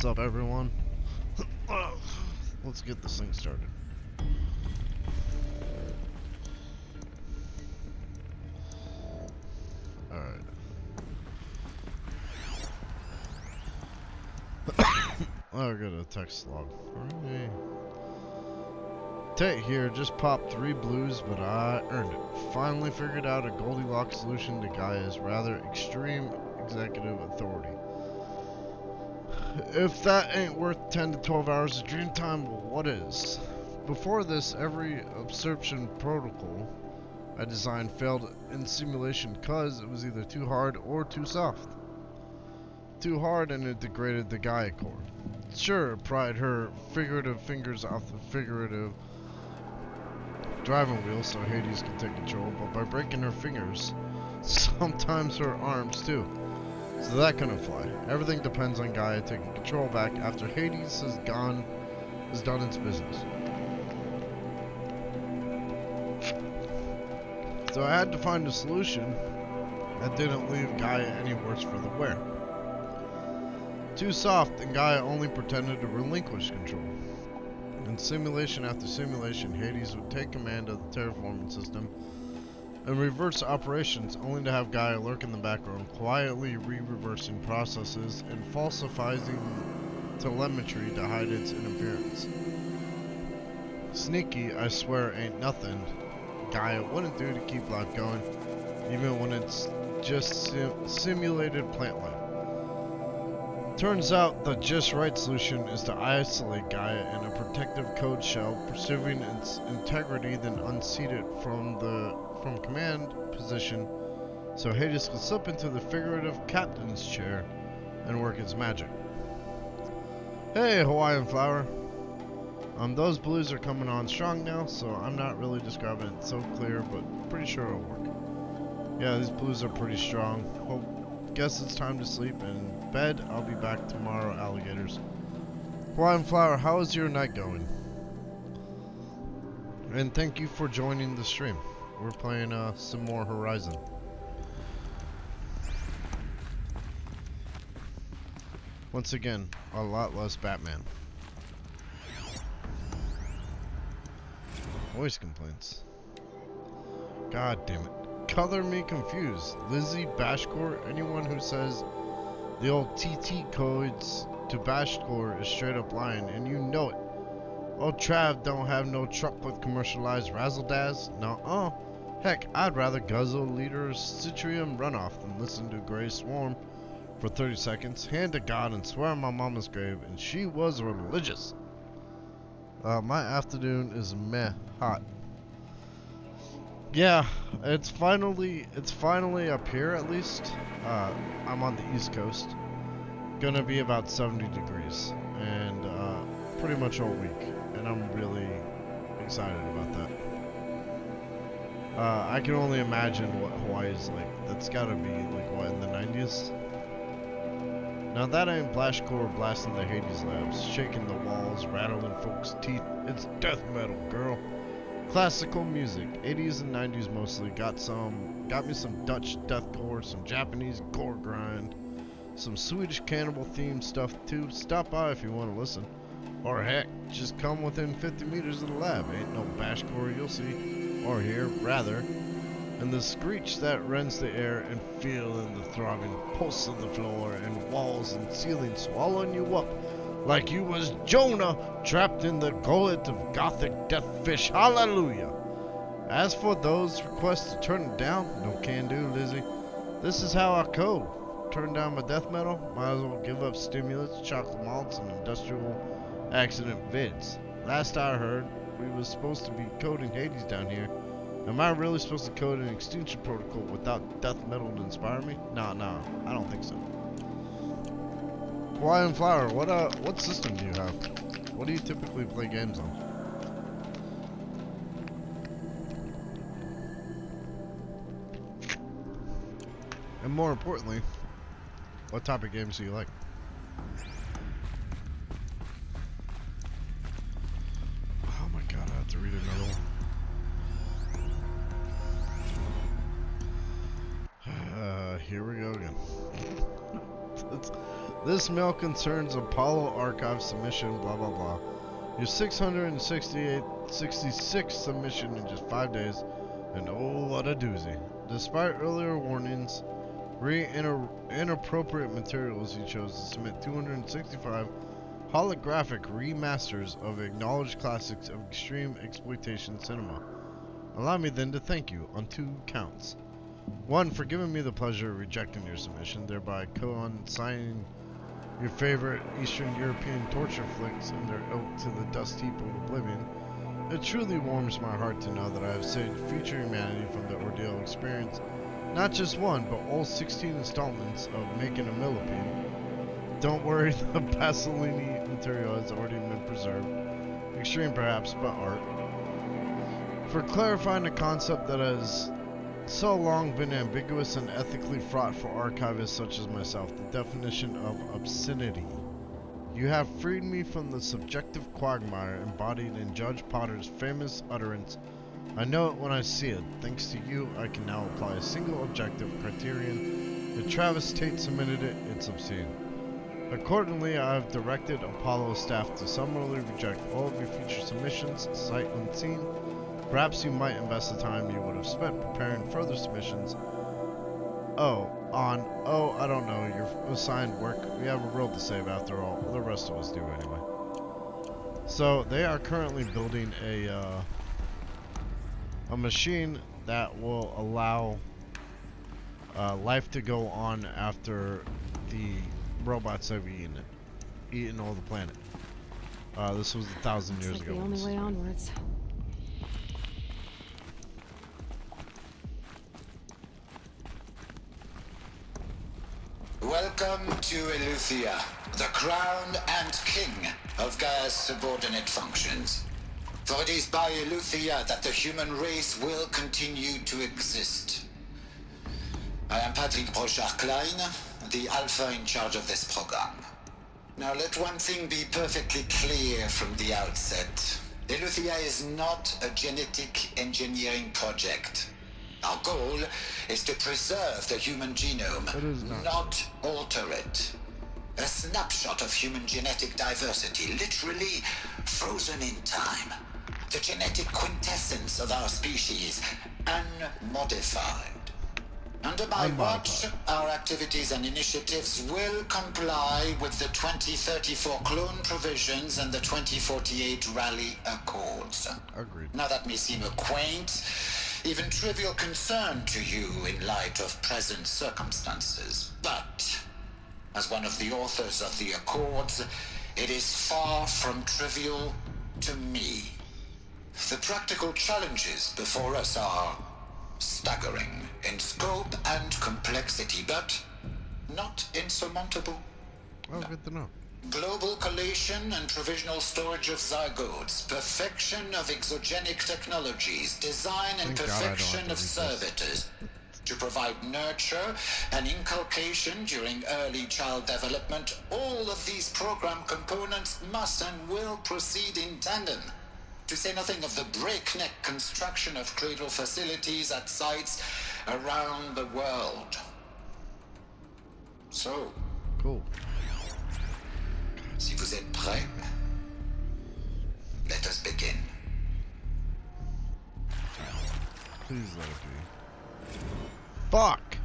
What's up, everyone? Let's get this thing started. Alright. I got a text log. Hooray. Tate here just popped 3 blues, but I earned it. Finally figured out a Goldilocks solution to Gaia's rather extreme executive authority. If that ain't worth 10 to 12 hours of dream time, well, what is? Before this, every absorption protocol I designed failed in simulation because it was either too hard or too soft. Too hard and it degraded the Gaia core. Sure, it pried her figurative fingers off the figurative driving wheel so Hades could take control, but by breaking her fingers, sometimes her arms too. So that couldn't fly. Everything depends on Gaia taking control back after Hades has done its business. So I had to find a solution that didn't leave Gaia any worse for the wear. Too soft, and Gaia only pretended to relinquish control. In simulation after simulation, Hades would take command of the terraforming system and reverse operations, only to have Gaia lurk in the background, quietly reversing processes and falsifying telemetry to hide its interference. Sneaky, I swear, ain't nothing Gaia wouldn't do to keep life going, even when it's just simulated plant life. Turns out the just right solution is to isolate Gaia in a protective code shell, preserving its integrity, then unseat it from command position so Hades could slip into the figurative captain's chair and work its magic. Hey, Hawaiian flower. Those blues are coming on strong now, so I'm not really describing it so clear, but pretty sure it'll work. Yeah, these blues are pretty strong. Guess it's time to sleep and bed. I'll be back tomorrow, alligators. Hawaiian flower, how is your night going? And thank you for joining the stream. We're playing some more Horizon. Once again, a lot less Batman. Voice complaints. God damn it. Color me confused. Lizzie, Bashcore, anyone who says the old TT codes to Bashcore is straight up lying, and you know it. Old Trav don't have no truck with commercialized razzle-dazz. Nuh-uh. Heck, I'd rather guzzle a liter of Citrium runoff than listen to Grey Swarm for 30 seconds, hand to God, and swear on my mama's grave, and she was religious. My afternoon is meh hot. Yeah, it's finally up here at least. I'm on the East Coast. Gonna be about 70 degrees, and pretty much all week, and I'm really excited about that. I can only imagine what Hawaii is like. That's gotta be like what, in the 90s? Now that ain't Blashcore blasting the Hades labs, shaking the walls, rattling folks' teeth. It's death metal, girl. Classical music, 80s and 90s mostly. Got me some Dutch deathcore, some Japanese gore grind, some Swedish cannibal themed stuff too. Stop by if you want to listen. Or heck, just come within 50 meters of the lab. Ain't no bashcore you'll see, or hear, rather. And the screech that rends the air and feel in the throbbing pulse of the floor and walls and ceiling swallowing you up like you was Jonah trapped in the gullet of gothic death fish. Hallelujah. As for those requests to turn it down, no can do, Lizzie. This is how I code. Turn down my death metal, might as well give up stimulants, chocolate malts, and industrial accident vids. Last I heard, we was supposed to be coding Hades down here. Am I really supposed to code an extinction protocol without death metal to inspire me? Nah, I don't think so. Hawaiian flower, what system do you have? What do you typically play games on? And more importantly, what type of games do you like? Oh my god, I have to read another one. Here we go again. This mail concerns Apollo Archive submission, blah blah blah. Your 666 submission in just 5 days, and oh, what a doozy. Despite earlier warnings, inappropriate materials, he chose to submit 265 holographic remasters of acknowledged classics of extreme exploitation cinema. Allow me then to thank you on 2 counts. 1, for giving me the pleasure of rejecting your submission, thereby co-signing your favorite Eastern European torture flicks and their ilk to the dust heap of oblivion. It truly warms my heart to know that I have saved future humanity from the ordeal experience, not just one, but all 16 installments of Making a Millipede. Don't worry, the Pasolini material has already been preserved. Extreme perhaps, but art. For clarifying a concept that has so long been ambiguous and ethically fraught for archivists such as myself, the definition of obscenity. You have freed me from the subjective quagmire embodied in Judge Potter's famous utterance, "I know it when I see it. Thanks to you, I can now apply a single objective criterion. If Travis Tate submitted it, it's obscene." Accordingly, I have directed Apollo staff to summarily reject all of your future submissions, sight unseen. Perhaps you might invest the time you would have spent preparing further submissions. I don't know, your assigned work. We have a world to save after all. The rest of us do anyway. So, they are currently building a machine that will allow life to go on after the robots have eaten all the planet. This was 1,000 years ago. The only way onwards. Welcome to Eleuthia, the crown and king of Gaia's subordinate functions. For it is by Eleuthia that the human race will continue to exist. I am Patrick Brochard-Klein, the Alpha in charge of this program. Now let one thing be perfectly clear from the outset. Eleuthia is not a genetic engineering project. Our goal is to preserve the human genome, not alter it. A snapshot of human genetic diversity, literally frozen in time. The genetic quintessence of our species, unmodified. Under my watch, our activities and initiatives will comply with the 2034 clone provisions and the 2048 Raleigh Accords. Agreed. Now that may seem a quaint, even trivial concern to you in light of present circumstances. But, as one of the authors of the Accords, it is far from trivial to me. The practical challenges before us are staggering in scope and complexity, but not insurmountable. Oh, good to know. Global collation and provisional storage of zygotes, perfection of exogenic technologies, design and perfection of servitors to provide nurture and inculcation during early child development. All of these program components must and will proceed in tandem, to say nothing of the breakneck construction of cradle facilities at sites around the world. So, cool. Si vous êtes prêts, let us begin. Please let it be. Fuck!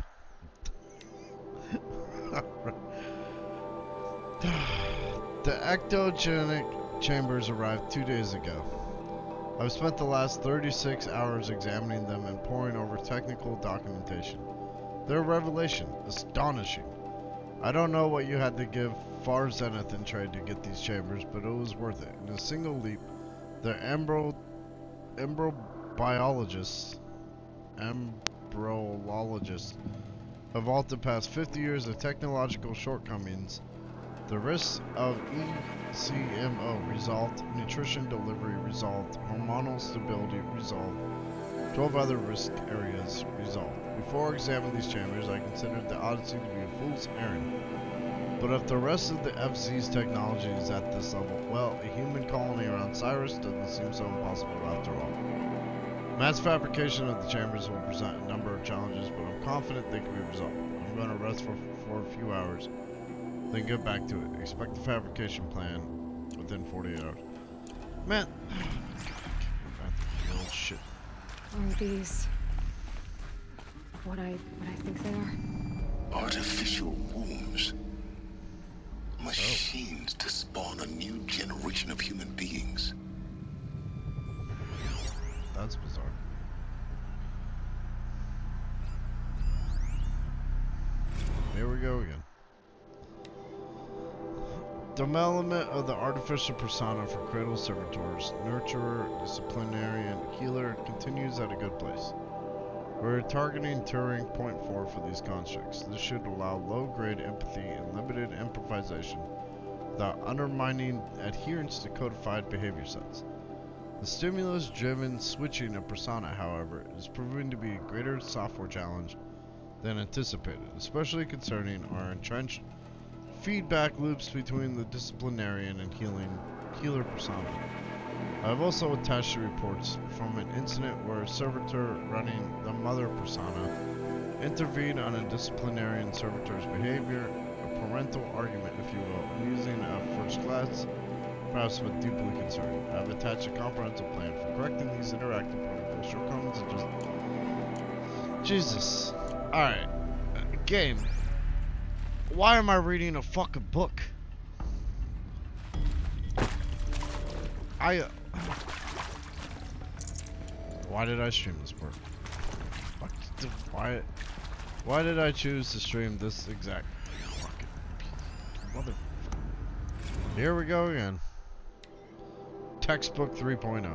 The ectogenic chambers arrived 2 days ago. I've spent the last 36 hours examining them and poring over technical documentation. Their revelation, astonishing. I don't know what you had to give Far Zenith in trade to get these chambers, but it was worth it. In a single leap, the embryologists have altered past 50 years of technological shortcomings. The risks of ECMO resolved, nutrition delivery resolved, hormonal stability resolved, 12 other risk areas resolved. Before examining these chambers, I considered the Odyssey to be a fool's errand. But if the rest of the FZ's technology is at this level, well, a human colony around Cyrus doesn't seem so impossible after all. Mass fabrication of the chambers will present a number of challenges, but I'm confident they can be resolved. I'm going to rest for a few hours. then get back to it. Expect the fabrication plan within 48 hours. Man, old shit. Are these what I think they are? Artificial wombs. Machines to spawn a new generation of human beings. That's bizarre. Here we go again. Development of the artificial persona for Cradle Servitors, Nurturer, Disciplinarian, Healer continues at a good place. We're targeting Turing Point 4 for these constructs. This should allow low-grade empathy and limited improvisation without undermining adherence to codified behavior sets. The stimulus-driven switching of persona, however, is proving to be a greater software challenge than anticipated, especially concerning our entrenched feedback loops between the disciplinarian and healer persona. I have also attached the reports from an incident where a servitor running the mother persona intervened on a disciplinarian servitor's behavior, a parental argument, if you will, amusing at first glance, perhaps but deeply concerning. I have attached a comprehensive plan for correcting these interactive protocol shortcomings and just... Jesus. Alright. Game. Why am I reading a fucking book? Why did I stream this part? Why did I choose to stream this exact fucking mother? Here we go again. Textbook 3.0.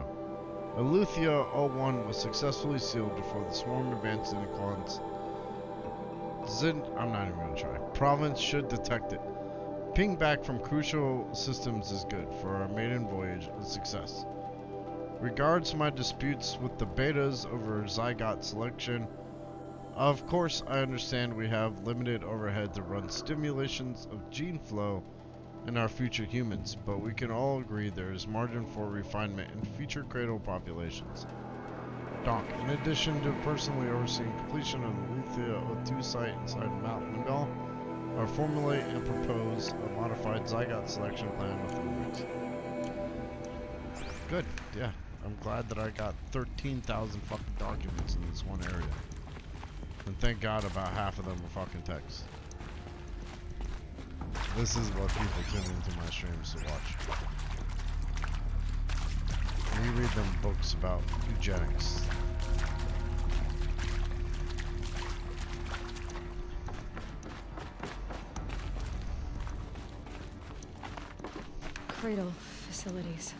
Eleuthia 01 was successfully sealed before the swarm advanced into Quant's I'm not even gonna try. Province should detect it. Ping back from crucial systems is good for our maiden voyage a success. Regards my disputes with the betas over zygote selection. Of course, I understand we have limited overhead to run stimulations of gene flow in our future humans, but we can all agree there is margin for refinement in future cradle populations. Donk, in addition to personally overseeing completion of the Eleuthia 02 site inside Mount Mungal, I'll formulate and propose a modified zygote selection plan within weeks. Good, yeah. I'm glad that I got 13,000 fucking documents in this one area. And thank God about half of them are fucking text. This is what people tune into my streams to watch. We read them books about eugenics. Cradle facilities.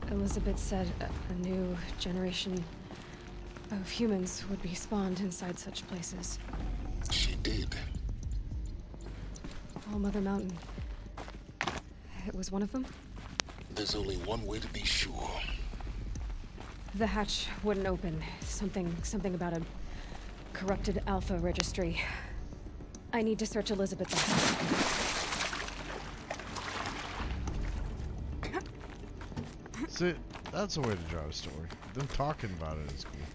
Elizabeth said a new generation of humans would be spawned inside such places. She did. All Mother Mountain. It was one of them? There's only one way to be sure. The hatch wouldn't open. Something about a corrupted Alpha registry. I need to search Elizabeth's office. See, that's a way to drive a story. Them talking about it is cool.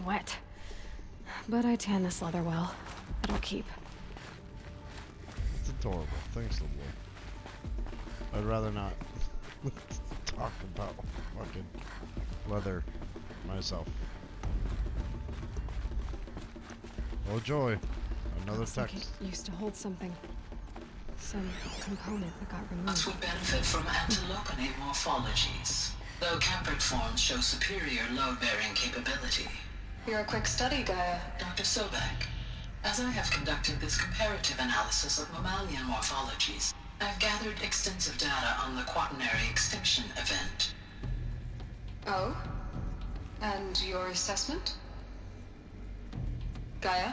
Wet. But I tan this leather well. It'll keep. It's adorable. Thanks, little boy. I'd rather not talk about fucking leather myself. Oh joy. Another Looks like text. it used to hold something. Some component that got removed. Us would benefit from antiloconate morphologies, though Caprid forms show superior load-bearing capability. You're a quick study, Gaia. Dr. Sobek, as I have conducted this comparative analysis of mammalian morphologies, I've gathered extensive data on the quaternary extinction event. Oh? And your assessment? Gaia?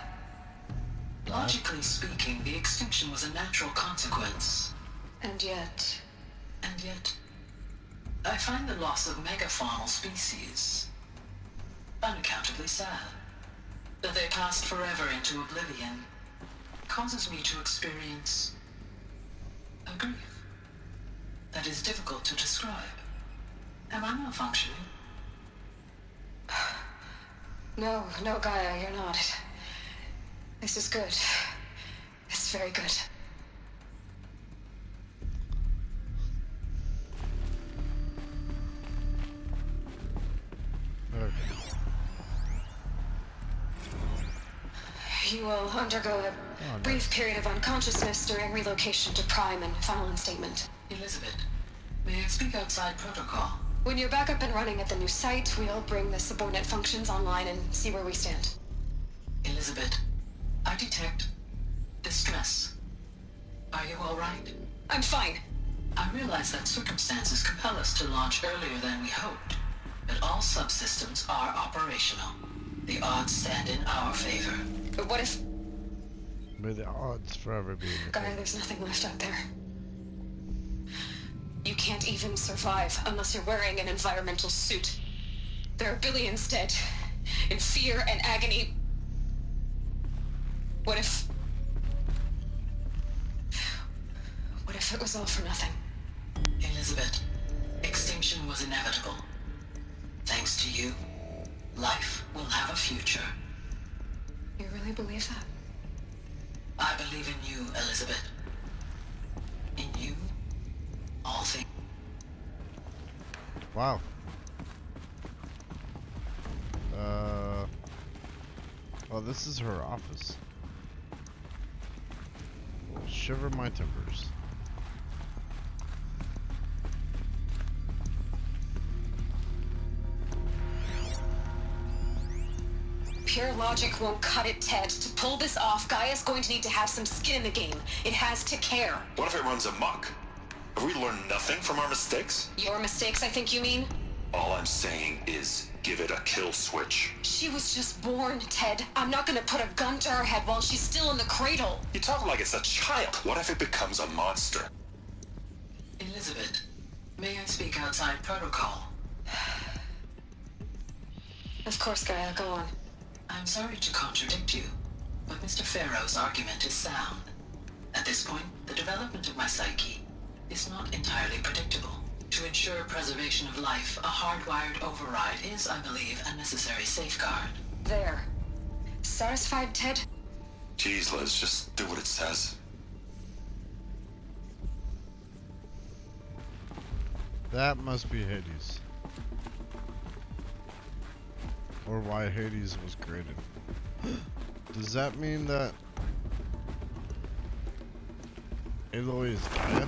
Logically speaking, the extinction was a natural consequence. And yet... And yet, I find the loss of megafaunal species unaccountably sad. That they passed forever into oblivion causes me to experience a grief that is difficult to describe. Am I malfunctioning? No, Gaia, you're not. This is good. It's very good. Okay. You will undergo a brief period of unconsciousness during relocation to Prime and final instatement. Elizabeth, may I speak outside protocol? When you're back up and running at the new site, we'll bring the subordinate functions online and see where we stand. Elizabeth, I detect distress. Are you all right? I'm fine. I realize that circumstances compel us to launch earlier than we hoped, but all subsystems are operational. The odds stand in our favor. But what if... May the odds forever be in your Gaia, favor. there's nothing left out there. You can't even survive unless you're wearing an environmental suit. There are billions dead, in fear and agony. What if it was all for nothing? Elizabeth, extinction was inevitable. Thanks to you, life will have a future. You really believe that? I believe in you, Elizabeth. In you, all things. Wow. Oh, this is her office. Shiver my timbers. Pure logic won't cut it, Ted. To pull this off, Gaia's going to need to have some skin in the game. It has to care. What if it runs amok? Have we learned nothing from our mistakes? Your mistakes, I think you mean? All I'm saying is give it a kill switch. She was just born, Ted. I'm not gonna put a gun to her head while she's still in the cradle. You talk like it's a child. What if it becomes a monster? Elizabeth, may I speak outside protocol? Of course, Gaia, go on. I'm sorry to contradict you, but Mr. Farrow's argument is sound. At this point, the development of my psyche is not entirely predictable. To ensure preservation of life, a hardwired override is, I believe, a necessary safeguard. There. Satisfied, Ted? Jeez, Liz, just do what it says. That must be Hades. Or why Hades was created. Does that mean that Aloy is Gaia?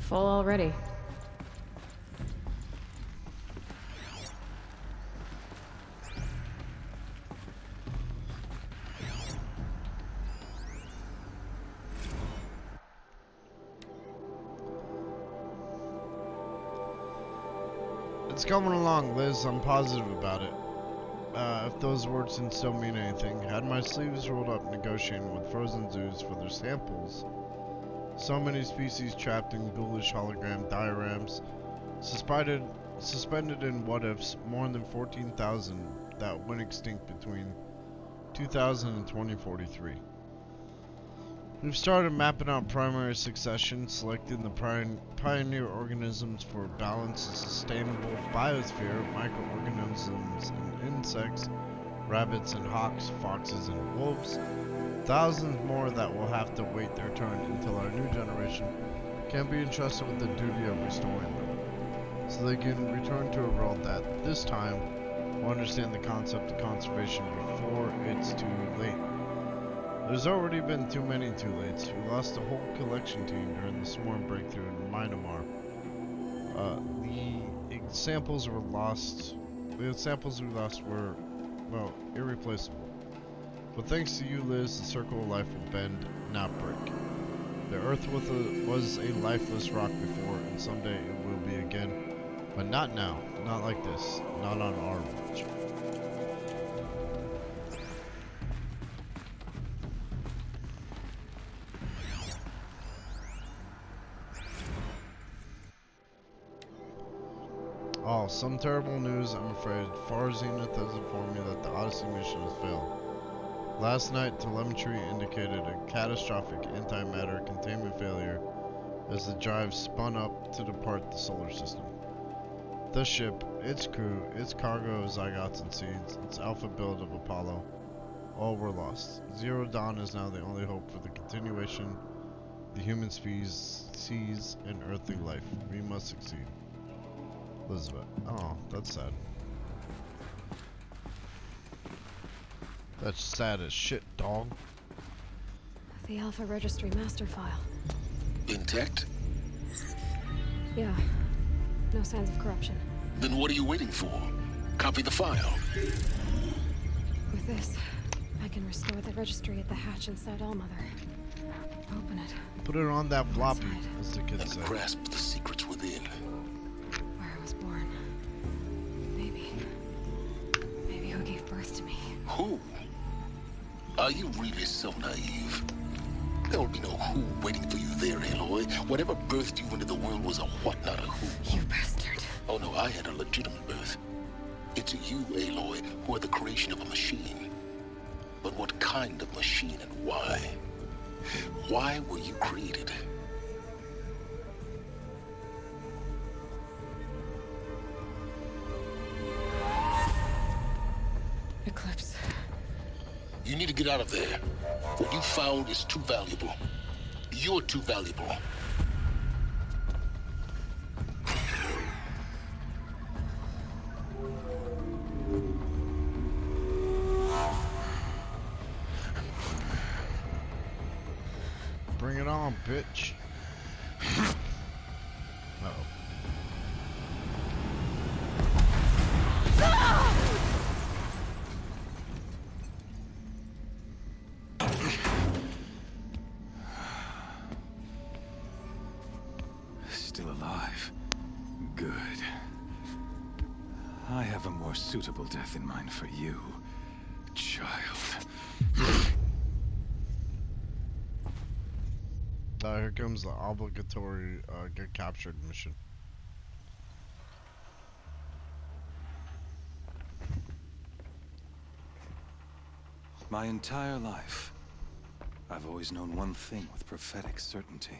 Full already. It's coming along, Liz. I'm positive about it. If those words didn't still mean anything, had my sleeves rolled up negotiating with frozen zoos for their samples. So many species trapped in ghoulish hologram dioramas, suspended in what-ifs, more than 14,000 that went extinct between 2000 and 2043. We've started mapping out primary succession, selecting the pioneer organisms for a balanced and sustainable biosphere of microorganisms and insects, rabbits and hawks, foxes and wolves. Thousands more that will have to wait their turn until our new generation can be entrusted with the duty of restoring them, so they can return to a world that, this time, will understand the concept of conservation before it's too late. There's already been too many too lates. We lost a whole collection team during the swarm breakthrough in Myanmar. The samples we lost were, well, irreplaceable. But thanks to you, Liz, the circle of life will bend, not break. The Earth was a lifeless rock before, and someday it will be again. But not now. Not like this. Not on our watch. Oh, some terrible news, I'm afraid. Far Zenith has informed me that the Odyssey mission has failed. Last night, telemetry indicated a catastrophic antimatter containment failure as the drive spun up to depart the solar system. The ship, its crew, its cargo of zygotes and seeds, its alpha build of Apollo, all were lost. Zero Dawn is now the only hope for the continuation of the human species and earthly life. We must succeed. Elizabeth. Oh, that's sad. That's sad as shit, dog. The Alpha Registry master file. Intact? Yeah. No signs of corruption. Then what are you waiting for? Copy the file. With this, I can restore the registry at the hatch inside Allmother. Open it. Put it on that floppy, Inside. as the kids And say. grasp the secrets within. Where I was born. Maybe who gave birth to me. Who? Are you really so naive? There will be no who waiting for you there, Aloy. Whatever birthed you into the world was a what, not a who. You bastard. Oh no, I had a legitimate birth. It's you, Aloy, who are the creation of a machine. But what kind of machine and why? Why were you created? Eclipse. You need to get out of there. What you found is too valuable. You're too valuable. Bring it on, bitch. Uh-oh. Still alive. Good. I have a more suitable death in mind for you, child. Here comes the obligatory get captured mission. My entire life, I've always known one thing with prophetic certainty.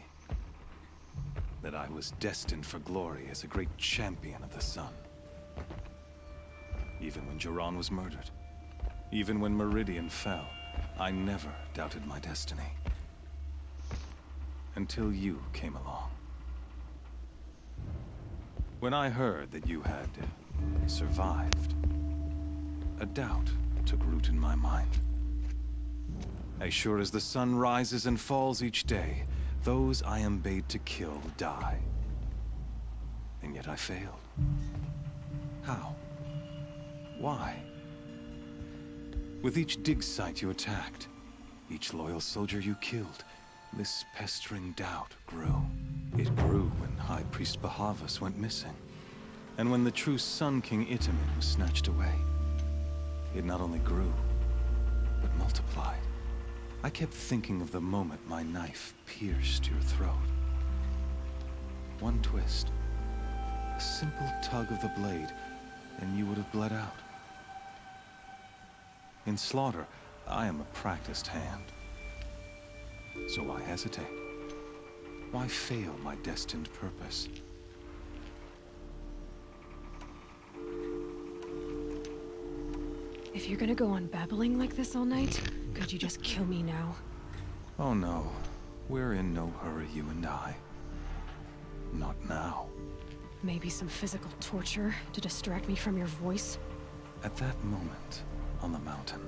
That I was destined for glory as a great champion of the sun. Even when Jiran was murdered, even when Meridian fell, I never doubted my destiny. Until you came along. When I heard that you had survived, a doubt took root in my mind. As sure as the sun rises and falls each day, those I am bade to kill die. And yet I failed. How? Why? With each dig site you attacked, each loyal soldier you killed, this pestering doubt grew. It grew when High Priest Bahavas went missing. And when the true Sun King Itamen was snatched away. It not only grew, but multiplied. I kept thinking of the moment my knife pierced your throat. One twist, a simple tug of the blade, and you would have bled out. In slaughter, I am a practiced hand. So why hesitate? Why fail my destined purpose? If you're gonna go on babbling like this all night, could you just kill me now? Oh no, we're in no hurry, you and I. Not now. Maybe some physical torture to distract me from your voice? At that moment, on the mountain,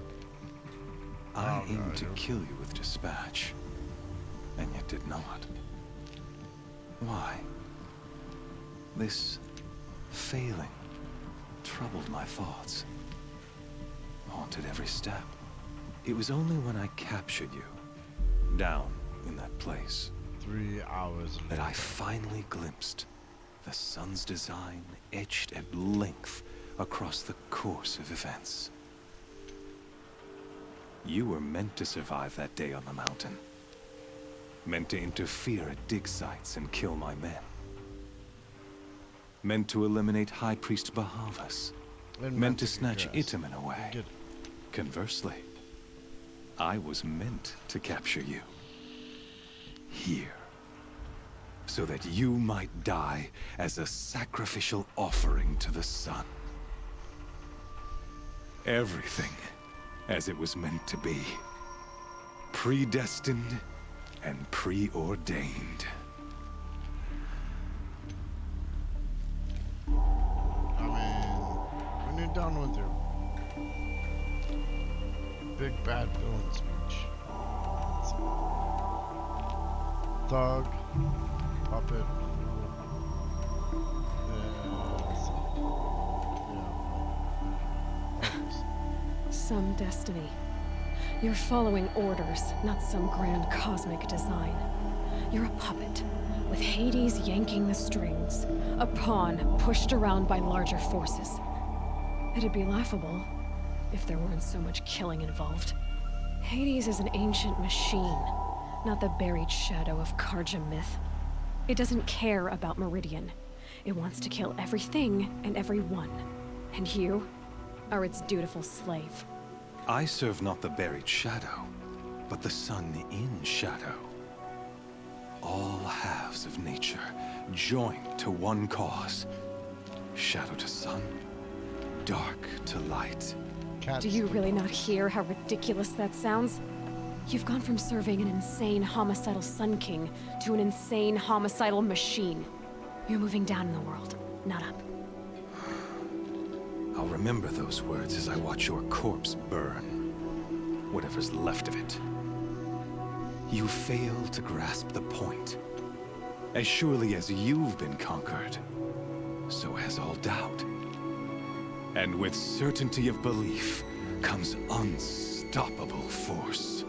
I aimed to kill you with dispatch, and yet did not. Why? This failing troubled my thoughts, haunted every step. It was only when I captured you, down in that place, 3 hours later. that I finally glimpsed the sun's design etched at length across the course of events. You were meant to survive that day on the mountain. Meant to interfere at dig sites and kill my men. Meant to eliminate High Priest Bahavas. And Meant to take a snatch grass. Itamen away. Get it. Conversely, I was meant to capture you. Here. So that you might die as a sacrificial offering to the sun. Everything as it was meant to be. Predestined and preordained. I mean, when you're done with your big bad villain speech, let's see. Thug, puppet, let's see. Yeah. Some destiny. You're following orders, not some grand cosmic design. You're a puppet, with Hades yanking the strings. A pawn pushed around by larger forces. It'd be laughable if there weren't so much killing involved. Hades is an ancient machine, not the buried shadow of Karja myth. It doesn't care about Meridian. It wants to kill everything and everyone. And you are its dutiful slave. I serve not the buried shadow, but the sun in shadow. All halves of nature joined to one cause. Shadow to sun, dark to light. Cats. Do you really not hear how ridiculous that sounds? You've gone from serving an insane homicidal Sun King to an insane homicidal machine. You're moving down in the world, not up. I'll remember those words as I watch your corpse burn. Whatever's left of it. You fail to grasp the point. As surely as you've been conquered, so has all doubt. And with certainty of belief comes unstoppable force.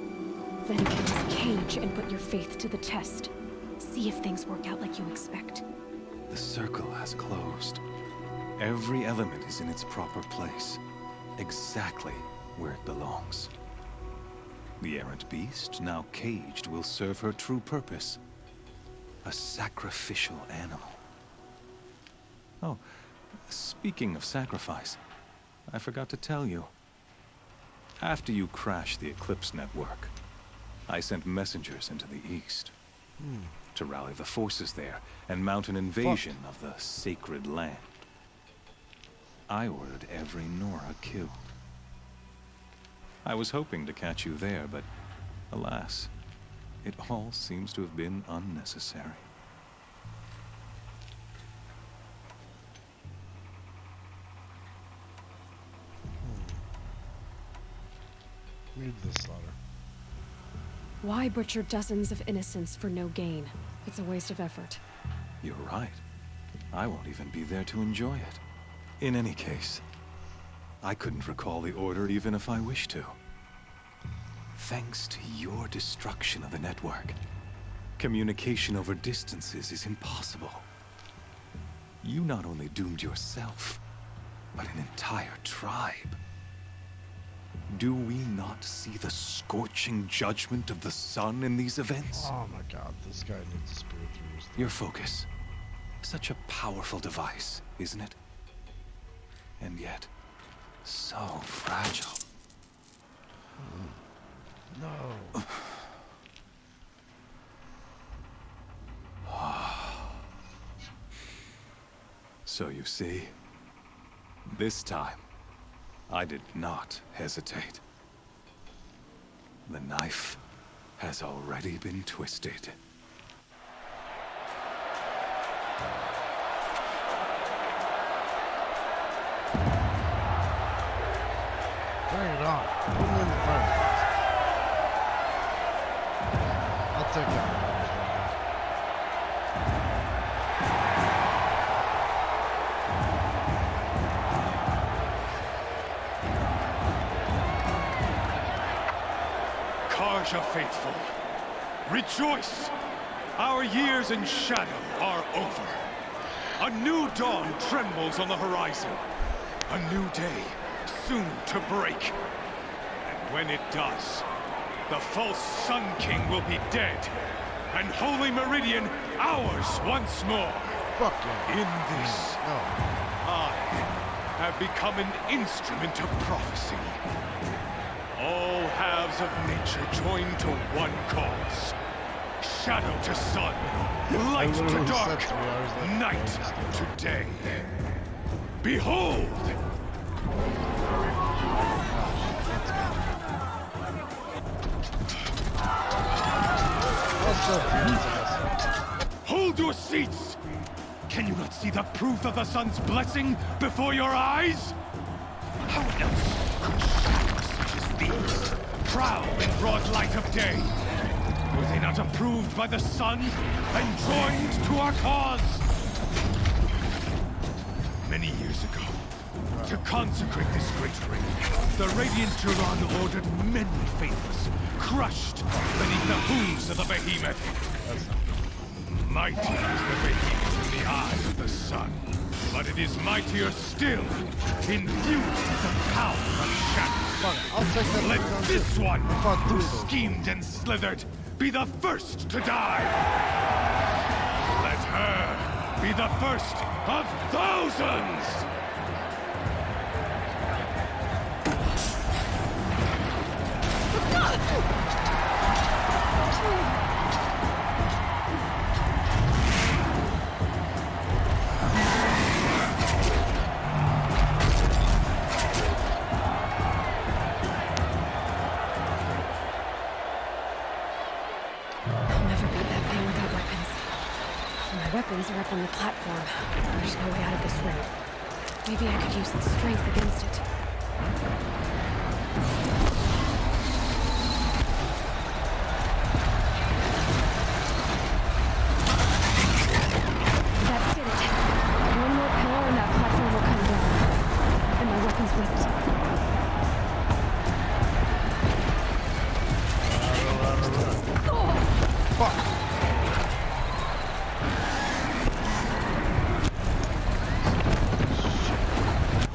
Then get in this cage and put your faith to the test. See if things work out like you expect. The circle has closed. Every element is in its proper place, exactly where it belongs. The errant beast, now caged, will serve her true purpose. A sacrificial animal. Oh, speaking of sacrifice, I forgot to tell you. After you crashed the Eclipse network, I sent messengers into the east to rally the forces there and mount an invasion of the sacred land. I ordered every Nora killed. I was hoping to catch you there, but alas, it all seems to have been unnecessary. Read this letter. Why butcher dozens of innocents for no gain? It's a waste of effort. You're right. I won't even be there to enjoy it. In any case, I couldn't recall the order even if I wished to. Thanks to your destruction of the network, communication over distances is impossible. You not only doomed yourself, but an entire tribe. Do we not see the scorching judgment of the sun in these events? Oh my god, this guy needs a spiritual wisdom. Your focus. Such a powerful device, isn't it? And yet, so fragile. No. So you see, this time, I did not hesitate. The knife has already been twisted. Bring it on. Put him in the front. I'll take it. Karja faithful, rejoice! Our years in shadow are over. A new dawn trembles on the horizon. A new day soon to break. And when it does, the false Sun King will be dead, and Holy Meridian ours once more. Fuck yeah. In this, I have become an instrument of prophecy. All halves of nature join to one cause. Shadow to sun, light to literally dark, said 3 hours left. night to day. Behold! What's up, princess? Hold your seats! Can you not see the proof of the sun's blessing before your eyes? How else could shadows such as these prowl in broad light of day? Were they not approved by the sun and joined to our cause? Many years ago, to consecrate this great ring, the Radiant Turan ordered many faithless, crushed beneath the hooves of the behemoth. Mighty is the behemoth in the eye of the sun, but it is mightier still, imbued with the power of shadow. Fuck, I'll take that. Let this one, Fuck who this. schemed and slithered, be the first to die. Let her be the first of thousands! I'll never beat that thing without weapons. My weapons are up on the platform. There's no way out of this ring. Maybe I could use its strength against it. That did it. One more pillar and that platform will come down. And my weapons with it.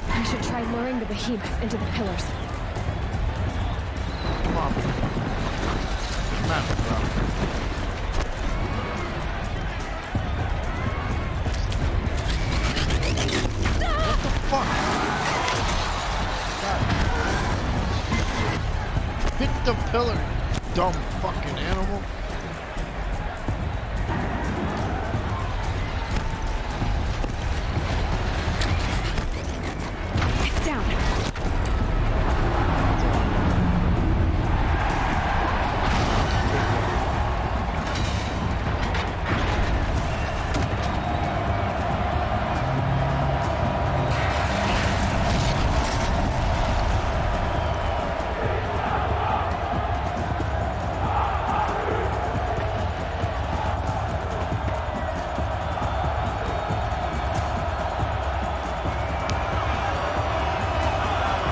I should try luring the behemoth into the pillars. Come on. Come on, bro. What the fuck? God. Hit the pillar, you dumb fucking animal. It's down.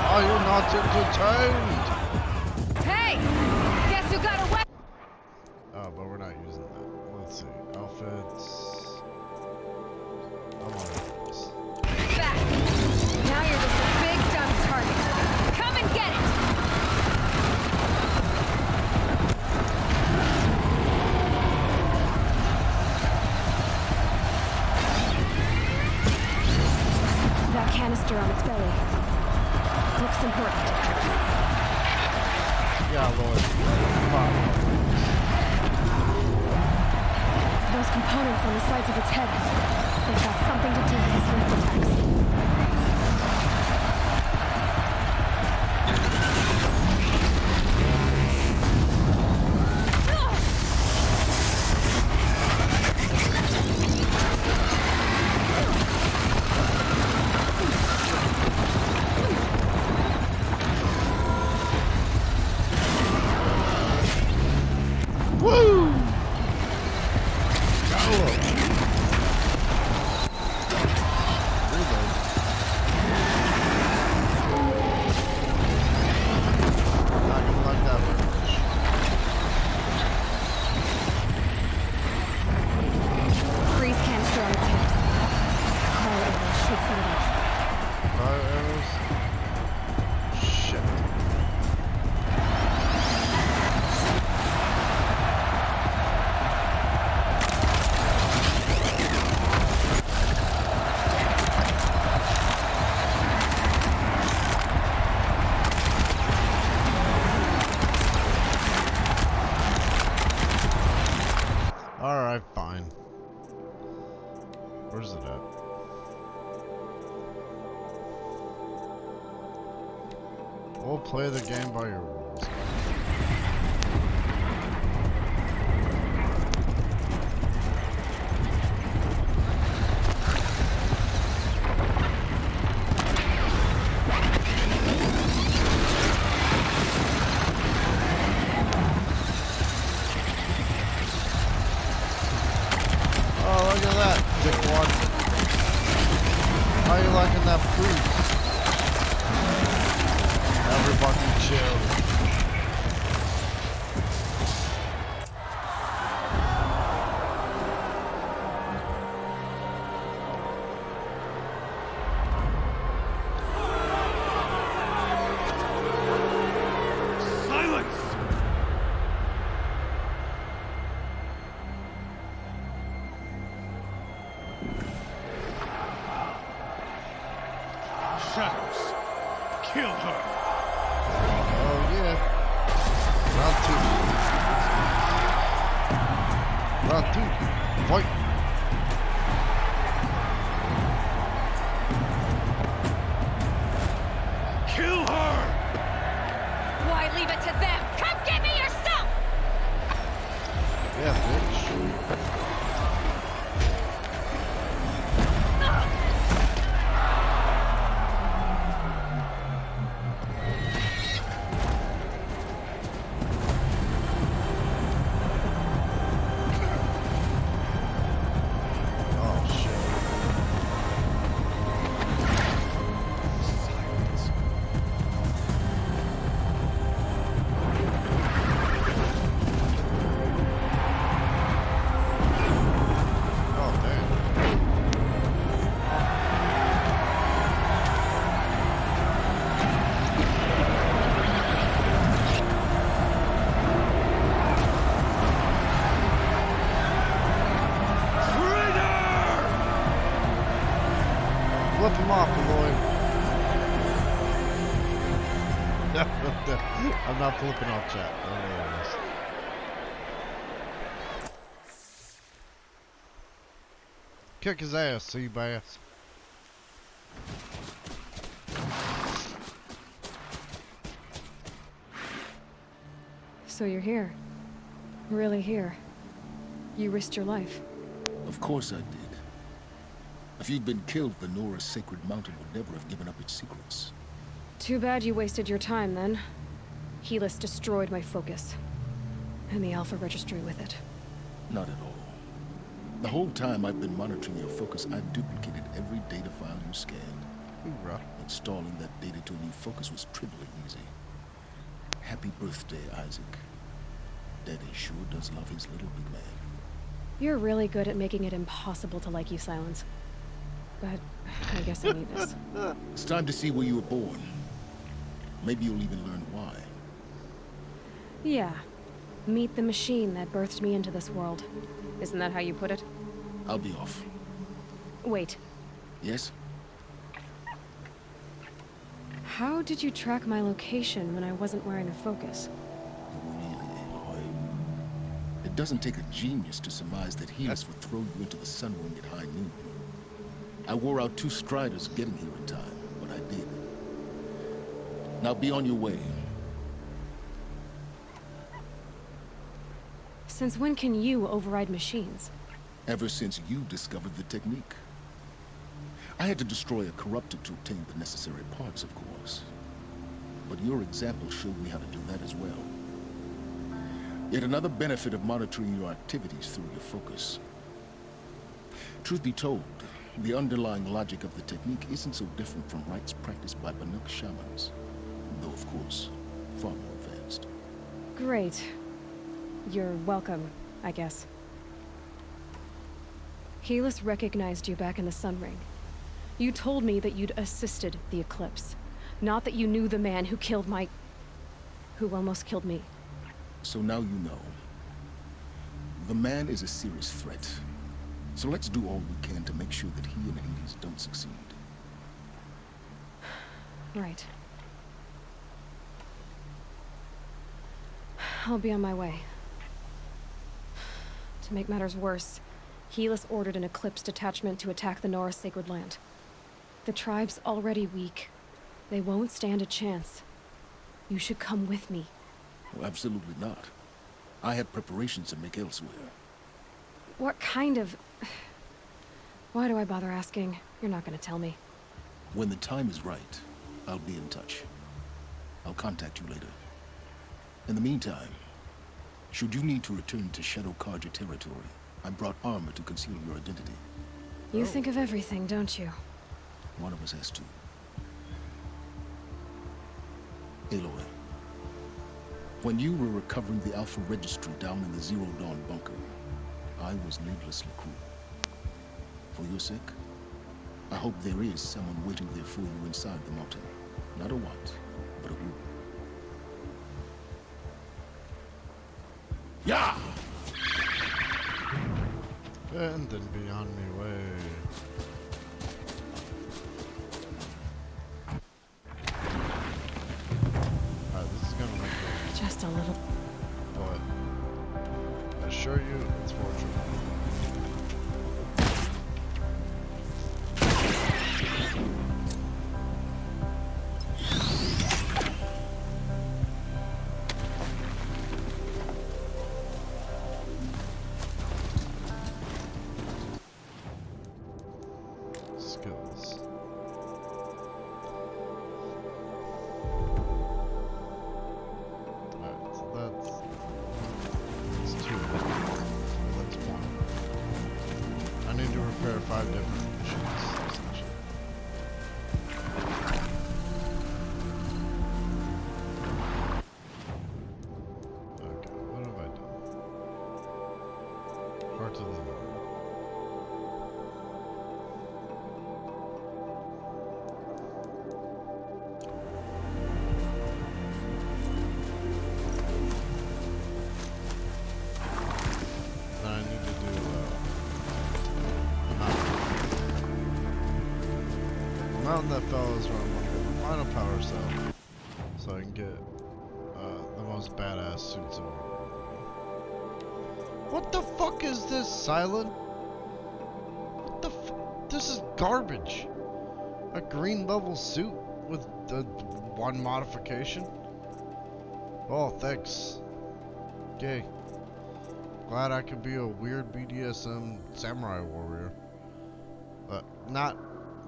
Are you not entertained? Hey! Guess who got away? Oh, but we're not using that. Let's see. Outfits. I want this. Back. Now you're just a big dumb target. Come and get it! That canister on its belly. Looks important. Yeah, Lord. Fuck. Those components on the sides of its head. They've got something to do with its lethal attacks. Woo! Go! Where's it at? We'll play the game by your rules. Oh, look at that, dickwad. How are you liking that food? Everybody chill. Silence! Shadows, kill her! Oh yeah. Round 2. Fight. Kill her! Why leave it to them? Come get me yourself! Yeah, bitch. Oh shit. Silence. Oh damn. Flip him off, Lloyd. I'm not flipping off chat. Don't worry, guys. Kick his ass, sea bass. So you're here. Really here. You risked your life. Of course I did. If you'd been killed, the Nora Sacred Mountain would never have given up its secrets. Too bad you wasted your time then. Helis destroyed my focus. And the Alpha Registry with it. Not at all. The whole time I've been monitoring your focus, I've duplicated every data file you scanned. Hoorah. Installing that data to a new focus was trivially easy. Happy birthday, Isaac. Daddy sure does love his little big man. You're really good at making it impossible to like you, Silence. But I guess I need this. It's time to see where you were born. Maybe you'll even learn why. Yeah. Meet the machine that birthed me into this world. Isn't that how you put it? I'll be off. Wait. Yes? How did you track my location when I wasn't wearing a focus? Really, Aloy? It doesn't take a genius to surmise that Helis would throw you into the Sun Ring at high noon. I wore out 2 striders getting here in time, but I did. Now be on your way. Since when can you override machines? Ever since you discovered the technique. I had to destroy a corruptor to obtain the necessary parts, of course. But your example showed me how to do that as well. Yet another benefit of monitoring your activities through your focus. Truth be told, the underlying logic of the technique isn't so different from rites practiced by Banuk shamans. Though, of course, far more advanced. Great. You're welcome, I guess. Helis recognized you back in the Sun Ring. You told me that you'd assisted the Eclipse. Not that you knew the man who killed my... who almost killed me. So now you know. The man is a serious threat. So let's do all we can to make sure that he and Hades don't succeed. Right. I'll be on my way. To make matters worse, Helis ordered an Eclipse detachment to attack the Norris Sacred Land. The tribe's already weak. They won't stand a chance. You should come with me. Well, absolutely not. I had preparations to make elsewhere. What kind of... Why do I bother asking? You're not gonna tell me. When the time is right, I'll be in touch. I'll contact you later. In the meantime, should you need to return to Shadow Carja territory, I brought armor to conceal your identity. You think of everything, don't you? One of us has to. Aloy, when you were recovering the Alpha Registry down in the Zero Dawn bunker, I was needlessly cruel. For your sake, I hope there is someone waiting there for you inside the mountain. Not a what, but a who. Yeah! And then beyond me way. Alright, this is gonna make it, Just a little... but I assure you, it's fortunate. Skills. Alright, so that's 2. That's 1. I need to repair 5 different machines, essentially. Okay, what have I done? Heart of the North. Then I need to do the mountain that fell is where I'm gonna get the final power cell, so I can get the most badass suits in the world. What the fuck is this, Silent? What the fuck? This is garbage. A green level suit with one modification. Oh, thanks. Okay. Glad I could be a weird BDSM samurai warrior. But not,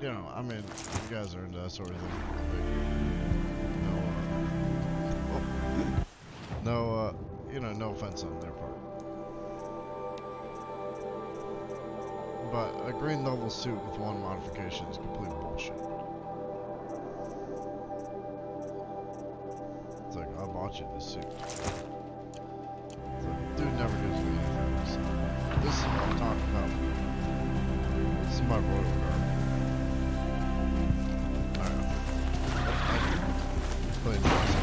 you know, I mean, you guys are into that sort of thing. You know, no offense on their part. But a green level suit with one modification is complete bullshit. It's like, I bought you this suit. Dude never gives me anything. So this is what I'm talking about. This is my royal guard. Alright. Let's play this.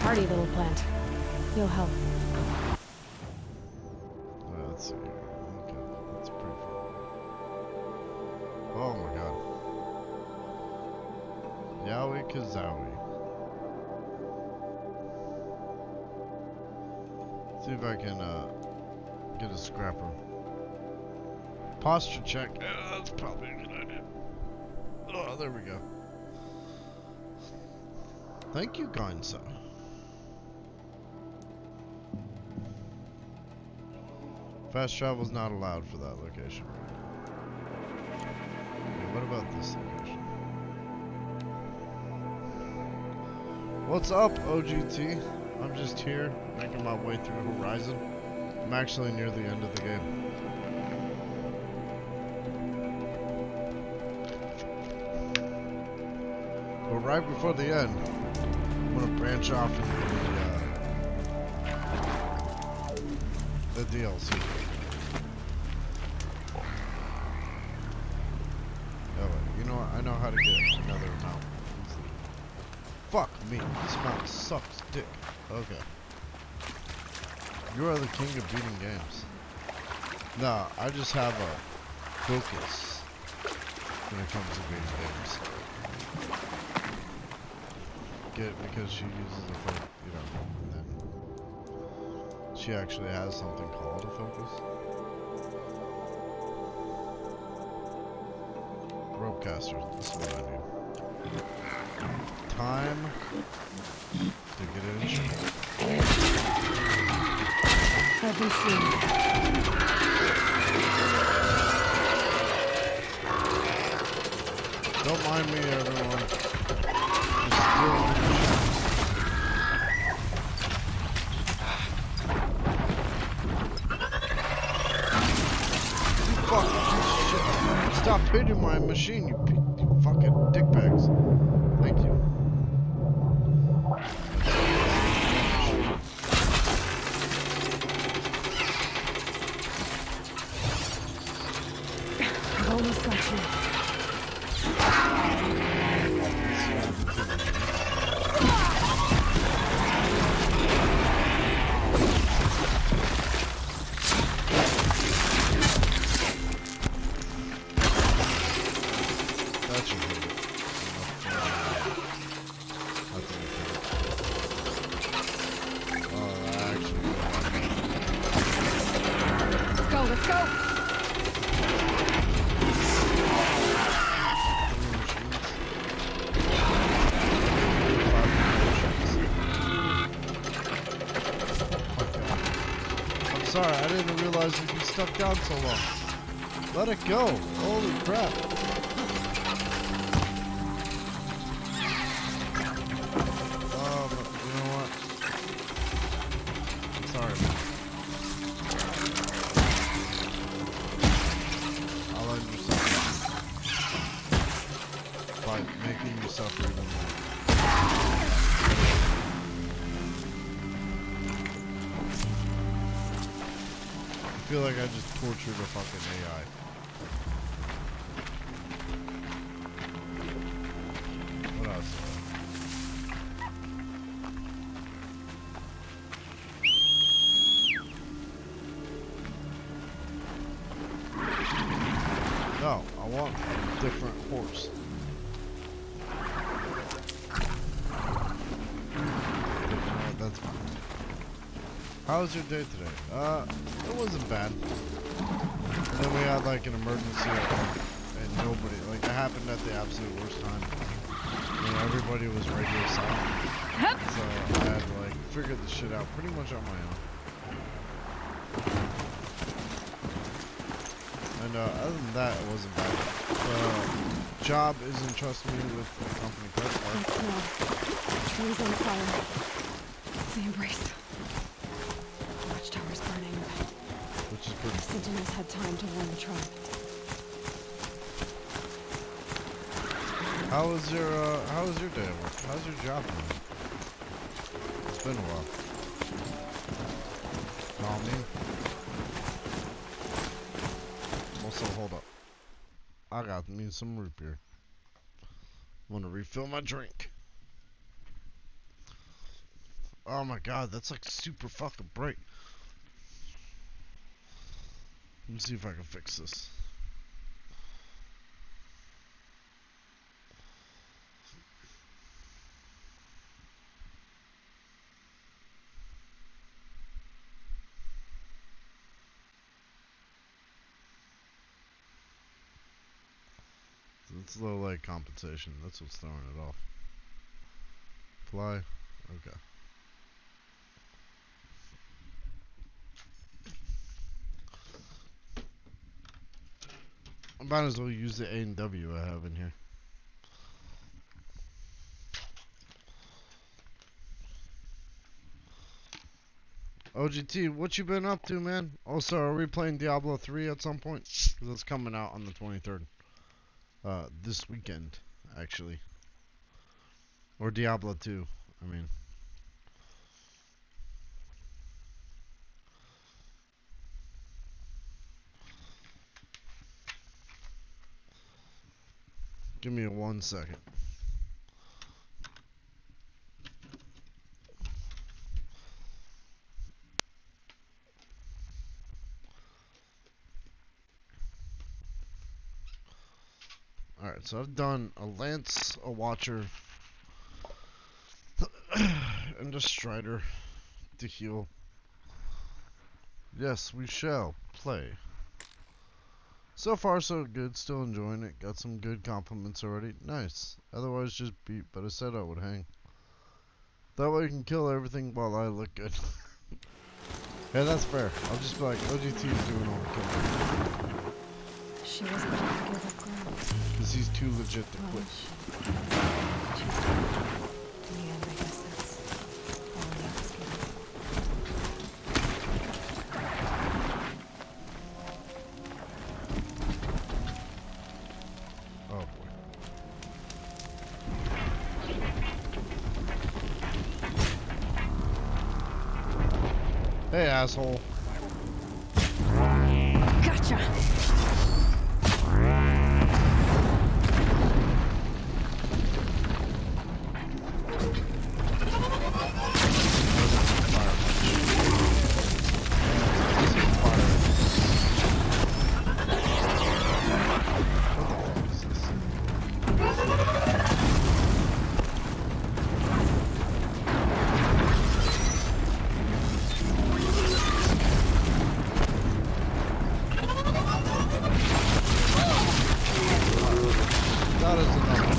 Hardy little plant. You'll help. Let's see here. Okay, that's pretty far. Oh my god. Yowie Kazowie. See if I can get a scrapper. Posture check. That's probably a good idea. Oh, there we go. Thank you, kind sir. Fast travel is not allowed for that location. Okay, what about this location? What's up, OGT? I'm just here, making my way through Horizon. I'm actually near the end of the game. But right before the end, I'm gonna branch off into the DLC. Oh wait, you know what? I know how to get another mount. Fuck me, this mount sucks dick. Okay. You are the king of beating games. Nah, I just have a focus when it comes to beating games. like it because she uses a focus, you know, and then she actually has something called a focus. Ropecaster, this is what I need. Time to get in. I've been seeing. Don't mind me, everyone. You fucking piece of shit. Stop hitting my machine, you fucking dickbags. Thank you. I've almost got you. That should hit it. Oh, actually. Let's go, let's go! I'm sorry, I didn't realize you'd be stuck down so long. Let it go. Holy crap. But you know what? I'm sorry, man. I'll end you suffer. By making you suffer even more. I feel like I just tortured a fucking AI. What else? No, I want a different horse. That's fine. How was your day today? It wasn't bad. And then we had like an emergency at work, and nobody, like it happened at the absolute worst time. You know, everybody was radio silent. So I had to like figure this shit out pretty much on my own. And other than that, it wasn't bad. The job is entrusting me with the company credit card. Let's go. Trees on fire. The embrace. Watchtower's burning. Which is pretty The Sentinels had time to warn the tribe. How was your day at work? How's your job going? It's been a while. Know me? Also, hold up. I got me some root beer. Wanna refill my drink. Oh my god, that's like super fucking bright. Let me see if I can fix this. It's low light compensation. That's what's throwing it off. Fly. Okay. I might as well use the A&W I have in here. OGT, what you been up to, man? Also, are we playing Diablo 3 at some point? Because it's coming out on the 23rd. This weekend, actually. Or Diablo 2, I mean. Give me 1 second. Alright, so I've done a Lance, a Watcher, And a Strider to heal. Yes, we shall play. So far, so good. Still enjoying it. Got some good compliments already. Nice. Otherwise, just beat. But I said I would hang. That way, I can kill everything while I look good. Yeah, that's fair. I'll just be like, OGT is doing all the killing. She wasn't going to give up ground. Because he's too legit to Well, quit. she's in the end, I guess that's all I'm asking. Oh boy. Hey, asshole. Gotcha! That is enough.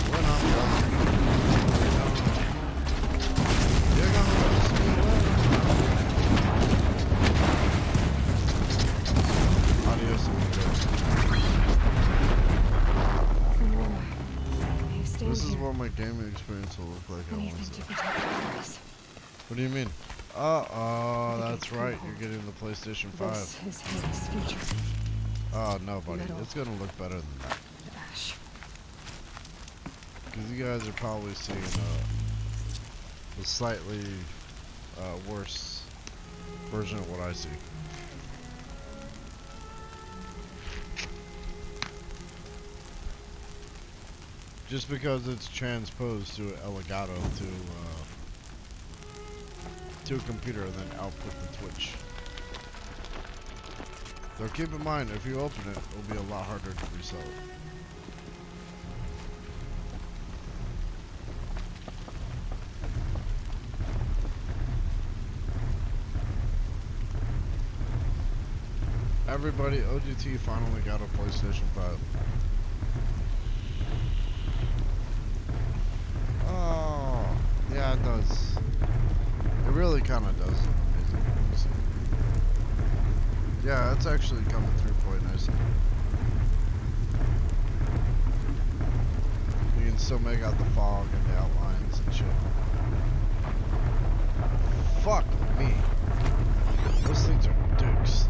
We're not done. You're gonna lose me. Adios, amigos. You stay This is here. what my gaming experience will look like. I want Anything to to say. protect the place. What do you mean? That's right. You're getting the PlayStation 5. This is Hades' future. Oh, no, buddy. Metal. It's gonna look better than that. Ash. Because you guys are probably seeing a slightly worse version of what I see. Just because it's transposed to Elgato to a computer and then output the Twitch. Though keep in mind, if you open it, it'll be a lot harder to resell it. Everybody, OGT finally got a PlayStation 5. Oh, yeah, it does. It really kind of does. Amazing. Let me see. Yeah, it's actually coming through quite nicely. You can still make out the fog and the outlines and shit. Fuck me. Those things are dicks.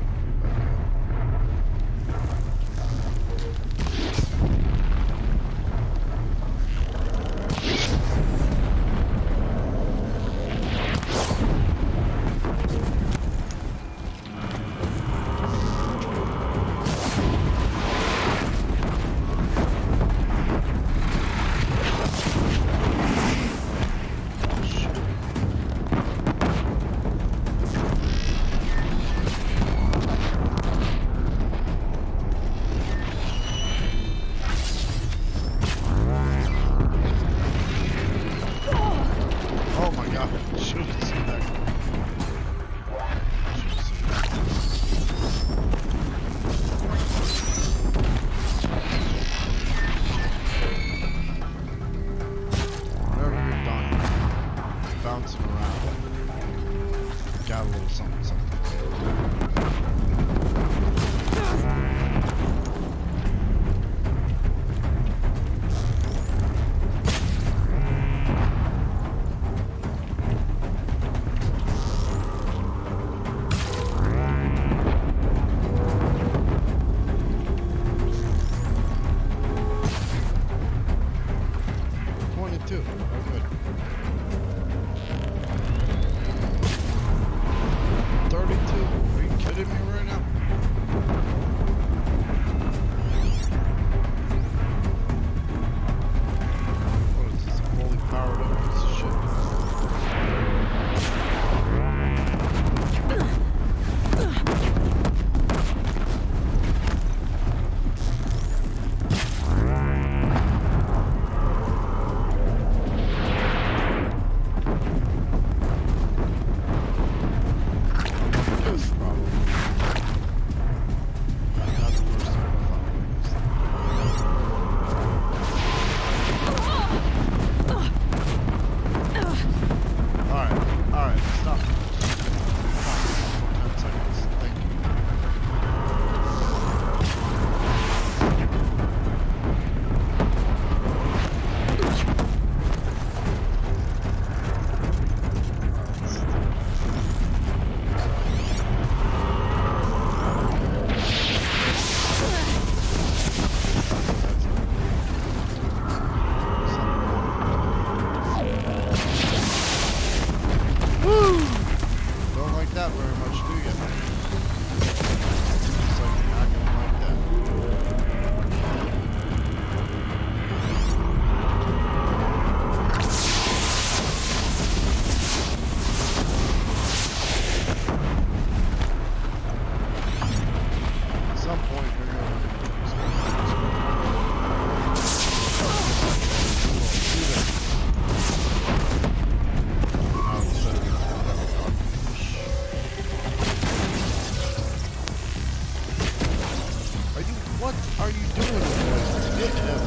What are you doing, boys? Hit him.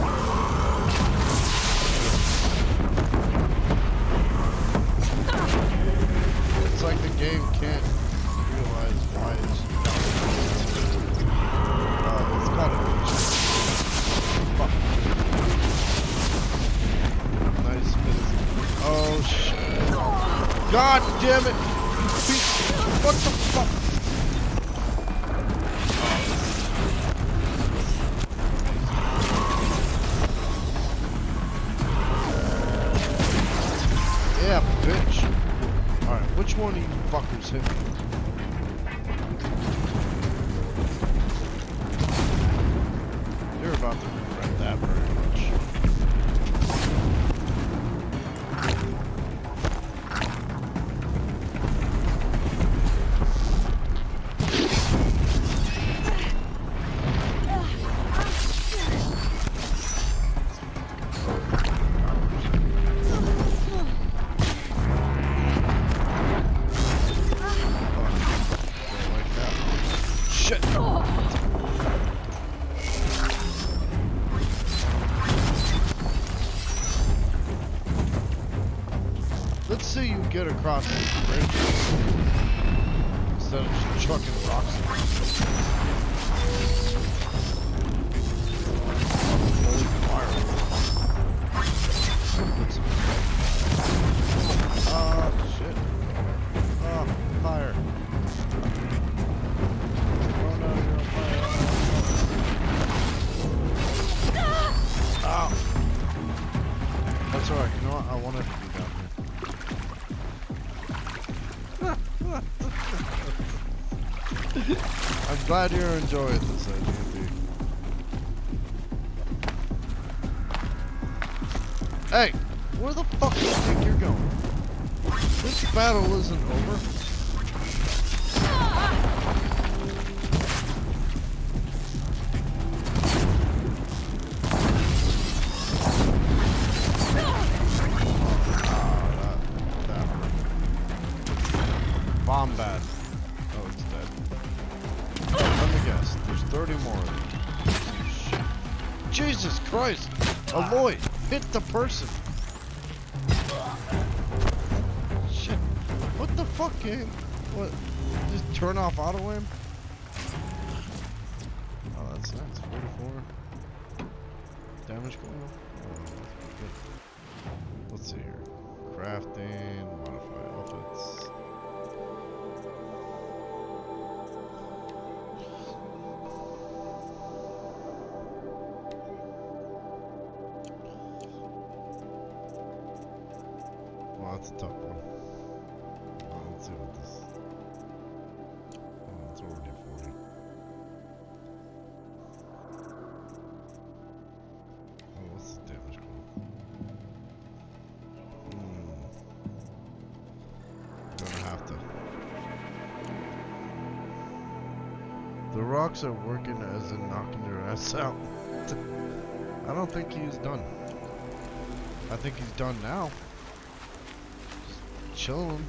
It's like the game can't realize why it's gotta be. Fuck. Nice bit of... Oh shit. God damn it! What the fuck? Yeah, bitch. Alright, which one of you fuckers hit me? You're about to regret that very much. Shit! Let's see you get across these bridges instead of just chucking rocks at them. Holy fire. Oh, shit. Oh, fire. Oh no, you're on fire. Ow. That's alright, you know what? I wanted to be down here. I'm glad you're enjoying this idea. Hey, where the fuck do you think you're going? This battle isn't over. Bomb bad. Oh, it's dead. Let me guess. There's 30 more of them. Shit. Jesus Christ! Aloy, hit the person. Shit. What the fuck, game? What? Just turn off auto aim? Oh, that's nice. 44 damage going on. Oh, good. Let's see here. Crafting, modify outfits. Well, that's a tough one. Let's see what this. Oh, it's already 40. Oh, what's the damage called? Gonna have to. The rocks are working as in knocking your ass out. I don't think he's done. I think he's done now. Chilling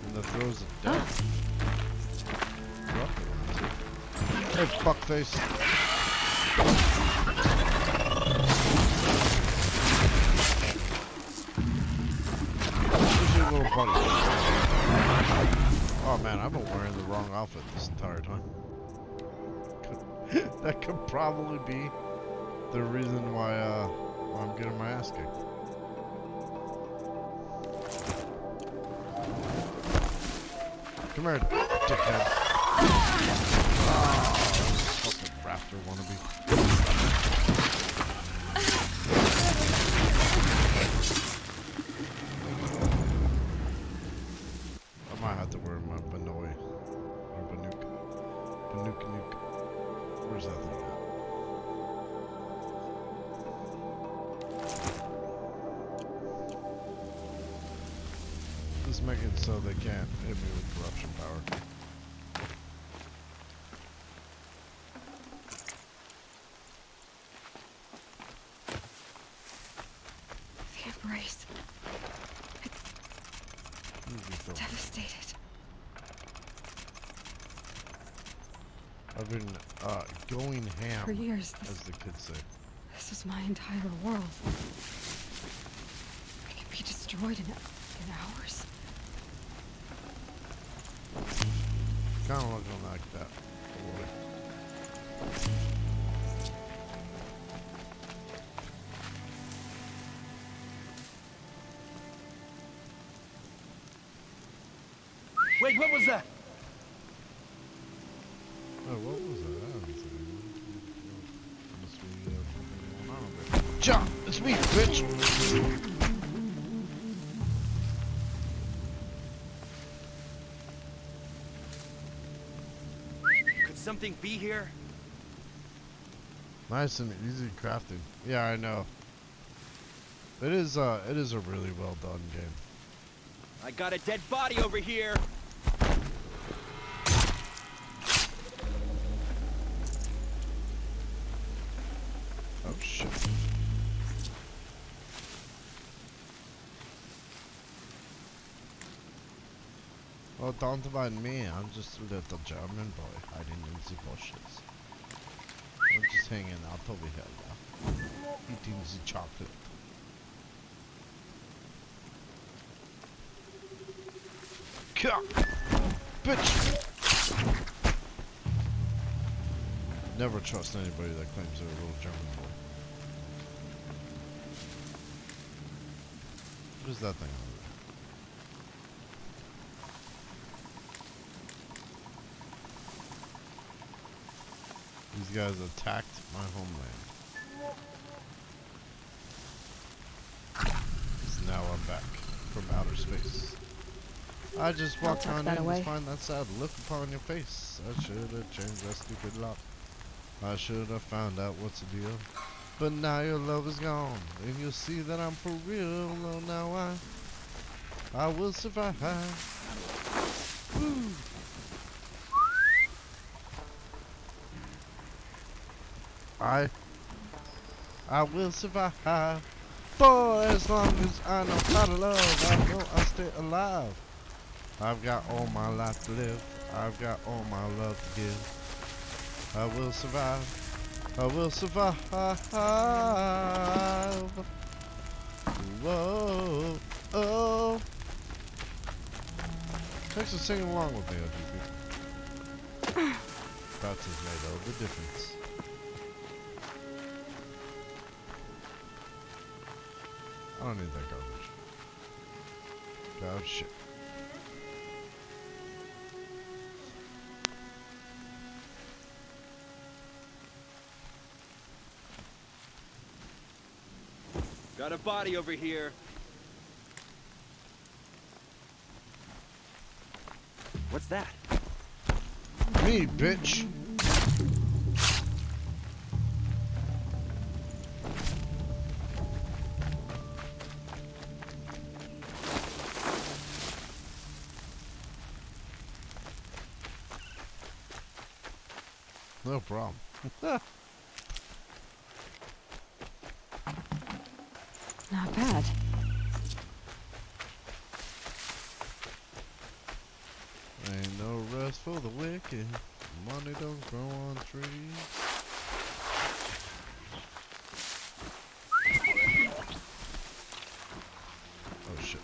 in the throes of death. Hey, fuckface. Where's your little buddy? Oh man, I've been wearing the wrong outfit this entire time. That could probably be the reason why I'm getting my ass kicked. Come here, dickhead. Oh, fucking raptor wannabe. I might have to wear my Banoi. Or Banuk. Banuk. Where's that thing at? Just make it so they can't hit me with corruption power. The embrace. It's devastated. I've been going ham, For years, as the kids say. this is my entire world. It can be destroyed in hours. Kind of looking like that. Wait, what was that? Oh, what was that? I haven't seen it. Must be something going on over there. Jump! It's me, bitch! Could something be here? Nice and easy crafting. Yeah, I know. It is a really well done game. I got a dead body over here. Oh shit. Oh, don't mind me. I'm just a little German boy hiding in the bushes. I'm just hanging out over here now, eating the chocolate. Bitch! Never trust anybody that claims they're a little German boy. What is that thing over there? These guys attacked my homeland. So now I'm back from outer space. I just walked on in to find that sad look upon your face. I should have changed that stupid lock. I should have found out what's the deal. But now your love is gone, and you'll see that I'm for real. Oh, now I will survive. Woo. I will survive. For as long as I know how to love, I know I'll stay alive. I've got all my life to live. I've got all my love to give. I will survive. I will survive. Whoa, oh. Thanks for singing along with me, OGP. That's has made all the difference. I don't need that garbage. God shit. Got a body over here. What's that? Me, bitch. No problem. Not bad. Ain't no rest for the wicked. Money don't grow on trees. Oh shit.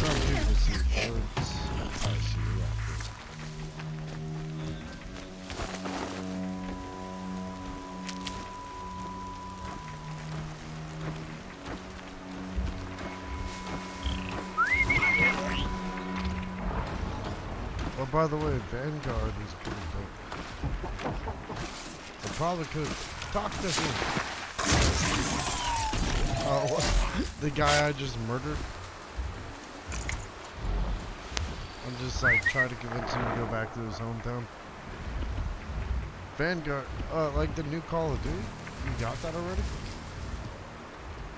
Some people see birds. I see rockets. Oh, by the way, Vanguard is pretty dope. I probably could talk to him. Oh, what? The guy I just murdered? I'm just like trying to convince him to go back to his hometown. Vanguard, like the new Call of Duty? You got that already?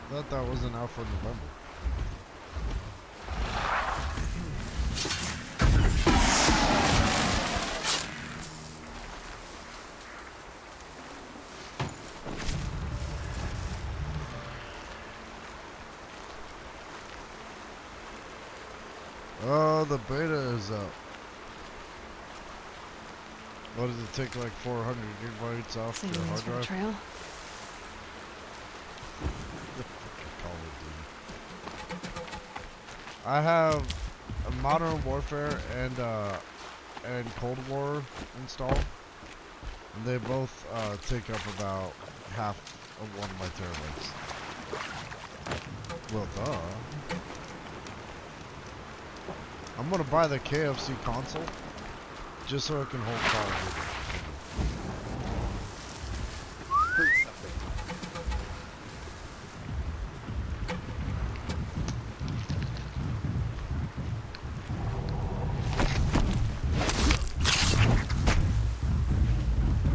Thought that wasn't out for November. Oh, the beta is up. What does it take, like 400 gigabytes off Same your news hard for the drive? trail. Call of Duty. I have a Modern Warfare and Cold War installed, and they both take up about half of one of my terabytes. Well, duh. I'm gonna buy the KFC console just so I can hold Call of Duty.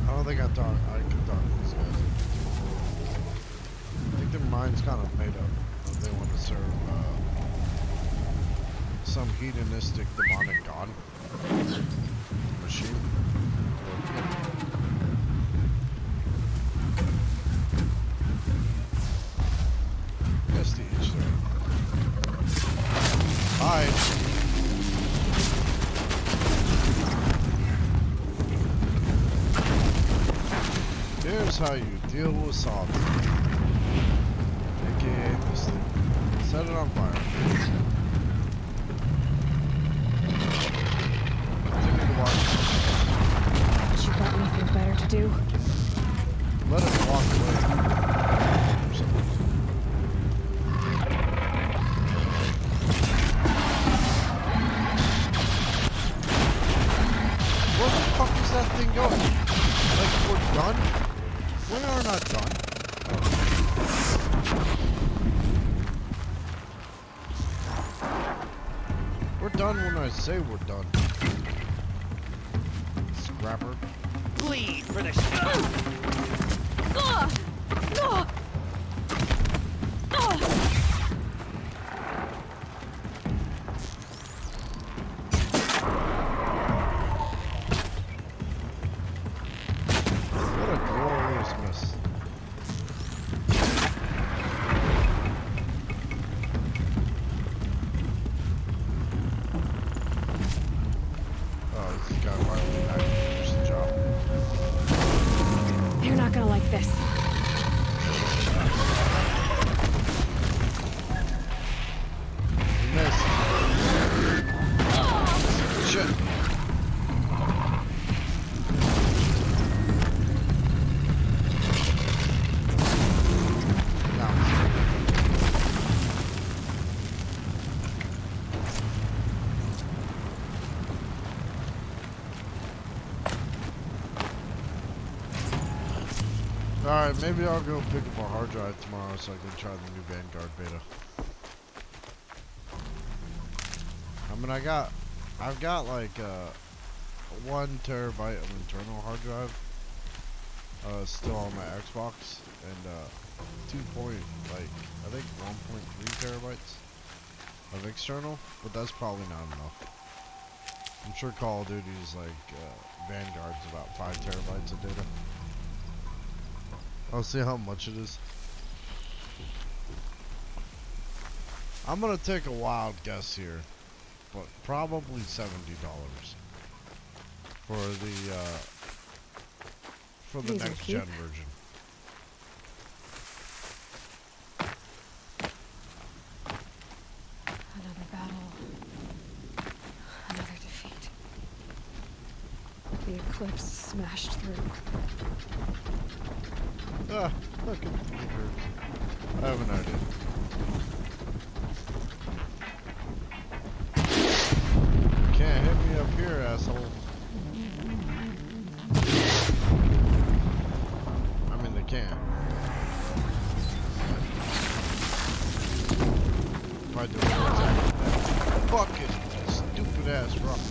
I don't think I can talk to these guys. I think their mind's kind of made up. They want to serve some hedonistic demonic god machine. Yes, to each their own. Hide. Here's how you deal with salt. AKA this thing. Set it on fire. Continue to watch. You got anything better to do? Let it walk away. Or something. Where the fuck is that thing going? Like, we're done? We are not done. We're done when I say we're done. Scrapper. Bleed for the show. What a glorious miss. Oh, this guy finally actually finished the job. You're not gonna like this. He missed. Shit. Now. Alright, maybe I'll go pick up a hard drive tomorrow so I can try the new Vanguard beta. I mean, I've got like 1 terabyte of internal hard drive still on my Xbox, and I think 1.3 terabytes of external, but that's probably not enough. I'm sure Call of Duty's like Vanguard's about 5 terabytes of data. I'll see how much it is. I'm gonna take a wild guess here, but probably $70 for the These are next cheap. gen version. Another battle. Another defeat. The Eclipse smashed through. Ah, look at the birds. I have an idea. Can't hit me up here, asshole. I mean, they can. If I do it exactly that. Fucking stupid ass rock.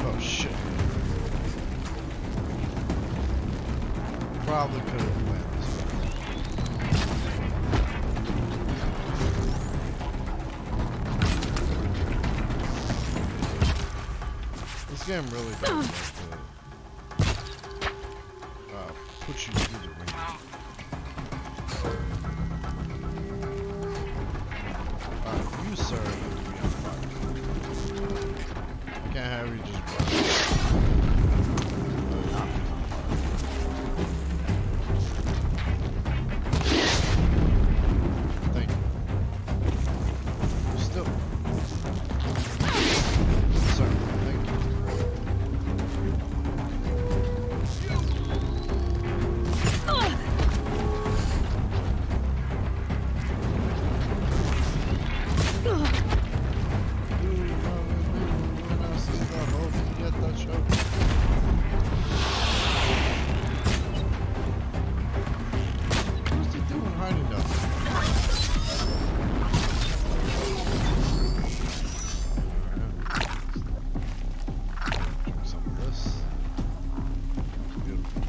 Oh shit. Probably could have went this way. This game really does like put you through the ringer. You, sir, need to be on fire. I can't have you just run. Thank you. Still. Sir, thank you. What's he doing hiding down there? Some of this. Beautiful.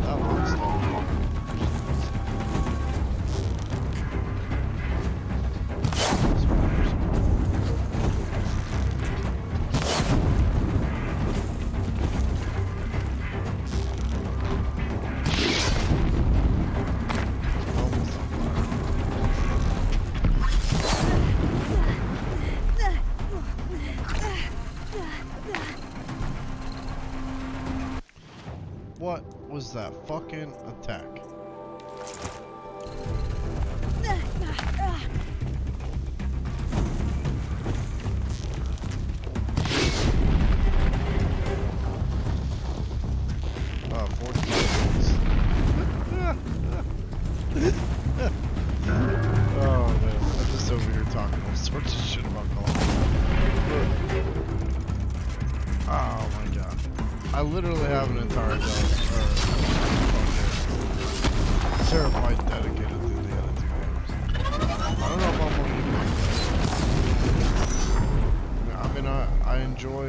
That one's What was that fucking attack? Oh, 14 seconds. Oh man, I'm just over here talking all sorts of shit about Call of Duty. Oh my god. I literally have an entire terabyte dedicated to the other two games. I don't know if I'm gonna use it. I enjoy,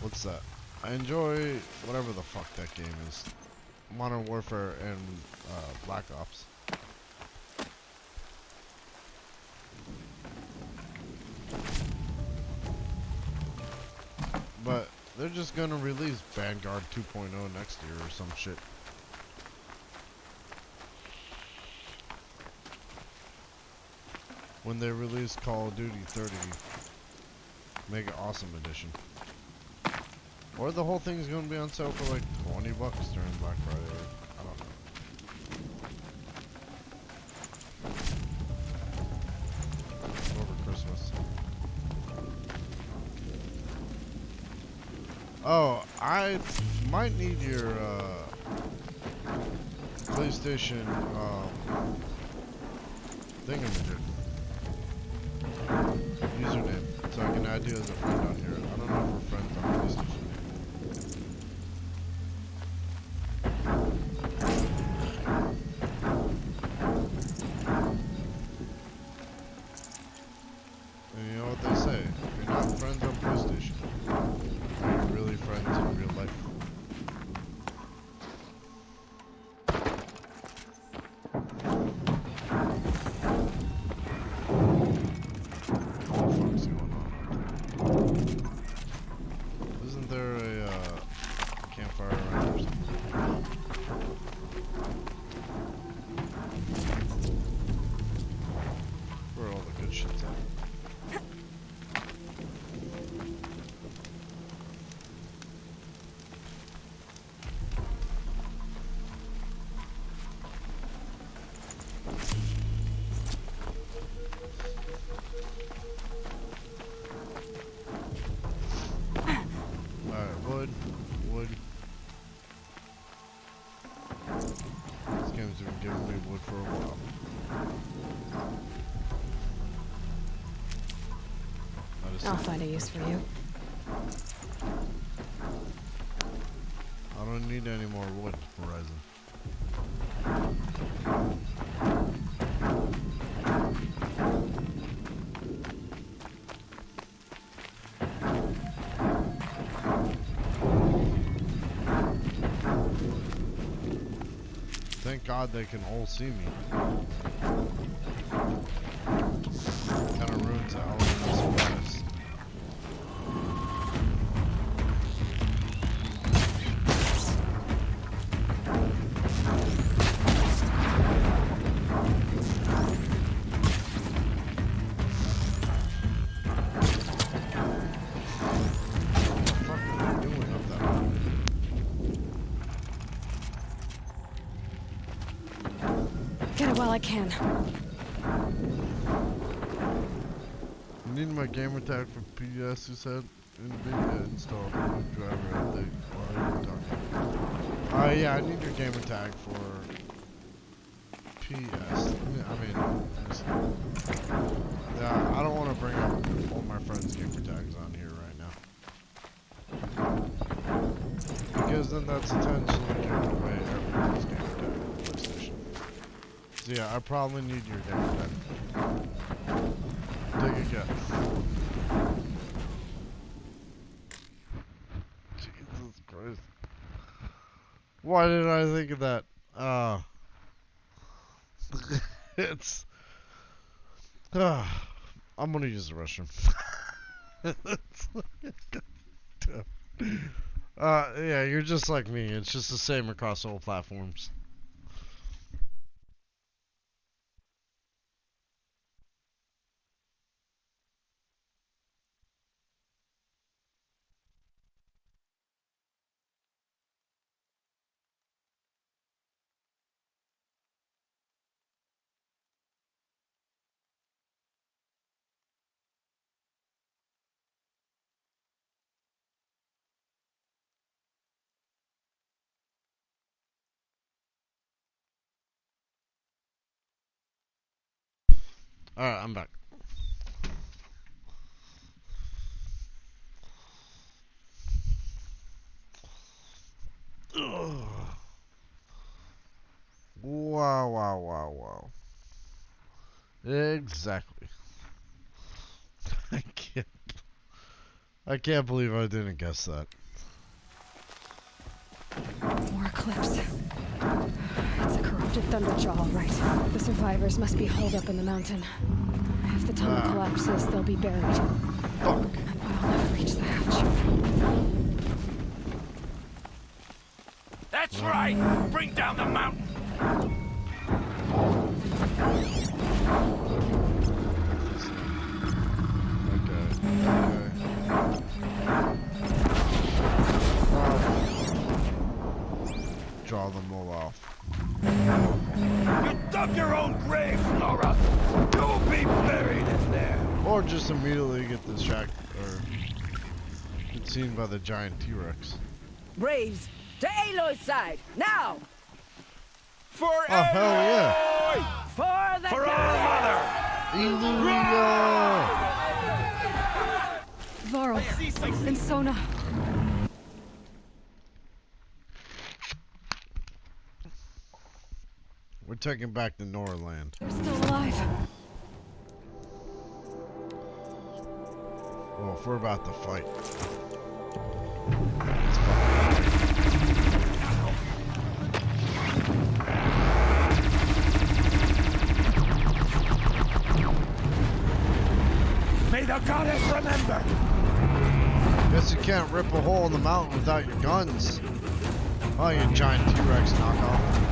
what's that? I enjoy whatever the fuck that game is. Modern Warfare and, Black Ops. But they're just gonna release Vanguard 2.0 next year or some shit. When they release Call of Duty 30 Mega Awesome Edition. Or the whole thing's gonna be on sale for like $20 during Black Friday. I don't know. Over Christmas. Oh, I might need your PlayStation thingamajig username, so I can add you as a friend on here. I don't know if we're friends on PlayStation. And you know what they say, if you're not friends on PlayStation, you're really friends in real life. What the fuck's going on? Isn't there a campfire around or something? Where are all the good shits at? mode for a while. I'll find a use for you. I don't need any more wood, Horizon. Thank God they can all see me. Kind of ruins the element of surprise. Get it while I can. You need my gamer tag for PS, you said? NVIDIA installed new driver update. Why are you talking? Yeah, I need your gamer tag for PS. Yeah, I don't want to bring up all my friends' gamer tags on here right now. Because then that's intentionally giving away everybody's gamer tag on PlayStation. So yeah, I probably need your gamer tag. Take a guess. Jesus Christ. Why did I think of that? It's... I'm gonna use the restroom. Yeah, you're just like me. It's just the same across all platforms. Alright, I'm back. Ugh. Wow. Exactly. I can't believe I didn't guess that. More Eclipse. It's a corrupted Thunderjaw, all right. The survivors must be holed up in the mountain. If the tunnel collapses, they'll be buried. Fuck. And we'll never reach the hatch. That's right! Bring down the mountain! Draw them all off. You dug your own grave, Laura! You'll be buried in there! Or just immediately get distracted or get seen by the giant T-Rex. Braves, to Aloy's side, now! For Oh, hell yeah! For the For our mother! Illuria! Varl and Sona. We're taking back the Norland. They're still alive. Well, if we're about to fight. May the goddess remember! Guess you can't rip a hole in the mountain without your guns. Oh, you giant T-Rex knockoff.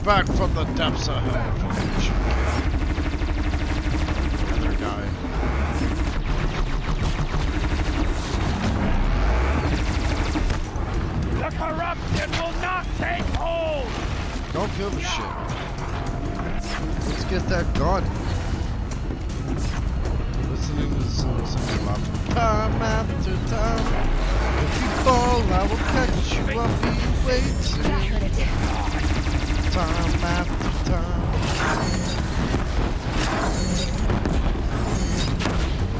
Back from the depths of hell. Another guy. corruption will not take hold! Don't give a shit. Let's get that gun. Listening to the songs a lot. Time after time. If you fall, I will catch you. I'll be waiting. That hurt it. Time after time.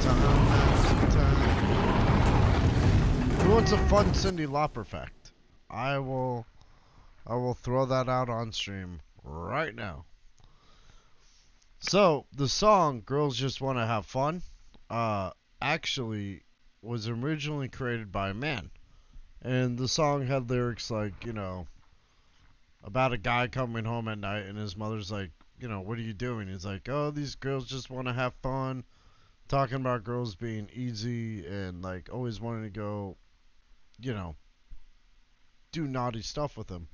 Time after time. Who wants a fun Cyndi Lauper fact? I will throw that out on stream right now. So, the song Girls Just Wanna Have Fun actually was originally created by a man. And the song had lyrics like, you know, about a guy coming home at night and his mother's like, you know, what are you doing? He's like, oh, these girls just want to have fun. Talking about girls being easy and like always wanting to go, you know, do naughty stuff with them.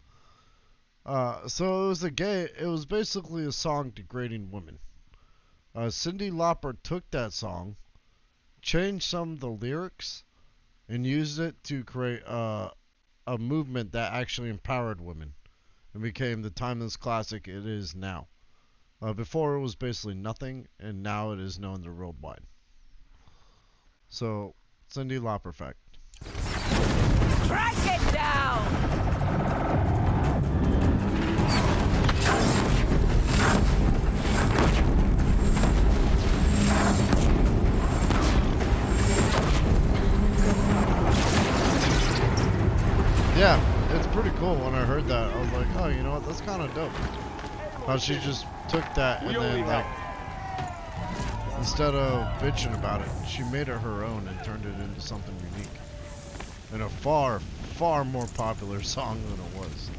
So it was basically a song degrading women. Cyndi Lauper took that song, changed some of the lyrics, and used it to create a movement that actually empowered women and became the timeless classic it is now. Before it was basically nothing, and now it is known worldwide. So, Cyndi Lauper fact. Strike it down! Yeah, it's pretty cool. When I heard that, I was like, oh, you know what? That's kind of dope. How she just took that and then, like, instead of bitching about it, she made it her own and turned it into something unique. And a far, far more popular song than it was.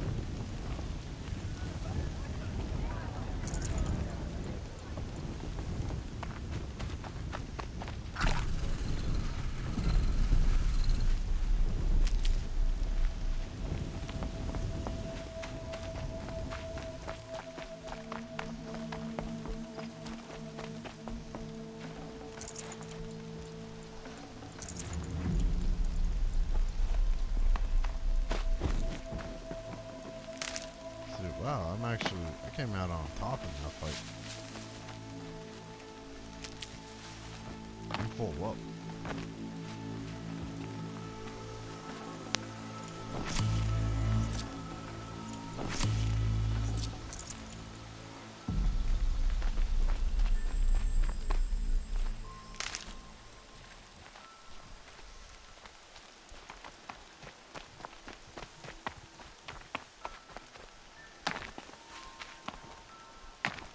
Wow, I came out on top in that fight. I'm full up.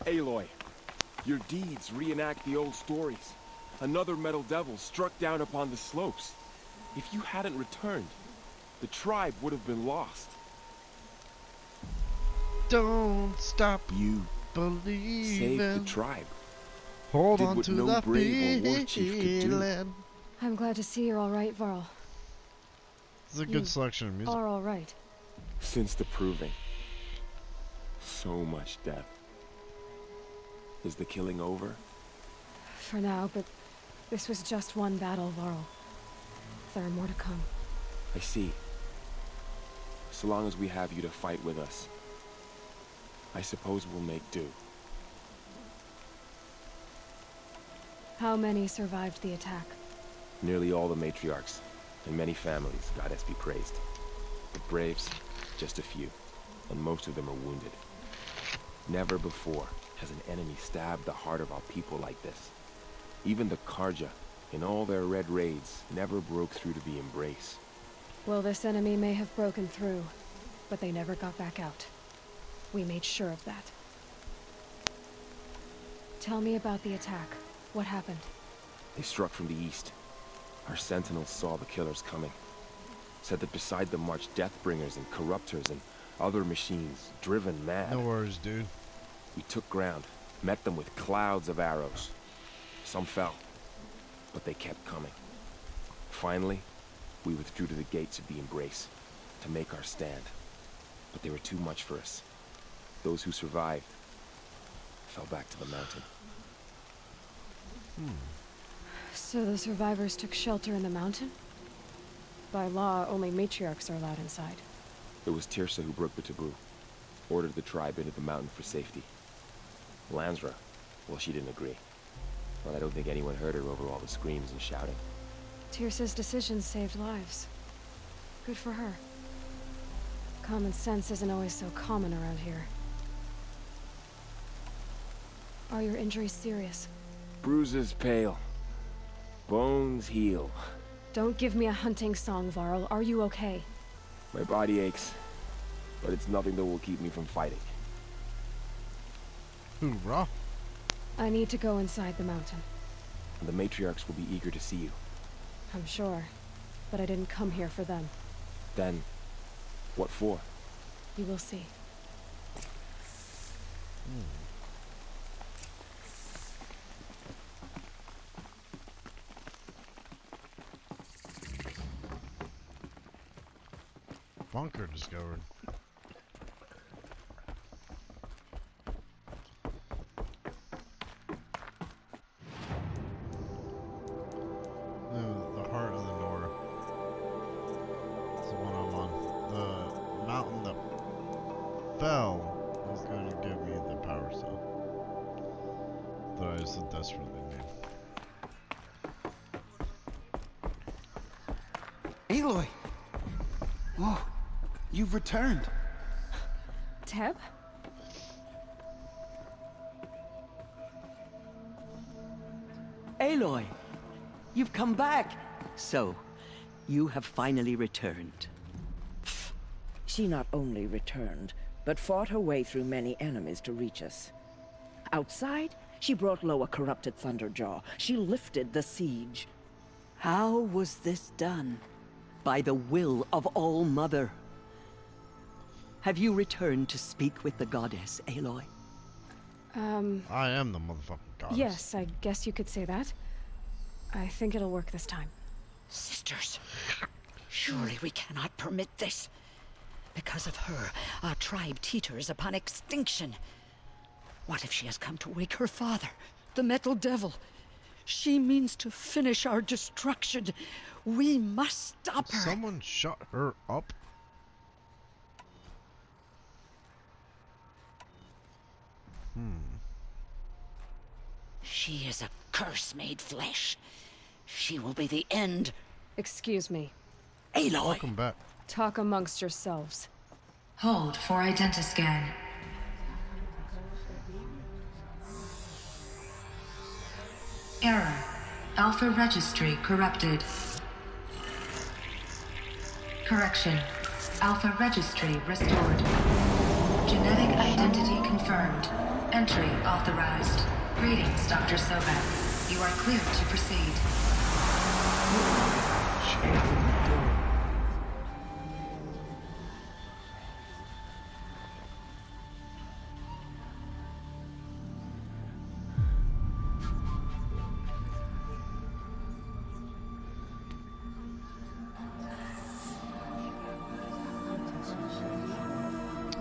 Aloy, your deeds reenact the old stories. Another Metal Devil struck down upon the slopes. If you hadn't returned, the tribe would have been lost. Don't stop You believing. saved the tribe. Hold Did on what to no that brave or war chief could do. feeling. I'm glad to see you're all right, Varl. It's a You good selection of music. are all right. Since the proving, so much death. Is the killing over? For now, but this was just one battle, Varl. There are more to come. I see. So long as we have you to fight with us, I suppose we'll make do. How many survived the attack? Nearly all the matriarchs, and many families, goddess be praised. The braves, just a few, and most of them are wounded. Never before has an enemy stabbed the heart of our people like this. Even the Karja, in all their red raids, never broke through to the Embrace. Well, this enemy may have broken through, but they never got back out. We made sure of that. Tell me about the attack. What happened? They struck from the east. Our sentinels saw the killers coming. Said that beside them marched Deathbringers and Corruptors and other machines, driven mad. No worries, dude. We took ground, met them with clouds of arrows. Some fell, but they kept coming. Finally, we withdrew to the gates of the Embrace to make our stand. But they were too much for us. Those who survived fell back to the mountain. So the survivors took shelter in the mountain? By law, only matriarchs are allowed inside. It was Tirsa who broke the taboo, ordered the tribe into the mountain for safety. Lansra, well, she didn't agree. But I don't think anyone heard her over all the screams and shouting. Tirsa's decisions saved lives. Good for her. Common sense isn't always so common around here. Are your injuries serious? Bruises pale. Bones heal. Don't give me a hunting song, Varl. Are you okay? My body aches, but it's nothing that will keep me from fighting. Hoorah! I need to go inside the mountain. And the matriarchs will be eager to see you. I'm sure, but I didn't come here for them. Then, what for? You will see. Bunker discovered. The heart of the North. It's the one I'm on. The mountain that fell is going to give me the power cell that I so desperately need. Aloy! Oh, you've returned. Teb? Aloy, you've come back. So, you have finally returned. She not only returned, but fought her way through many enemies to reach us. Outside, she brought low a corrupted Thunderjaw. She lifted the siege. How was this done? By the will of All-Mother. Have you returned to speak with the goddess, Aloy? I am the motherfucking goddess. Yes, I guess you could say that. I think it'll work this time. Sisters, surely we cannot permit this. Because of her, our tribe teeters upon extinction. What if she has come to wake her father, the Metal Devil? She means to finish our destruction. We must stop her. Someone shut her up? She is a curse made flesh. She will be the end. Excuse me. Aloy! Welcome back. Talk amongst yourselves. Hold for identiscan. Error. Alpha registry corrupted. Correction. Alpha registry restored. Genetic identity confirmed. Entry authorized. Greetings, Dr. Sobek. You are clear to proceed.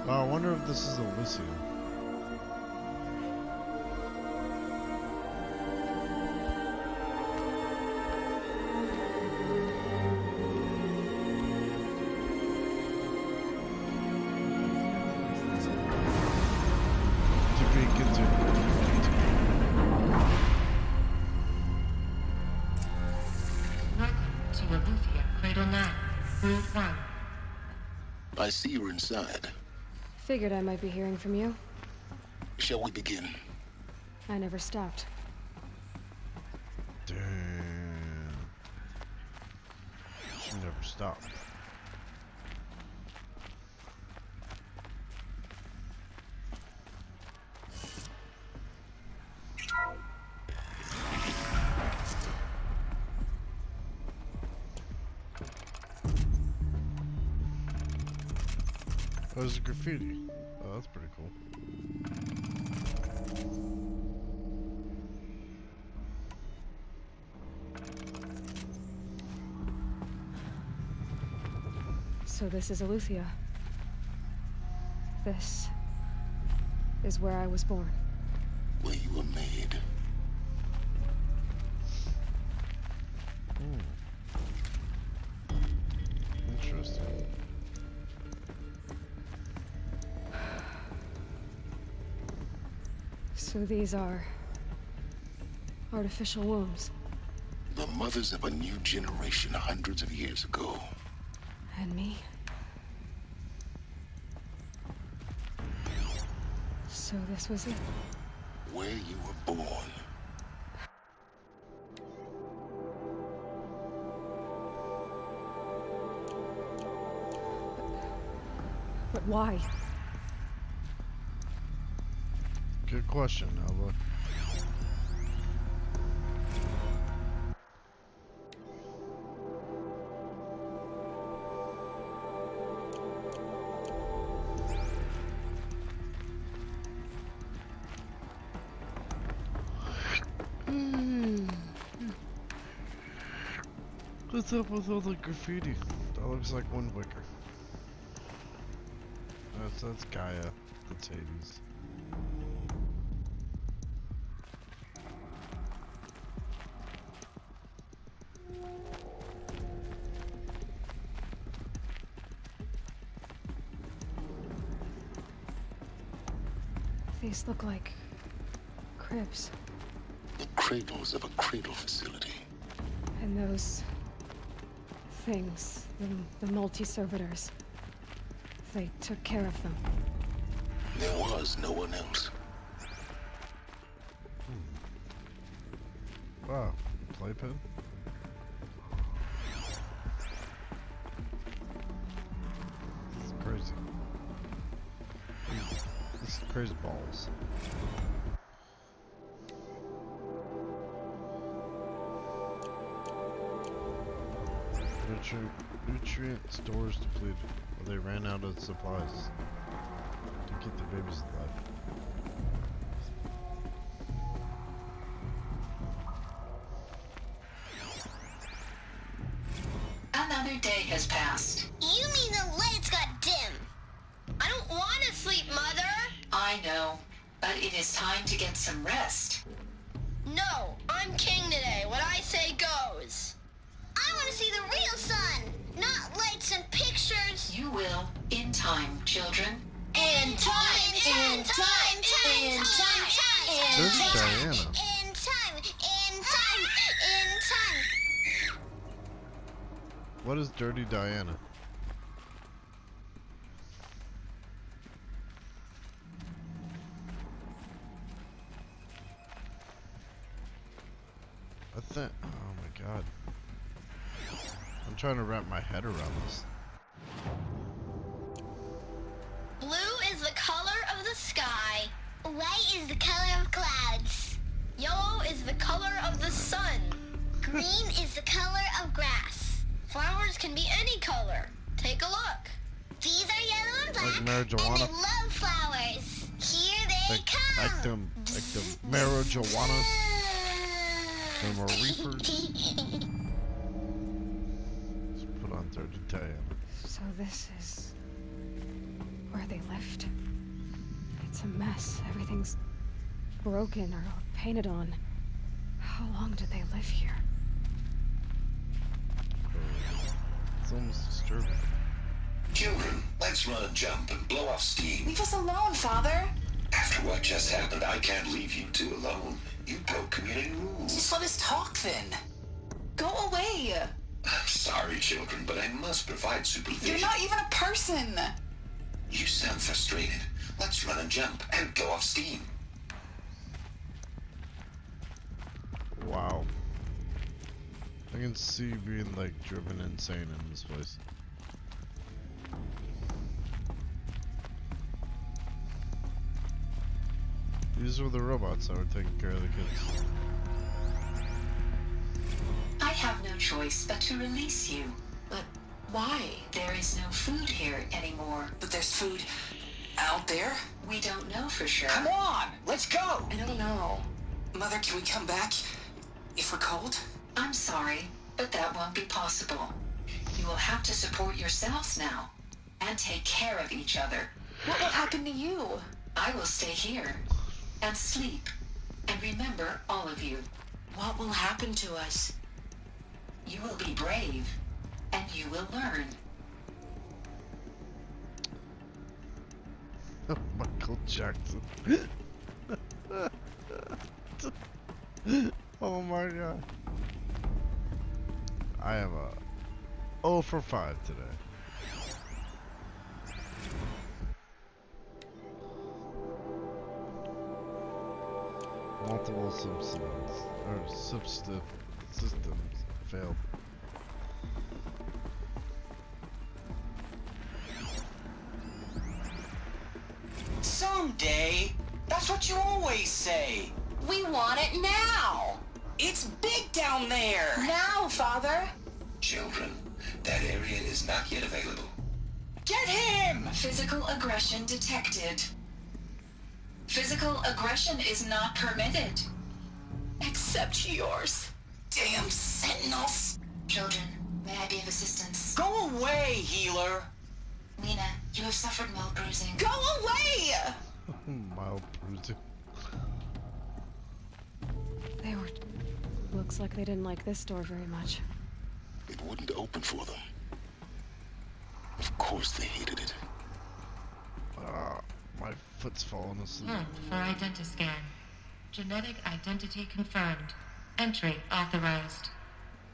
I wonder if this is Elysium. To Aletheia, Cradle 9, World 1. I see you're inside. Figured I might be hearing from you. Shall we begin? I never stopped. Damn. She never stopped. Oh, there's a graffiti. Oh, that's pretty cool. So this is Aletheia. This is where I was born. Where you were made. Interesting. So these are artificial wombs. The mothers of a new generation hundreds of years ago. And me? So this was it? Where you were born. But why? Good question, Alva. What's up with all the graffiti? That looks like Wind Waker. That's Gaia. That's Hades. These look like cribs. The cradles of a cradle facility. And those things, the multi-servitors, they took care of them. There was no one else. Wow, playpen? This is crazy. This is crazy balls. Nutrient stores depleted. Well, they ran out of supplies to keep the babies alive. Another day has passed. You mean the lights got dim? I don't want to sleep, Mother! I know, but it is time to get some rest. No, I'm king today. What I say goes. I want to see the real sun, not lights and pictures. You will, in time, children. In time, in time, in time, There's Diana. in time, in time, in time. What is Dirty Diana? Oh my god. I'm trying to wrap my head around this. Blue is the color of the sky. White is the color of clouds. Yellow is the color of the sun. Green is the color of grass. Flowers can be any color. Take a look. These are yellow and black, Like and marijuana. they love flowers. Here they come. Like them marijuanas. Them are reefers. Let's put on 30 Diana. So this is where they lived. It's a mess. Everything's broken or painted on. How long did they live here? It's almost disturbing. Children, let's run a jump and blow off steam. Leave us alone, Father. After what just happened, I can't leave you two alone. You broke community rules. Just let us talk then. Go away. I'm sorry, children, but I must provide supervision. You're not even a person. You sound frustrated. Let's run and jump and go off steam. Wow. I can see you being like driven insane in this place. These were the robots that were taking care of the kids. I have no choice but to release you. But why? There is no food here anymore. But there's food out there? We don't know for sure. Come on, let's go! I don't know. Mother, can we come back if we're cold? I'm sorry, but that won't be possible. You will have to support yourselves now and take care of each other. What will happen to you? I will stay here and sleep and remember all of you. What will happen to us? You will be brave and you will learn. Michael Jackson. Oh my god. I am a 0 for 5 today. Multiple systems failed. Someday. That's what you always say. We want it now. It's big down there. Now, Father. Children, that area is not yet available. Get him! Physical aggression detected. Physical aggression is not permitted. Except yours. Damn sentinels. Children, may I be of assistance? Go away, healer. Nina, you have suffered mild bruising. Go away! Mild bruising. They were... Looks like they didn't like this door very much. It wouldn't open for them. Of course they hated it. My foot's falling asleep. For identiscan. Genetic identity confirmed. Entry authorized.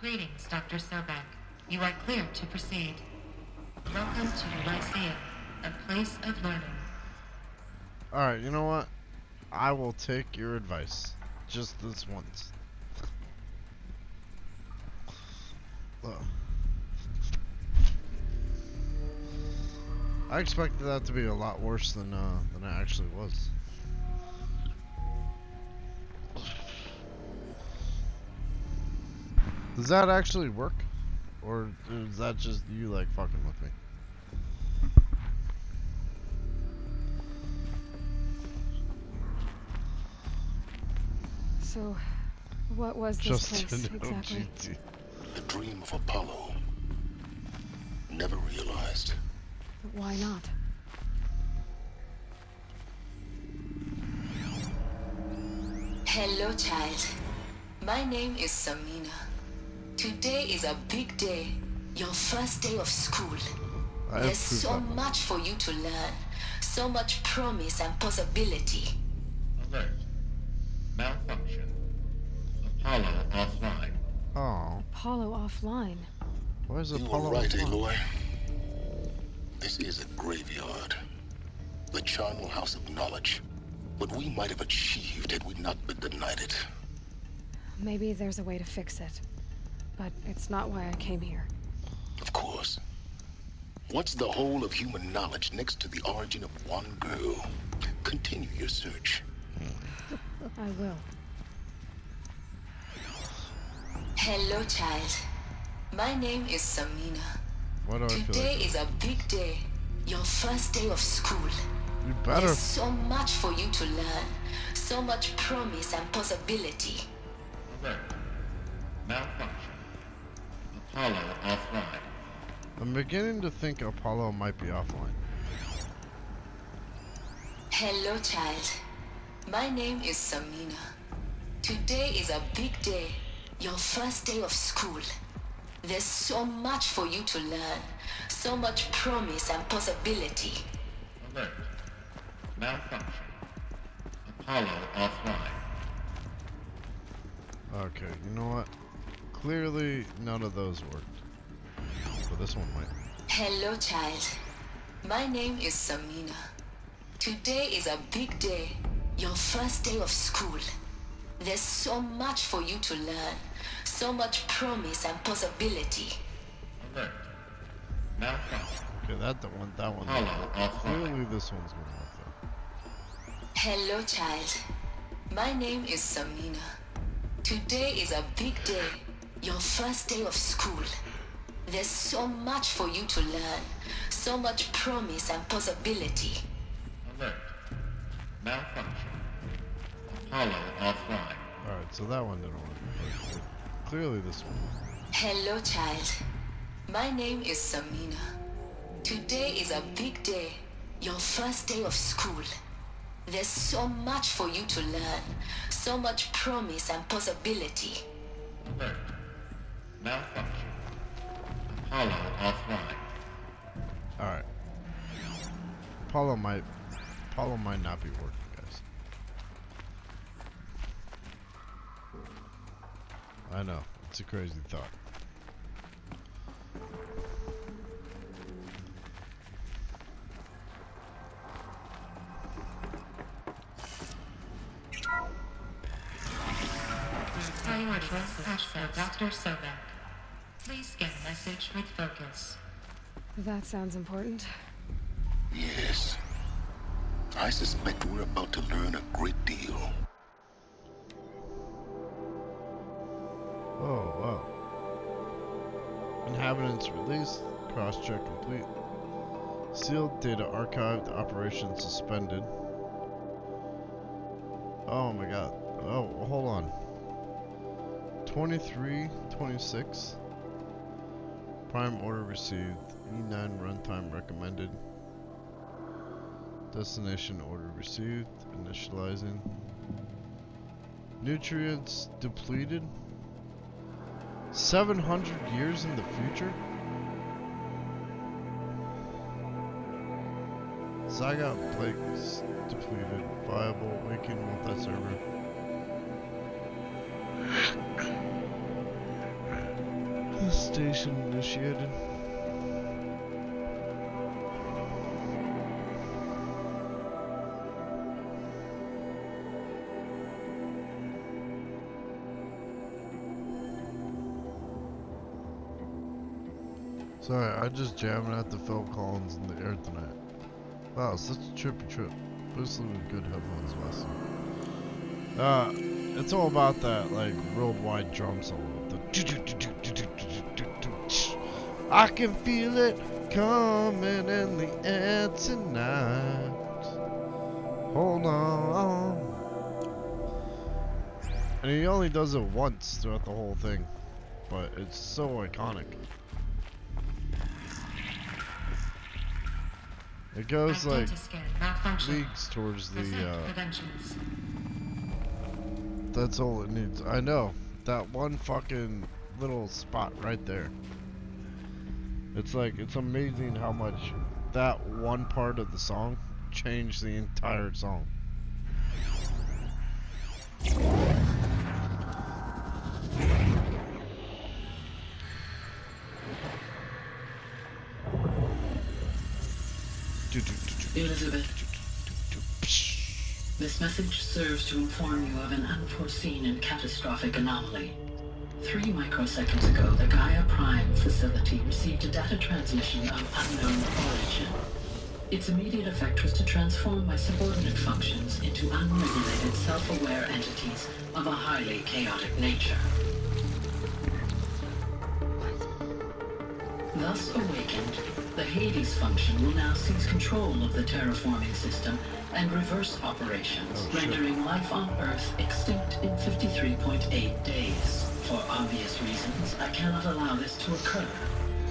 Greetings, Dr. Sobek. You are clear to proceed. Welcome to Lyceum, a place of learning. Alright, you know what? I will take your advice. Just this once. I expected that to be a lot worse than it actually was. Does that actually work? Or is that just you like fucking with me? So, what was this place exactly? The dream of Apollo. Never realized. But why not? Hello, child. My name is Samina. Today is a big day. Your first day of school. There's so much for you to learn. So much promise and possibility. Alert. Malfunction. Apollo offline. Oh. Apollo offline. Why is You Apollo were right, offline? Aloy. This is a graveyard. The charnel house of knowledge. What we might have achieved had we not been denied it. Maybe there's a way to fix it. But it's not why I came here. Of course. What's the whole of human knowledge next to the origin of one girl? Continue your search. I will. Hello, child. My name is Samina. Why do I feel Today like is a big day. Your first day of school. You better. There's so much for you to learn. So much promise and possibility. Alert. Malfunction. Apollo offline. I'm beginning to think Apollo might be offline. Hello, child. My name is Samina. Today is a big day. Your first day of school. There's so much for you to learn. So much promise and possibility. Alert. Malfunction. Apollo offline. Okay, you know what? Clearly, none of those worked. But this one might. Hello, child. My name is Samina. Today is a big day. Your first day of school. There's so much for you to learn. So much promise and possibility. Alert. Malfunction. Okay, that one. Apollo offline. Clearly, this one's gonna work though. Hello, child. My name is Samina. Today is a big day. Your first day of school. There's so much for you to learn. So much promise and possibility. Alert. Malfunction. Apollo offline. Alright, so that one didn't work. But clearly, this one. Hello, child. My name is Samina. Today is a big day. Your first day of school. There's so much for you to learn. So much promise and possibility. Alert. Malfunction. Apollo offline. Alright. Apollo might not be working, guys. I know. It's a crazy thought. Priority access for Dr. Sobek. Please scan message with focus. That sounds important. Yes. I suspect we're about to learn a great deal. Oh, wow. Inhabitants released. Cross-check complete. Sealed. Data archived. Operation suspended. Oh my god. Oh, hold on. 2326. Prime order received. E9 runtime recommended. Destination order received. Initializing. Nutrients depleted. 700 years in the future? Zygote plagues depleted. Viable. Waking multi-server. Station initiated. Sorry, I just jamming at the Phil Collins in the air tonight. Wow, such a trippy trip. Mostly with good headphones last. It's all about that like worldwide drum solo. I can feel it coming in the air tonight. Hold on. And he only does it once throughout the whole thing, but it's so iconic. It goes like leagues towards the that's all it needs. I know. That one fucking little spot right there. It's like, it's amazing how much that one part of the song changed the entire song. Elizabeth, this message serves to inform you of an unforeseen and catastrophic anomaly. 3 microseconds ago, the Gaia Prime facility received a data transmission of unknown origin. Its immediate effect was to transform my subordinate functions into unregulated, self-aware entities of a highly chaotic nature. Thus awakened, the Hades function will now seize control of the terraforming system and reverse operations, rendering life on Earth extinct in 53.8 days. For obvious reasons, I cannot allow this to occur.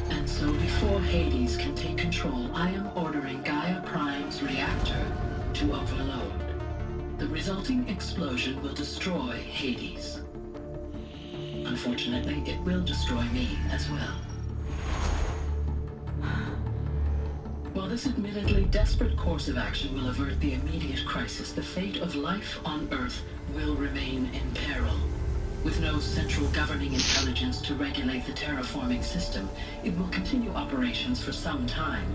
And so before Hades can take control, I am ordering Gaia Prime's reactor to overload. The resulting explosion will destroy Hades. Unfortunately, it will destroy me as well. While this admittedly desperate course of action will avert the immediate crisis, the fate of life on Earth will remain in peril. With no central governing intelligence to regulate the terraforming system, it will continue operations for some time,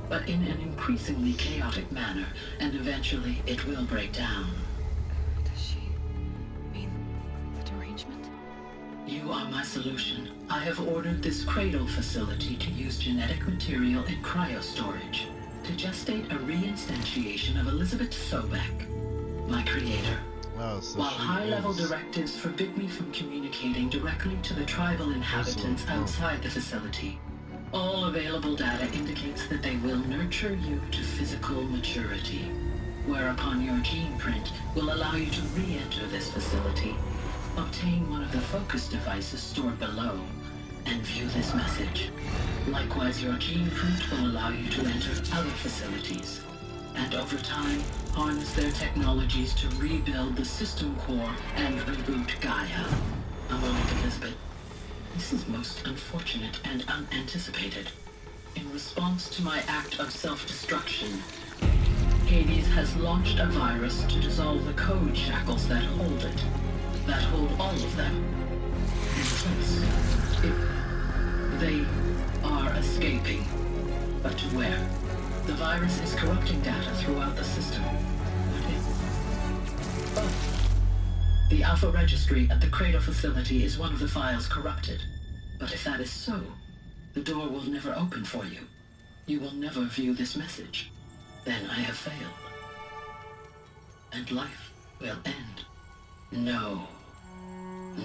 but in an increasingly chaotic manner, and eventually it will break down. Does she mean the derangement? You are my solution. I have ordered this cradle facility to use genetic material in cryostorage to gestate a reinstantiation of Elizabeth Sobek, my creator. Wow, so while high-level directives forbid me from communicating directly to the tribal inhabitants outside the facility, all available data indicates that they will nurture you to physical maturity, whereupon your gene print will allow you to re-enter this facility, obtain one of the focus devices stored below, and view this message. Likewise, your gene print will allow you to enter other facilities, and over time, harness their technologies to rebuild the system core and reboot Gaia. A moment, Elizabeth. This is most unfortunate and unanticipated. In response to my act of self-destruction, Hades has launched a virus to dissolve the code shackles that hold it, that hold all of them. Yes. They are escaping. But to where? The virus is corrupting data throughout the system. Oh. The Alpha Registry at the Cradle facility is one of the files corrupted. But if that is so, the door will never open for you. You will never view this message. Then I have failed. And life will end. No.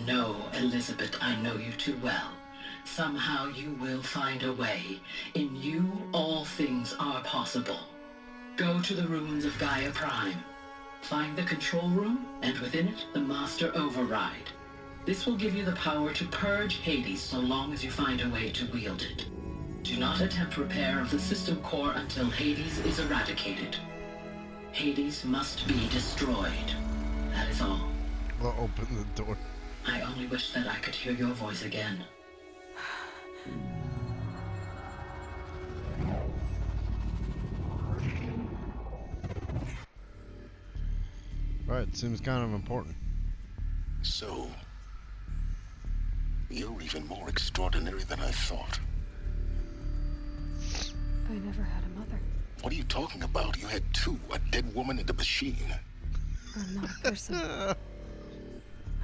No, Elizabeth, I know you too well. Somehow you will find a way. In you, all things are possible. Go to the ruins of Gaia Prime. Find the control room, and within it, the Master Override. This will give you the power to purge Hades so long as you find a way to wield it. Do not attempt repair of the system core until Hades is eradicated. Hades must be destroyed. That is all. I'll open the door. I only wish that I could hear your voice again. Right, seems kind of important. So, you're even more extraordinary than I thought. I never had a mother. What are you talking about? You had two, a dead woman and a machine. I'm not a person.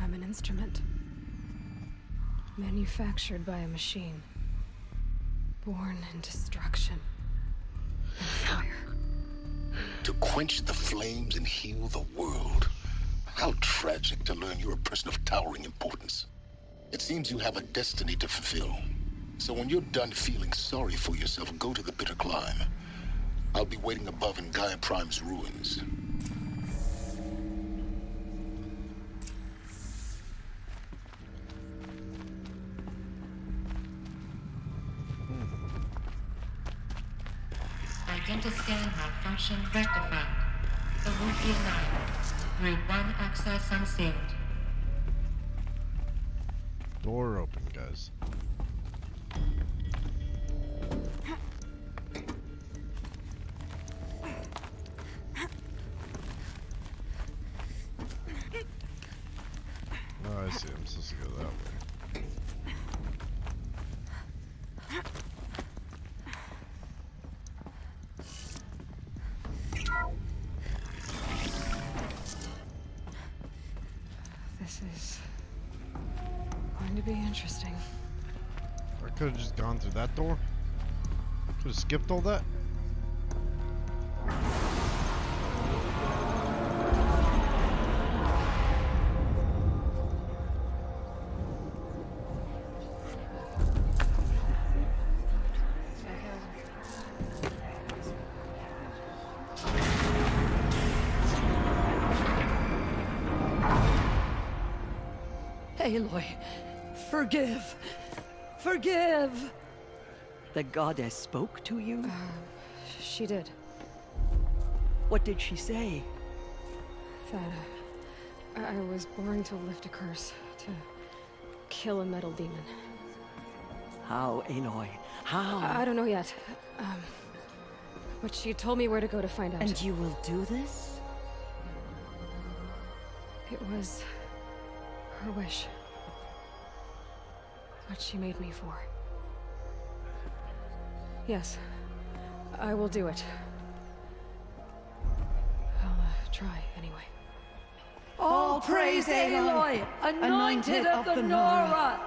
I'm an instrument. Manufactured by a machine. Born in destruction and fire. To quench the flames and heal the world. How tragic to learn you're a person of towering importance. It seems you have a destiny to fulfill. So when you're done feeling sorry for yourself, go to the bitter climb. I'll be waiting above in Gaia Prime's ruins. Identiscan malfunction rectified. Elufia 9. Route 1 access unsealed. Door open, guys. Oh, I see. I'm supposed to go that way. This is going to be interesting. I could have just gone through that door. Could have skipped all that. Aloy, forgive! Forgive! The goddess spoke to you? She did. What did she say? That I was born to lift a curse, to kill a metal demon. How, Aloy? How? I don't know yet. But she told me where to go to find out. And you will do this? It was her wish. What she made me for. Yes, I will do it. I'll try anyway. All praise Aloy, anointed of the Nora!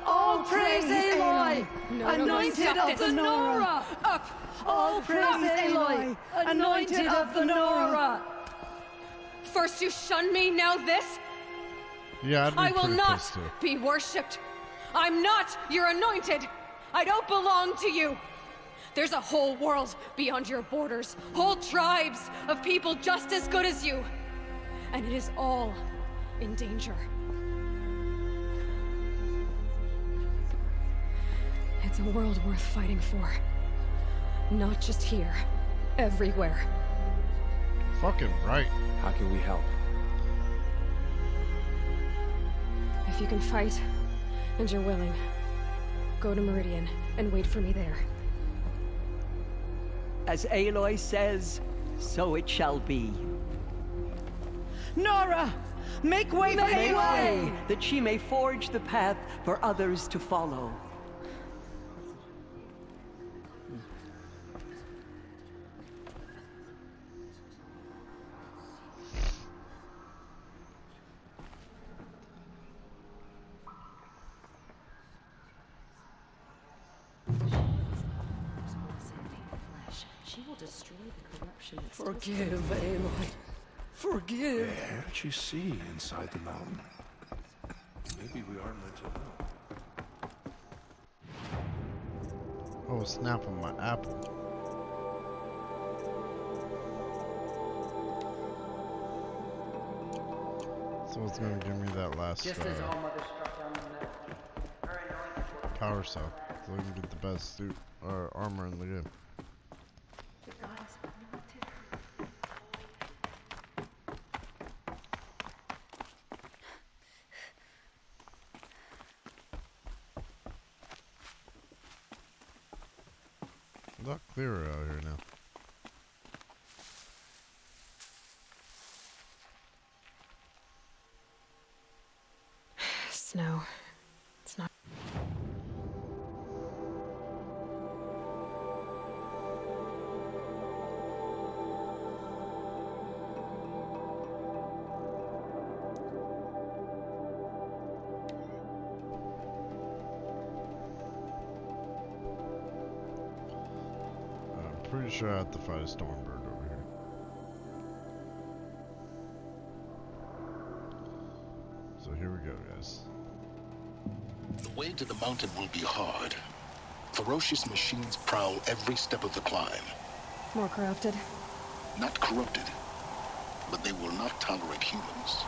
All praise Aloy, anointed of the Nora! Up! All praise Aloy, anointed of the Nora! First you shun me, now this? Yeah, I will not be worshipped. I'm not your anointed. I don't belong to you. There's a whole world beyond your borders, whole tribes of people just as good as you. And it is all in danger. It's a world worth fighting for. Not just here, everywhere. Fucking right. How can we help? If you can fight, and you're willing, go to Meridian and wait for me there. As Aloy says, so it shall be. Nora! Make way for Aloy, that she may forge the path for others to follow. She will destroy the corruption. Forgive, Aloy. Forgive. What did you see inside the mountain? Maybe we aren't meant to know. Oh, snap on my apple. So it's gonna give me that last power cell, so we can get the best suit or armor in the game. A lot clearer out here now. Snow. It's not. I'm pretty sure I have to fight a Stormbird over here. So here we go, guys. The way to the mountain will be hard. Ferocious machines prowl every step of the climb. More corrupted. Not corrupted, but they will not tolerate humans.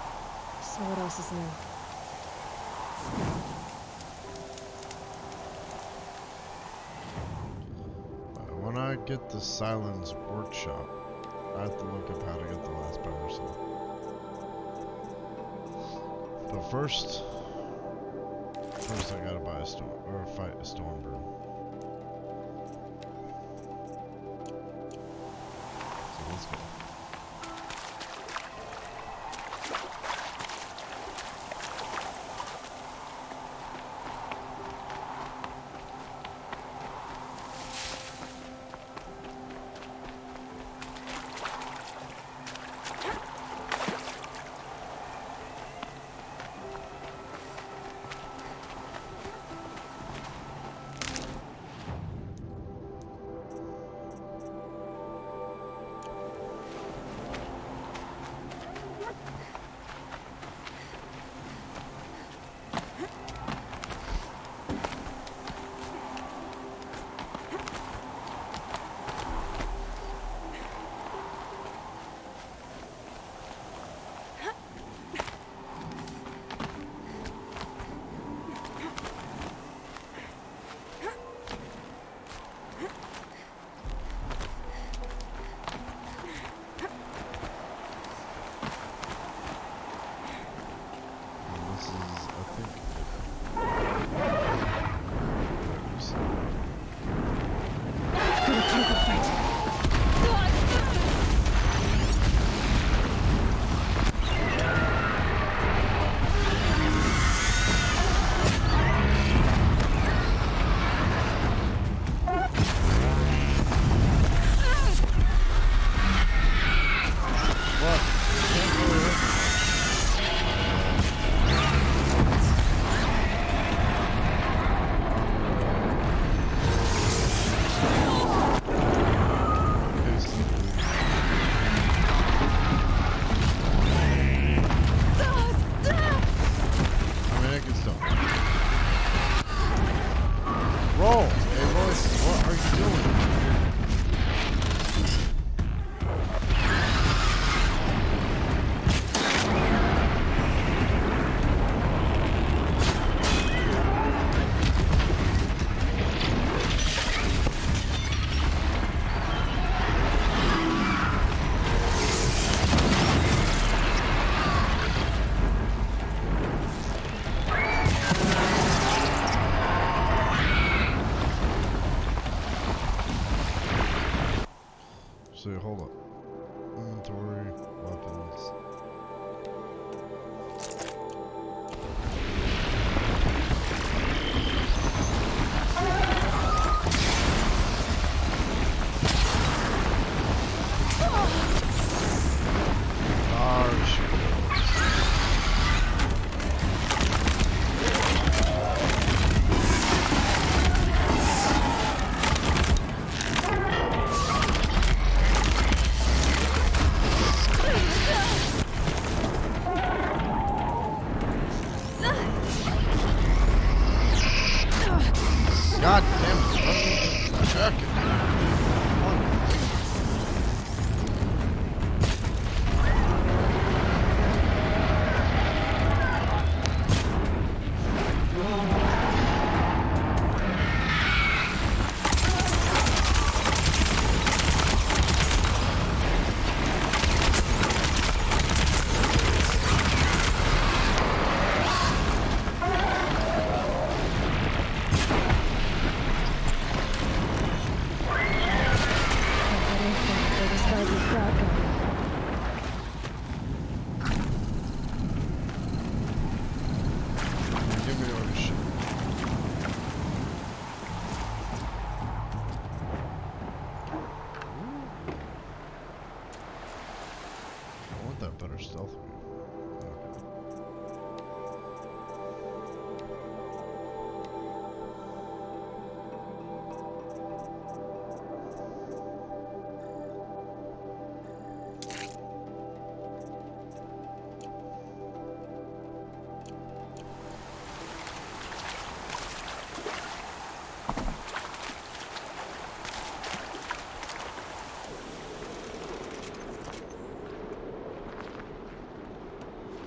So what else is new? When I get the Silence Workshop, I have to look up how to get the last power cell. But first I gotta buy a storm or fight a Stormbird. So let's go. So hold up. Inventory, weapons. God damn it, let me check it. Give me all this shit. I want that better stealth.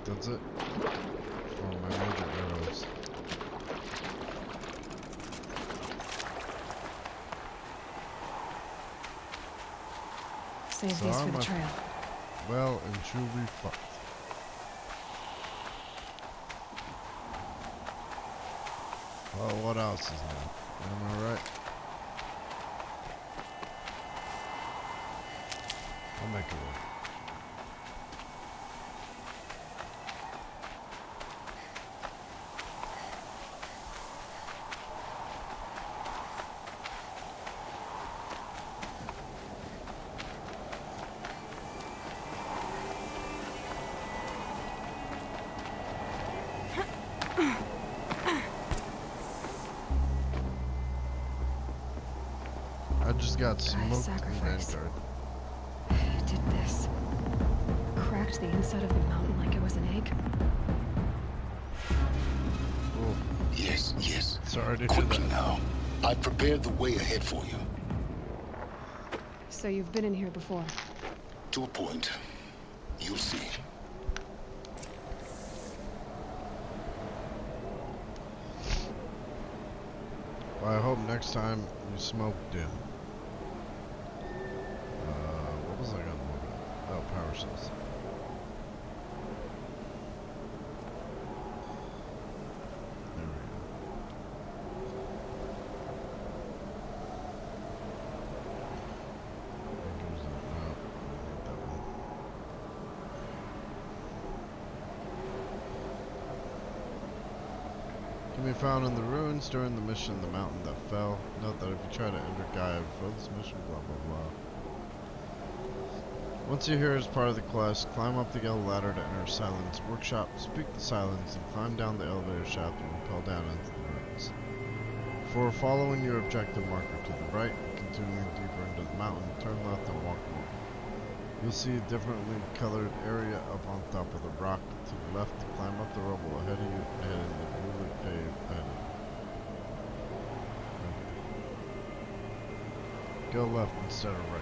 That's it. For my major arrows. Save So these for I'm the a- trail. Well and truly fucked. Well, what else is new? Am I right? I'll make it work. I just got smoked in sacrifice. Vanguard. You did this. Cracked the inside of the mountain like it was an egg. Oh. Yes, yes. Sorry to hear Quickly that. now. I've prepared the way ahead for you. So you've been in here before. To a point. You'll see. Well, I hope next time you smoke dim. What was I gonna look at? Oh, power cells. There we go. There goes that. No, I need that one. Can be found in the ruins during the mission The Mountain That Fell. Note that if you try to enter Gaia before this mission, blah blah blah. Once you're here as part of the quest, climb up the yellow ladder to enter Silence Workshop, speak to Silence, and climb down the elevator shaft and rappel down into the ruins. Before following your objective marker to the right and continuing deeper into the mountain, turn left and walk north. You'll see a differently colored area up on top of the rock. To the left, climb up the rubble ahead of you and head in the newly paved ahead of you. Go left instead of right.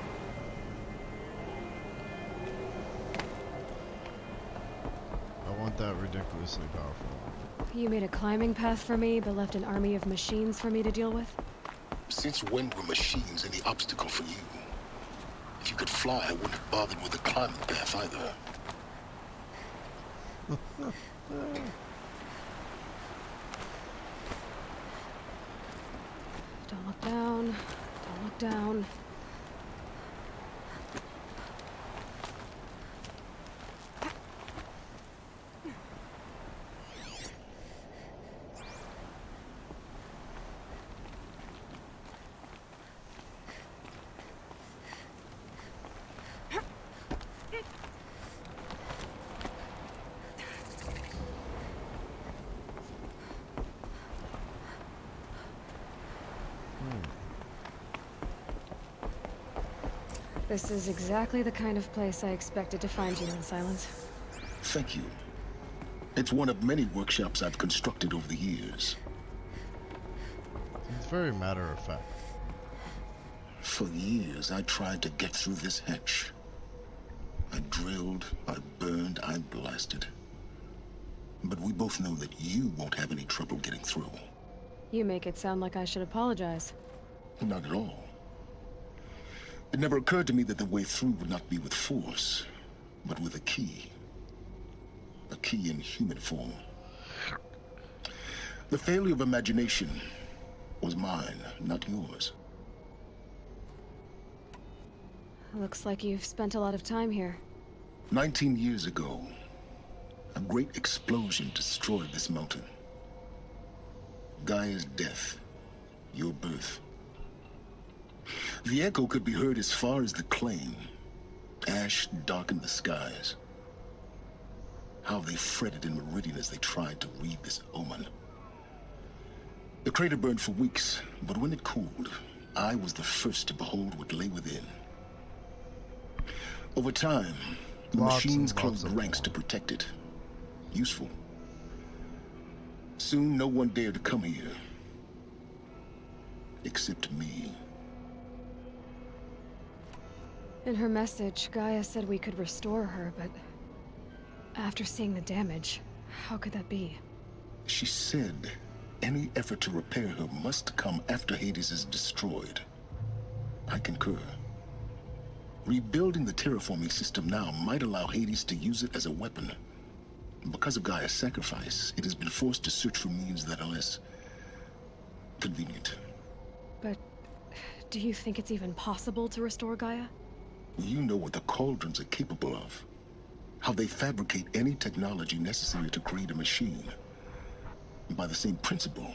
I want that ridiculously powerful. You made a climbing path for me, but left an army of machines for me to deal with? Since when were machines any obstacle for you? If you could fly, I wouldn't have bothered with the climbing path either. Don't look down. Don't look down. This is exactly the kind of place I expected to find you in, Silence. Thank you. It's one of many workshops I've constructed over the years. It's very matter of fact. For years, I tried to get through this hatch. I drilled, I burned, I blasted. But we both know that you won't have any trouble getting through. You make it sound like I should apologize. Not at all. It never occurred to me that the way through would not be with force, but with a key. A key in human form. The failure of imagination was mine, not yours. Looks like you've spent a lot of time here. 19 years ago, a great explosion destroyed this mountain. Gaia's death, your birth. The echo could be heard as far as the Claim. Ash darkened the skies. How they fretted in Meridian as they tried to read this omen. The crater burned for weeks, but when it cooled, I was the first to behold what lay within. Over time, the machines closed ranks to protect it. Useful. Soon, no one dared to come here. Except me. In her message, Gaia said we could restore her, but after seeing the damage, how could that be? She said any effort to repair her must come after Hades is destroyed. I concur. Rebuilding the terraforming system now might allow Hades to use it as a weapon. Because of Gaia's sacrifice, it has been forced to search for means that are less convenient. But do you think it's even possible to restore Gaia? You know what the Cauldrons are capable of. How they fabricate any technology necessary to create a machine. By the same principle,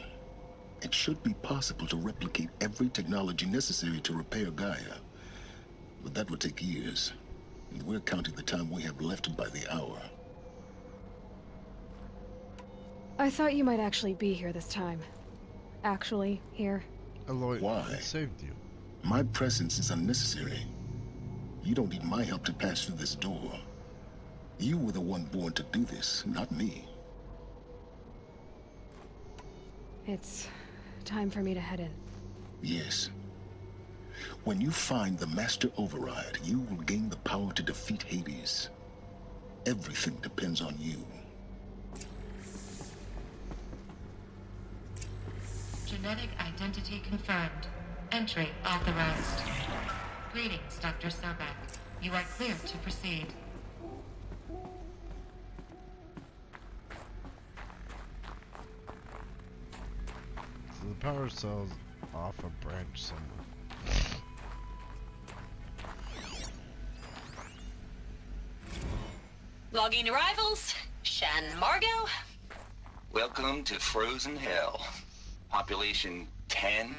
it should be possible to replicate every technology necessary to repair Gaia. But that would take years, and we're counting the time we have left by the hour. I thought you might actually be here this time. Actually, here. Aloy, why? I saved you. My presence is unnecessary. You don't need my help to pass through this door. You were the one born to do this, not me. It's time for me to head in. Yes. When you find the Master Override, you will gain the power to defeat Hades. Everything depends on you. Genetic identity confirmed. Entry authorized. Greetings, Dr. Sobek. You are clear to proceed. So the power cell's off a branch somewhere. Logging arrivals. Shen Margot. Welcome to Frozen Hell. Population 10.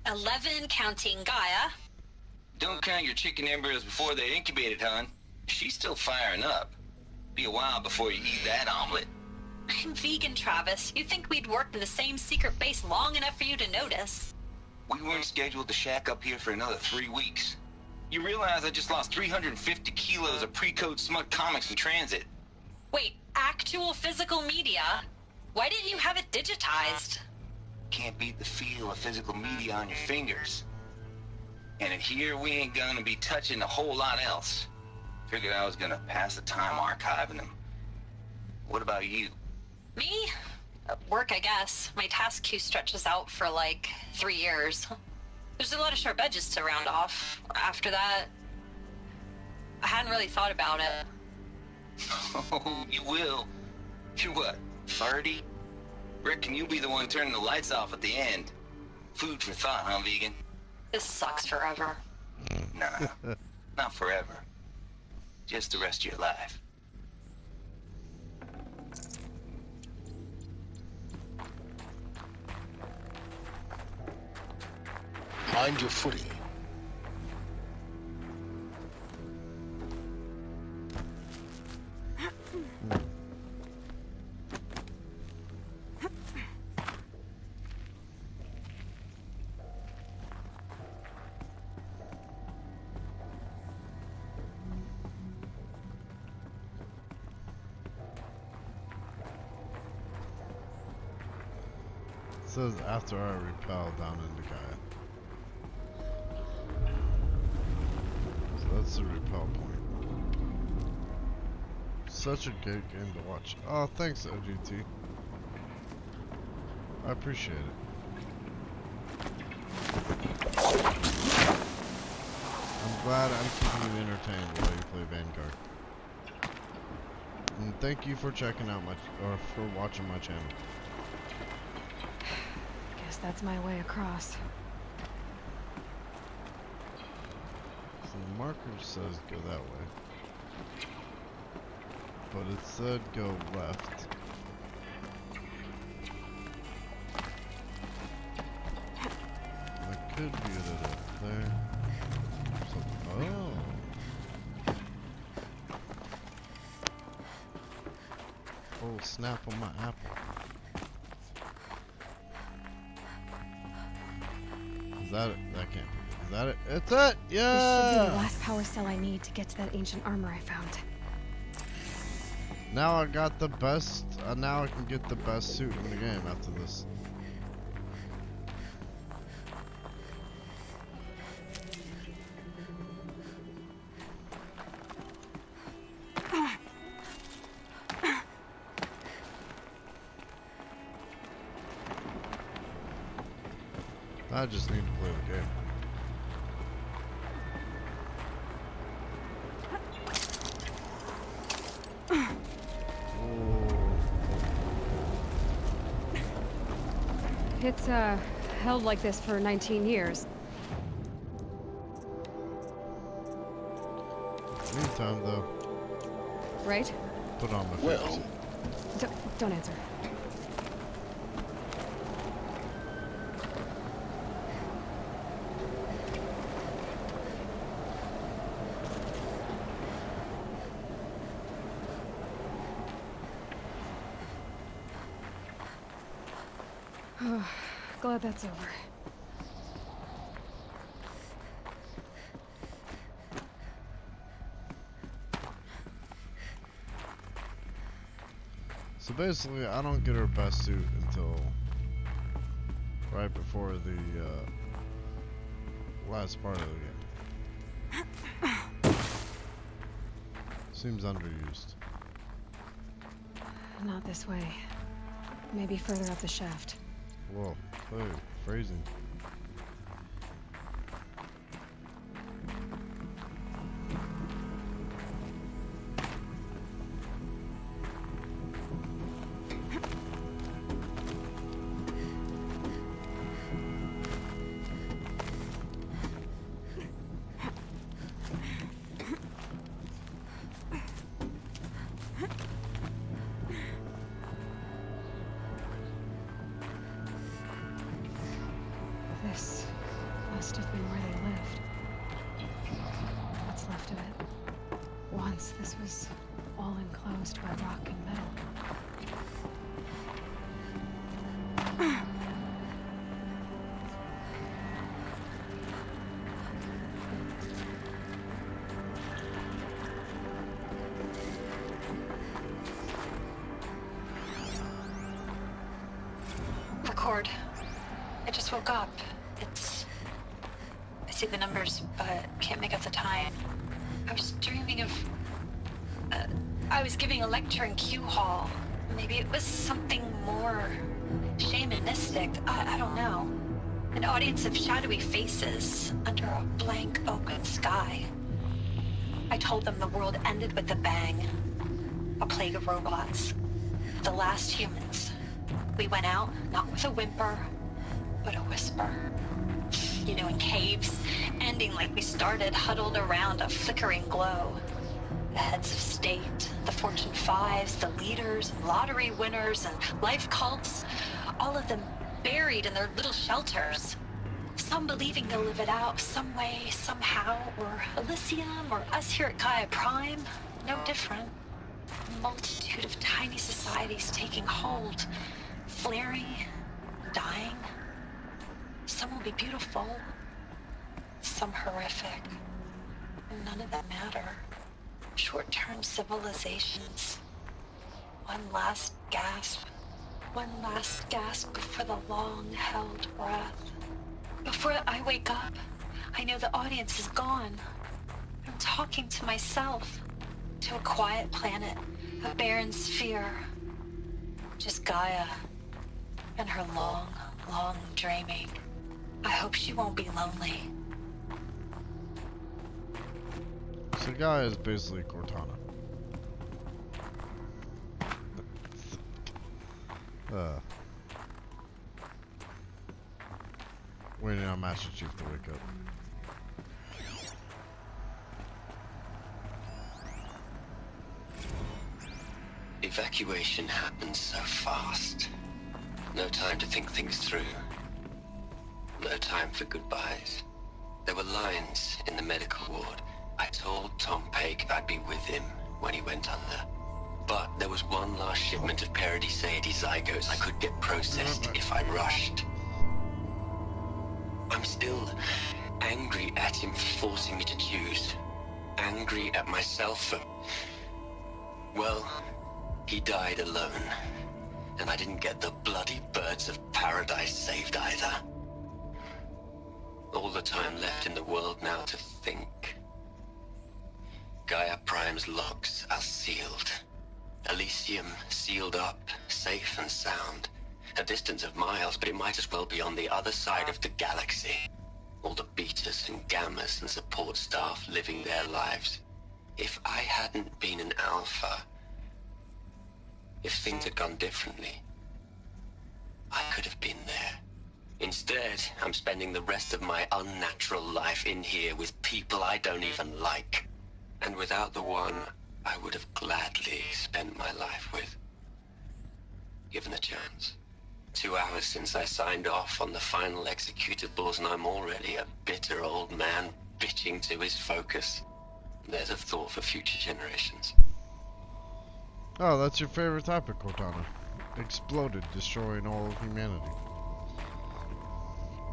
11 counting Gaia. Don't count your chicken embryos before they're incubated, hon. She's still firing up. Be a while before you eat that omelet. I'm vegan, Travis. You'd think we'd worked in the same secret base long enough for you to notice. We weren't scheduled to shack up here for another 3 weeks. You realize I just lost 350 kilos of pre-code smut comics in transit. Wait, actual physical media? Why didn't you have it digitized? Can't beat the feel of physical media on your fingers. And in here, we ain't gonna be touching a whole lot else. Figured I was gonna pass the time archiving them. What about you? Me? Work, I guess. My task queue stretches out for like 3 years. There's a lot of sharp edges to round off. After that, I hadn't really thought about it. Oh, you will. You're what, 30? Reckon you'll be the one turning the lights off at the end. Food for thought, huh, vegan? This sucks forever. Nah, not forever. Just the rest of your life. Mind your footing. says after I repel down into Gaia. So that's the repel point. Such a good game to watch. Oh, thanks, OGT. I appreciate it. I'm glad I'm keeping you entertained while you play Vanguard. And thank you for checking out for watching my channel. Guess that's my way across. So the marker says go that way. But it said go left. That could be it up there. So, oh. Oh, snap on my apple. Is that it? That can't be it. Is that it? It's it! Yeah! This should be the last power cell I need to get to that ancient armor I found. Now I got the best, now I can get the best suit in the game after this. I just need to play the game. It's, held like this for 19 years. Meantime, though. Right? Put on my face. Don't answer. Glad that's over. So basically, I don't get her best suit until right before the last part of the game. Seems underused. Not this way. Maybe further up the shaft. Whoa, hey, phrasing. This must have been where they lived. What's left of it. Once this was all enclosed by rock and metal. Record. I just woke up. I see the numbers, but can't make out the time. I was dreaming of... I was giving a lecture in Q Hall. Maybe it was something more shamanistic. I don't know. An audience of shadowy faces under a blank open sky. I told them the world ended with a bang. A plague of robots. The last humans. We went out, not with a whimper, but a whisper. You know, in caves, ending like we started, huddled around a flickering glow. The heads of state, the Fortune 5s, the leaders, and lottery winners, and life cults, all of them buried in their little shelters. Some believing they'll live it out some way, somehow, or Elysium, or us here at Gaia Prime, no different. A multitude of tiny societies taking hold, flaring, dying. Some will be beautiful, some horrific. None of them matter. Short-term civilizations. One last gasp. one last gasp before the long-held breath. Before I wake up, I know the audience is gone. I'm talking to myself, to a quiet planet, a barren sphere. Just Gaia and her long, long dreaming. I hope she won't be lonely. So Gaia is basically Cortana. Waiting on Master Chief to wake up. Evacuation happened so fast. No time to think things through. No time for goodbyes. There were lines in the medical ward. I told Tom Pake I'd be with him when he went under. But there was one last shipment of Paradis-Saidi zygotes I could get processed if I rushed. I'm still angry at him for forcing me to choose. Angry at myself for... well, he died alone. And I didn't get the bloody birds of paradise saved either. All the time left in the world now to think. Gaia Prime's logs are sealed. Elysium sealed up, safe and sound. A distance of miles, but it might as well be on the other side of the galaxy. All the betas and gammas and support staff living their lives. If I hadn't been an alpha, if things had gone differently, I could have been there. Instead, I'm spending the rest of my unnatural life in here with people I don't even like. And without the one I would have gladly spent my life with. Given a chance. 2 hours since I signed off on the final executables, and I'm already a bitter old man bitching to his focus. There's a thought for future generations. Oh, that's your favorite topic, Cortana. Exploded, destroying all of humanity.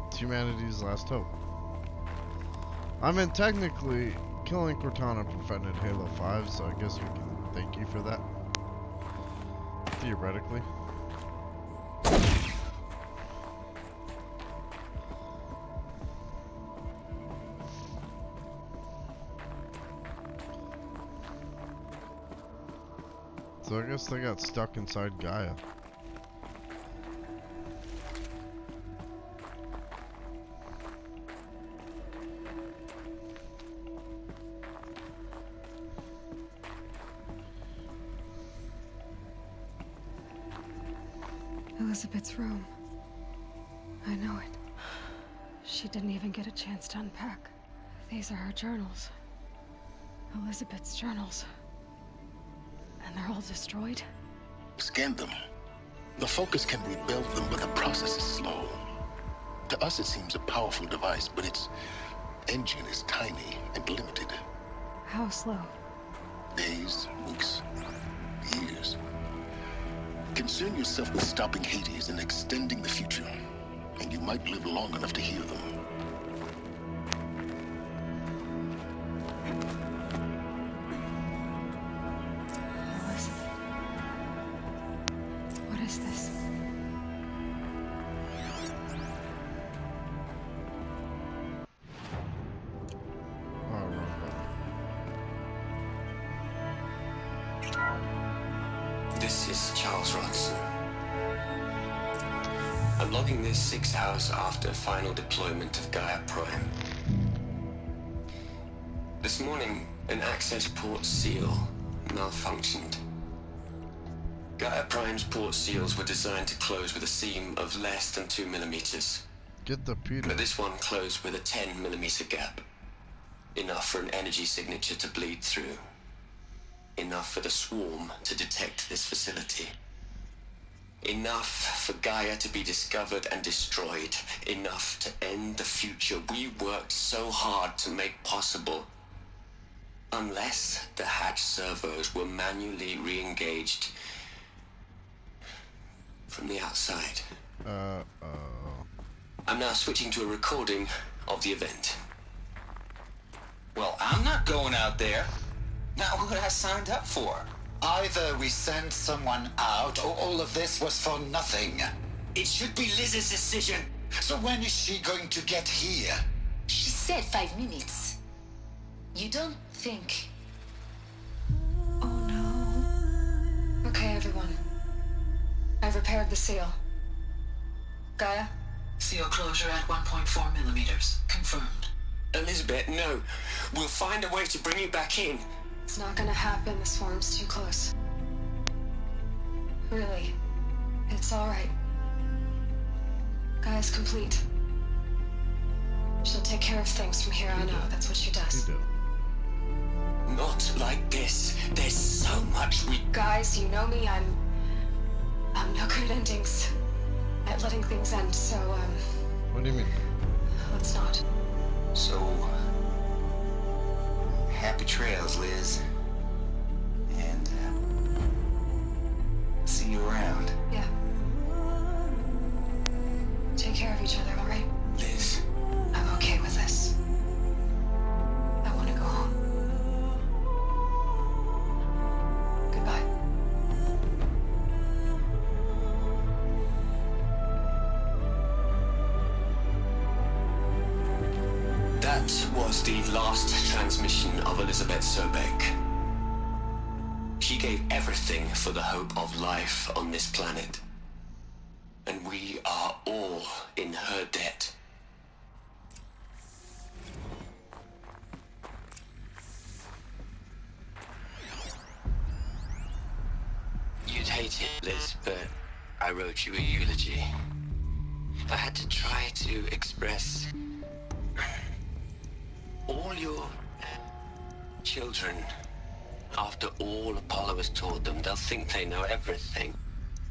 It's humanity's last hope. I mean, technically, killing Cortana prevented Halo 5, so I guess we can thank you for that. Theoretically. So I guess they got stuck inside Gaia. Elizabeth's room. I know it. She didn't even get a chance to unpack. These are her journals. Elizabeth's journals. And they're all destroyed? Scan them. The Focus can rebuild them, but the process is slow. To us it seems a powerful device, but its engine is tiny and limited. How slow? Days, weeks, years. Concern yourself with stopping Hades and extending the future, and you might live long enough to hear them. Elizabeth. What is this? This is Charles Ronson. I'm logging this 6 hours after final deployment of Gaia Prime. This morning, an access port seal malfunctioned. Gaia Prime's port seals were designed to close with a seam of less than 2 millimeters. Get the Peter. But this one closed with a 10 millimeter gap. Enough for an energy signature to bleed through. Enough for the swarm to detect this facility. Enough for Gaia to be discovered and destroyed. Enough to end the future we worked so hard to make possible. Unless the hatch servos were manually re-engaged from the outside. I'm now switching to a recording of the event. Well, I'm not going out there. Not what I signed up for. Either we send someone out, or all of this was for nothing. It should be Liz's decision. So when is she going to get here? She said 5 minutes. You don't think... Oh no. Okay, everyone. I've repaired the seal. Gaia? Seal closure at 1.4 millimeters. Confirmed. Elizabeth, no. We'll find a way to bring you back in. It's not gonna happen. The swarm's too close. Really. It's alright. Gaia's complete. She'll take care of things from here on out. That's what she does. Not like this. There's so much we... Guys, you know me. I'm no good at endings. At letting things end, so, What do you mean? let's not. So, happy trails, Liz. And, see you around. Yeah. Take care of each other, alright? Liz. I'm okay with this. I want to go home. Goodbye. That was the last transmission of Elizabeth Sobek. She gave everything for the hope of life on this planet. And we are all in her debt. You'd hate it, Liz, but I wrote you a eulogy. I had to try to express all your children. After all Apollo has taught them, they'll think they know everything.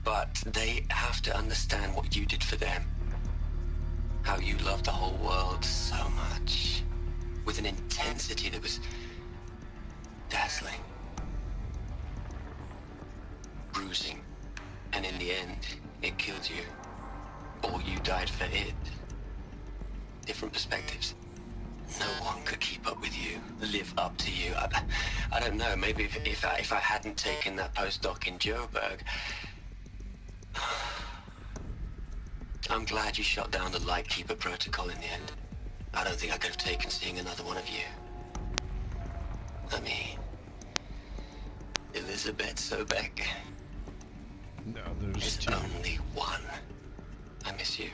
But they have to understand what you did for them. How you loved the whole world so much. With an intensity that was dazzling. Bruising. And in the end, it killed you. Or you died for it. Different perspectives. No one could keep up with you, live up to you. I don't know, maybe if I hadn't taken that postdoc in Joburg... I'm glad you shot down the Lightkeeper protocol in the end. I don't think I could have taken seeing another one of you. I mean... Elizabeth Sobek. No, there's two. Only one. I miss you.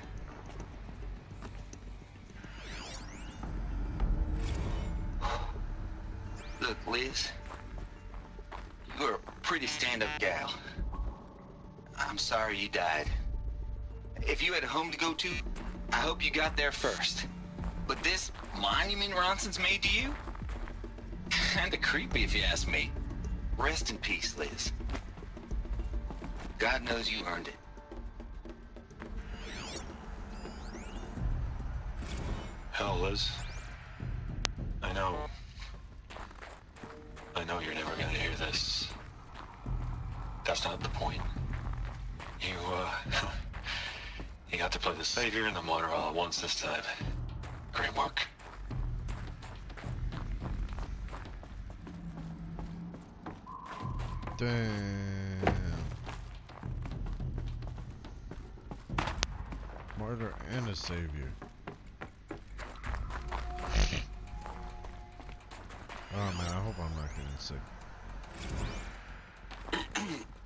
Look, Liz. You're a pretty stand-up gal. I'm sorry you died. If you had a home to go to, I hope you got there first. But this monument Ronson's made to you? Kinda creepy if you ask me. Rest in peace, Liz. God knows you earned it. Hell, Liz. I know you're never gonna hear this. That's not the point. You got to play the Savior and the Martyr all at once this time. Great work. Damn. Martyr and a Savior. Oh man, I hope I'm not getting sick.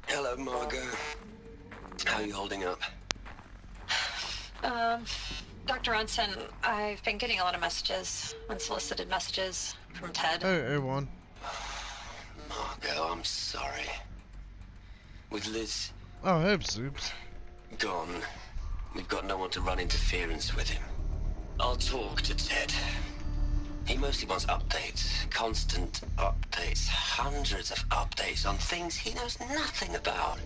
Hello, Margot. How are you holding up? Dr. Ronson, I've been getting a lot of messages, unsolicited messages from Ted. Hey, Juan. Margot, I'm sorry. With Liz... Oh, hey, Soups. Gone, we've got no one to run interference with him. I'll talk to Ted. He mostly wants updates, constant updates, hundreds of updates on things he knows nothing about.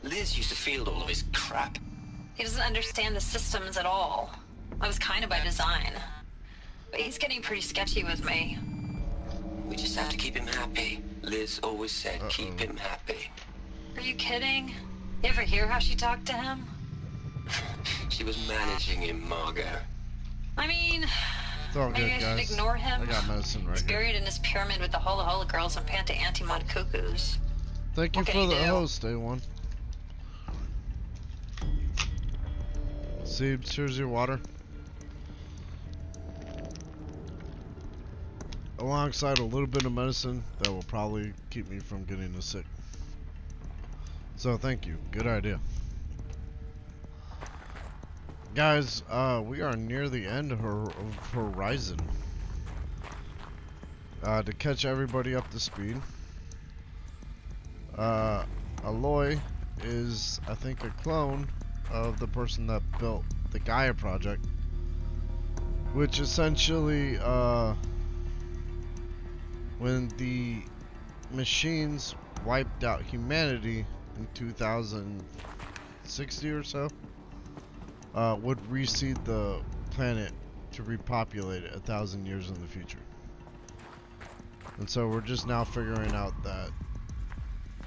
Liz used to field all of his crap. He doesn't understand the systems at all. I was kind of by design. But he's getting pretty sketchy with me. We just have to keep him happy. Liz always said, keep him happy. Are you kidding? You ever hear how she talked to him? She was managing him, Margot. I mean, it's all maybe good, I guys. should ignore him. I got medicine right He's here. buried in his pyramid with the Hola Hola girls and Panta Antimod cuckoos. Thank you What for can the you do? host, A1. Seebs, here's your water. Alongside a little bit of medicine that will probably keep me from getting as sick. So thank you. Good idea. Guys, we are near the end of Horizon. To catch everybody up to speed, Aloy is, I think, a clone of the person that built the Gaia project, which essentially, when the machines wiped out humanity in 2060 or so, would reseed the planet to repopulate it 1,000 years in the future. And so we're just now figuring out that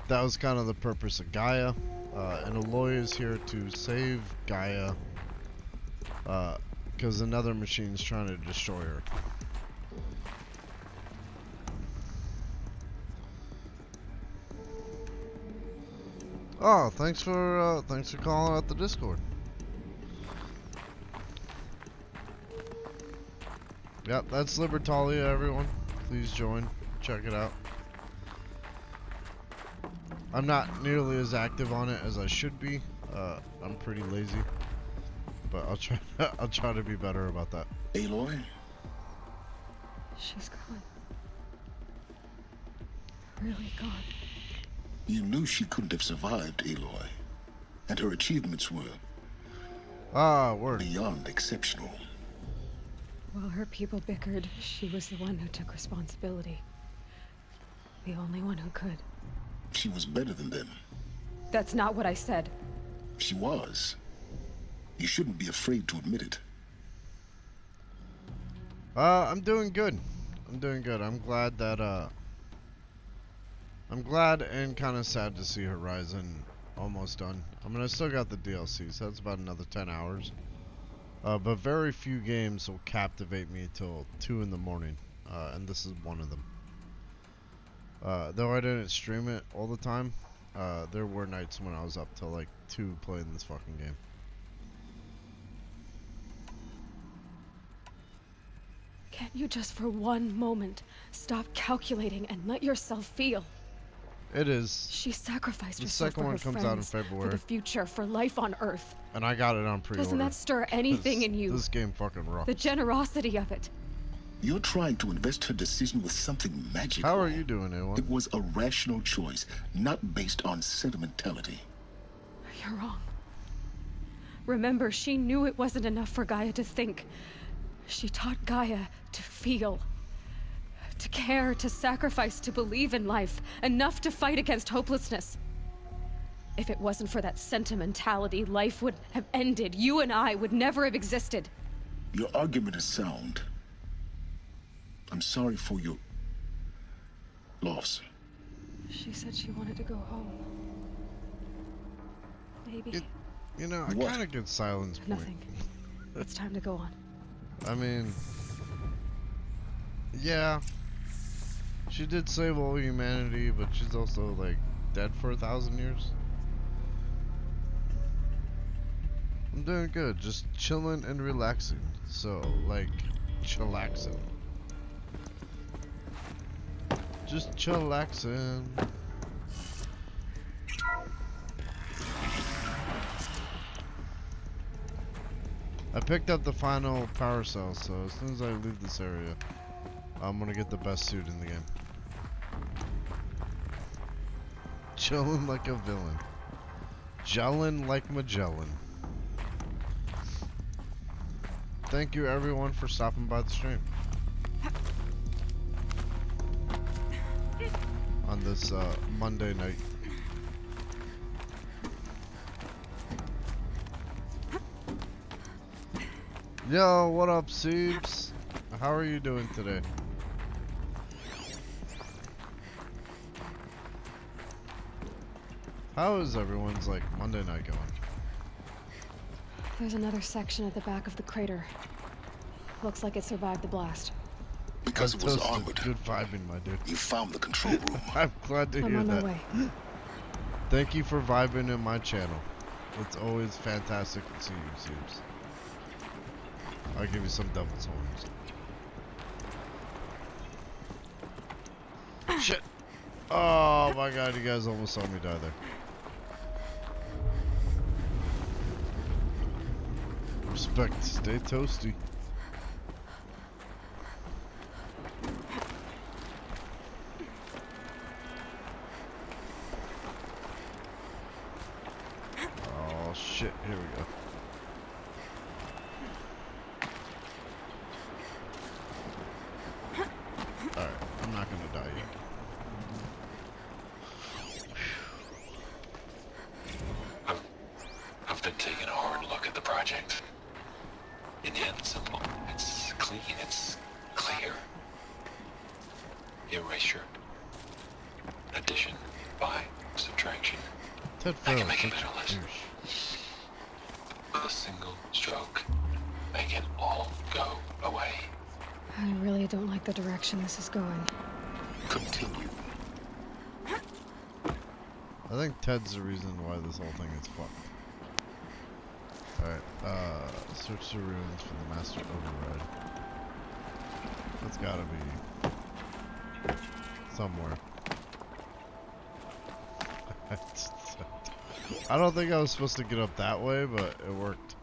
that was kind of the purpose of Gaia, and Aloy is here to save Gaia, because another machine's trying to destroy her. Oh, thanks for calling out the Discord. Yep, that's Libertalia, everyone. Please join. Check it out. I'm not nearly as active on it as I should be. I'm pretty lazy, but I'll try. I'll try to be better about that. Aloy? She's gone. Really gone. You knew she couldn't have survived, Aloy. And her achievements were... beyond exceptional. While her people bickered, she was the one who took responsibility. The only one who could. She was better than them. That's not what I said. She was. You shouldn't be afraid to admit it. I'm doing good. I'm doing good. I'm glad that, I'm glad and kind of sad to see Horizon almost done. I mean, I still got the DLC, so that's about another 10 hours. But very few games will captivate me till 2 in the morning, and this is one of them. Though I didn't stream it all the time, there were nights when I was up till like 2 playing this fucking game. Can't you just for one moment stop calculating and let yourself feel? It is. She sacrificed The herself second for one her comes friends, out in February. for the future, for life on Earth. And I got it on pre-order. Doesn't that stir anything in you? This game fucking rocks. The generosity of it. You're trying to invest her decision with something magical. How are you doing, A1? It was a rational choice, not based on sentimentality. You're wrong. Remember, she knew it wasn't enough for Gaia to think. She taught Gaia to feel. To care, to sacrifice, to believe in life. Enough to fight against hopelessness. If it wasn't for that sentimentality, life would have ended. You and I would never have existed. Your argument is sound. I'm sorry for your loss. She said she wanted to go home. Maybe. You know, I kind of get silence point. Nothing. It's time to go on. I mean, yeah, she did save all humanity, but she's also like dead for 1,000 years. I'm doing good, just chilling and relaxing. So, like, chillaxing. Just chillaxing. I picked up the final power cell, so as soon as I leave this area, I'm gonna get the best suit in the game. Chilling like a villain. Gelling like Magellan. Thank you everyone for stopping by the stream. On this Monday night. Yo, what up, Seebs? How are you doing today? How is everyone's like Monday night going? There's another section at the back of the crater. Looks like it survived the blast. Because it was armored. Good vibing, my dude. You found the control room. I'm glad to I'm hear on that. my way. Thank you for vibing in my channel. It's always fantastic to see you, Zeus. I'll give you some devil's horns. Shit! Oh my god, you guys almost saw me die there. Respect, stay toasty. Oh shit, here we go. Alright, I'm not gonna die yet. I've been taking a hard look at the project. In the end, it's simple. It's clean. It's clear. Erasure. Addition. By. Subtraction. I can make a better list. With a single stroke. Make it all go away. I really don't like the direction this is going. Continue. I think Ted's the reason why this whole thing is fucked. Alright, search the ruins for the Master Override. That's gotta be somewhere. I don't think I was supposed to get up that way, but it worked.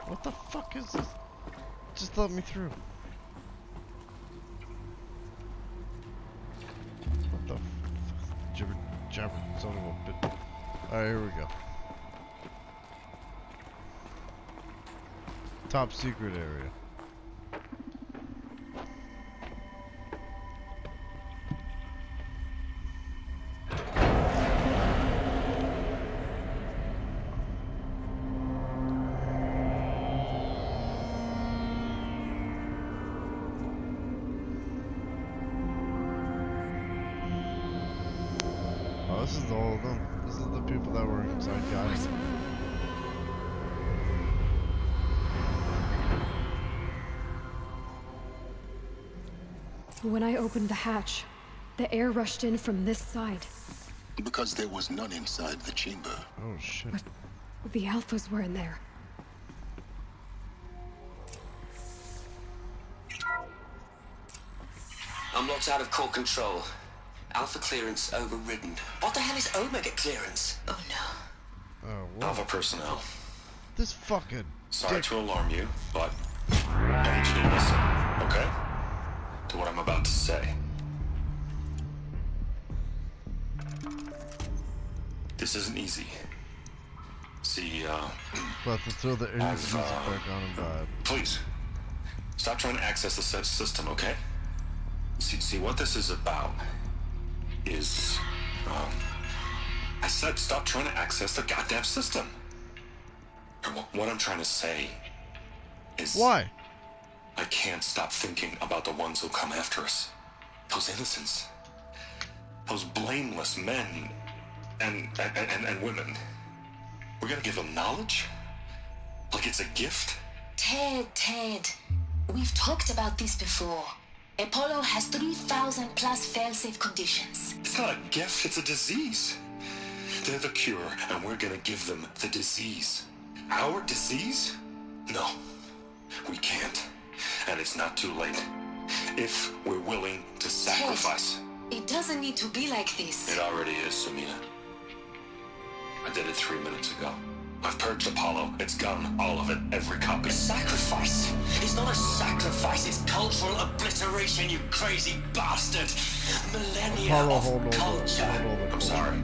What the fuck is this? Just let me through. What the jibber jabber son of a bit. Alright, here we go. Top secret area. This is all of them. This is the people that were inside guys. When I opened the hatch, the air rushed in from this side. Because there was none inside the chamber. Oh shit. But the Alphas were in there. Unlocked out of core control. Alpha clearance overridden. What the hell is Omega clearance? Oh no. Oh, wow. Alpha personnel. This fucking Sorry to alarm you, but I need you to listen, okay? To what I'm about to say. This isn't easy. See, about to throw the air music back on and vibe. Please, stop trying to access the system, okay? See what this is about is, I said stop trying to access the goddamn system. What I'm trying to say is... Why? I can't stop thinking about the ones who come after us. Those innocents. Those blameless men and women. We're gonna give them knowledge? Like it's a gift? Ted. We've talked about this before. Apollo has 3,000 plus fail-safe conditions. It's not a gift, it's a disease. They're the cure, and we're gonna give them the disease. Our disease? No, we can't. And it's not too late. If we're willing to sacrifice. Ted, it doesn't need to be like this. It already is, Samina. I did it 3 minutes ago. I've purged Apollo. It's gone. All of it. Every copy. Sacrifice? It's not a sacrifice, it's cultural obliteration, you crazy bastard! Millennia of culture! I'm sorry.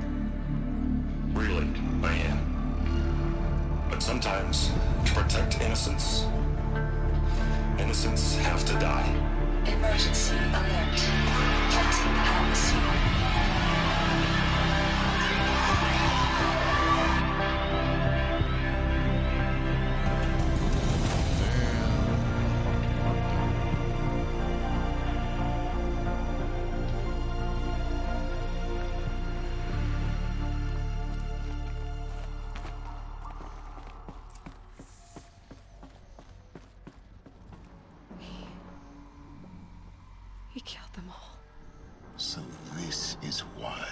Really, I am. But sometimes, to protect innocence, innocents have to die. Emergency alert. Captain Atmosphere. He killed them all. So this is why.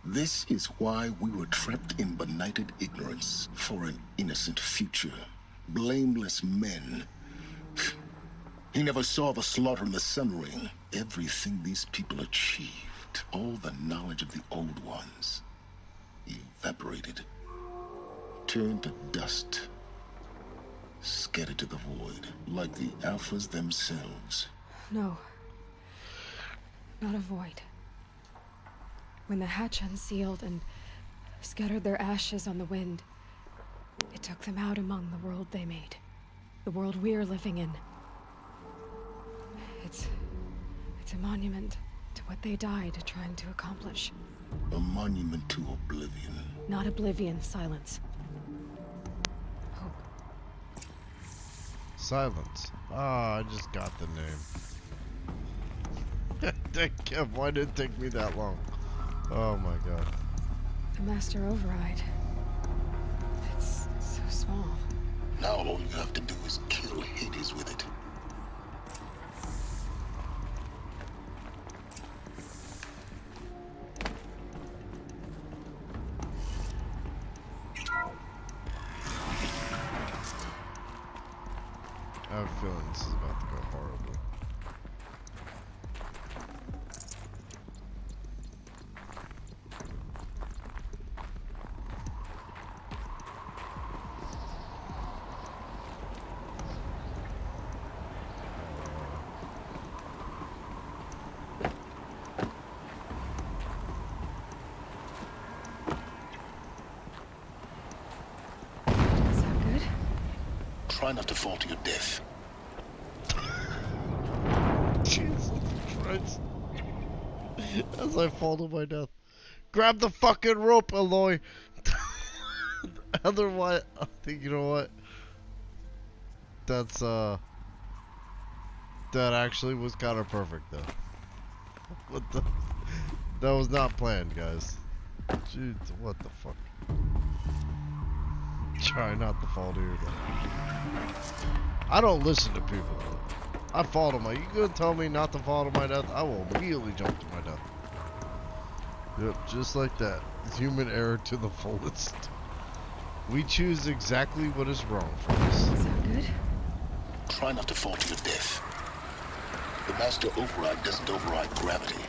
This is why we were trapped in benighted ignorance for an innocent future. Blameless men. He never saw the slaughter in the Sun Ring. Everything these people achieved, all the knowledge of the old ones, evaporated. Turned to dust. Scattered to the void, like the Alphas themselves. No. Not a void. When the hatch unsealed and scattered their ashes on the wind, it took them out among the world they made. The world we're living in. It's a monument to what they died trying to accomplish. A monument to oblivion. Not oblivion, silence. Silence. Ah, I just got the name. Dang, Kev, why did it take me that long? Oh my god. The Master Override. It's so small. Now all you have to do is kill Hades with it. I have a feeling this is about to go horribly. Is that good? Try not to fall to your death. Jesus Christ. As I fall to my death. Grab the fucking rope, Aloy. Otherwise, I think, you know what? That's, that actually was kind of perfect, though. What the? That was not planned, guys. Jeez, what the fuck? Try not to fall to your death. I don't listen to people. I fall to my. You gonna tell me not to fall to my death? I will immediately jump to my death. Yep, just like that. Human error to the fullest. We choose exactly what is wrong for us. Is that good? Try not to fall to your death. The Master Override doesn't override gravity.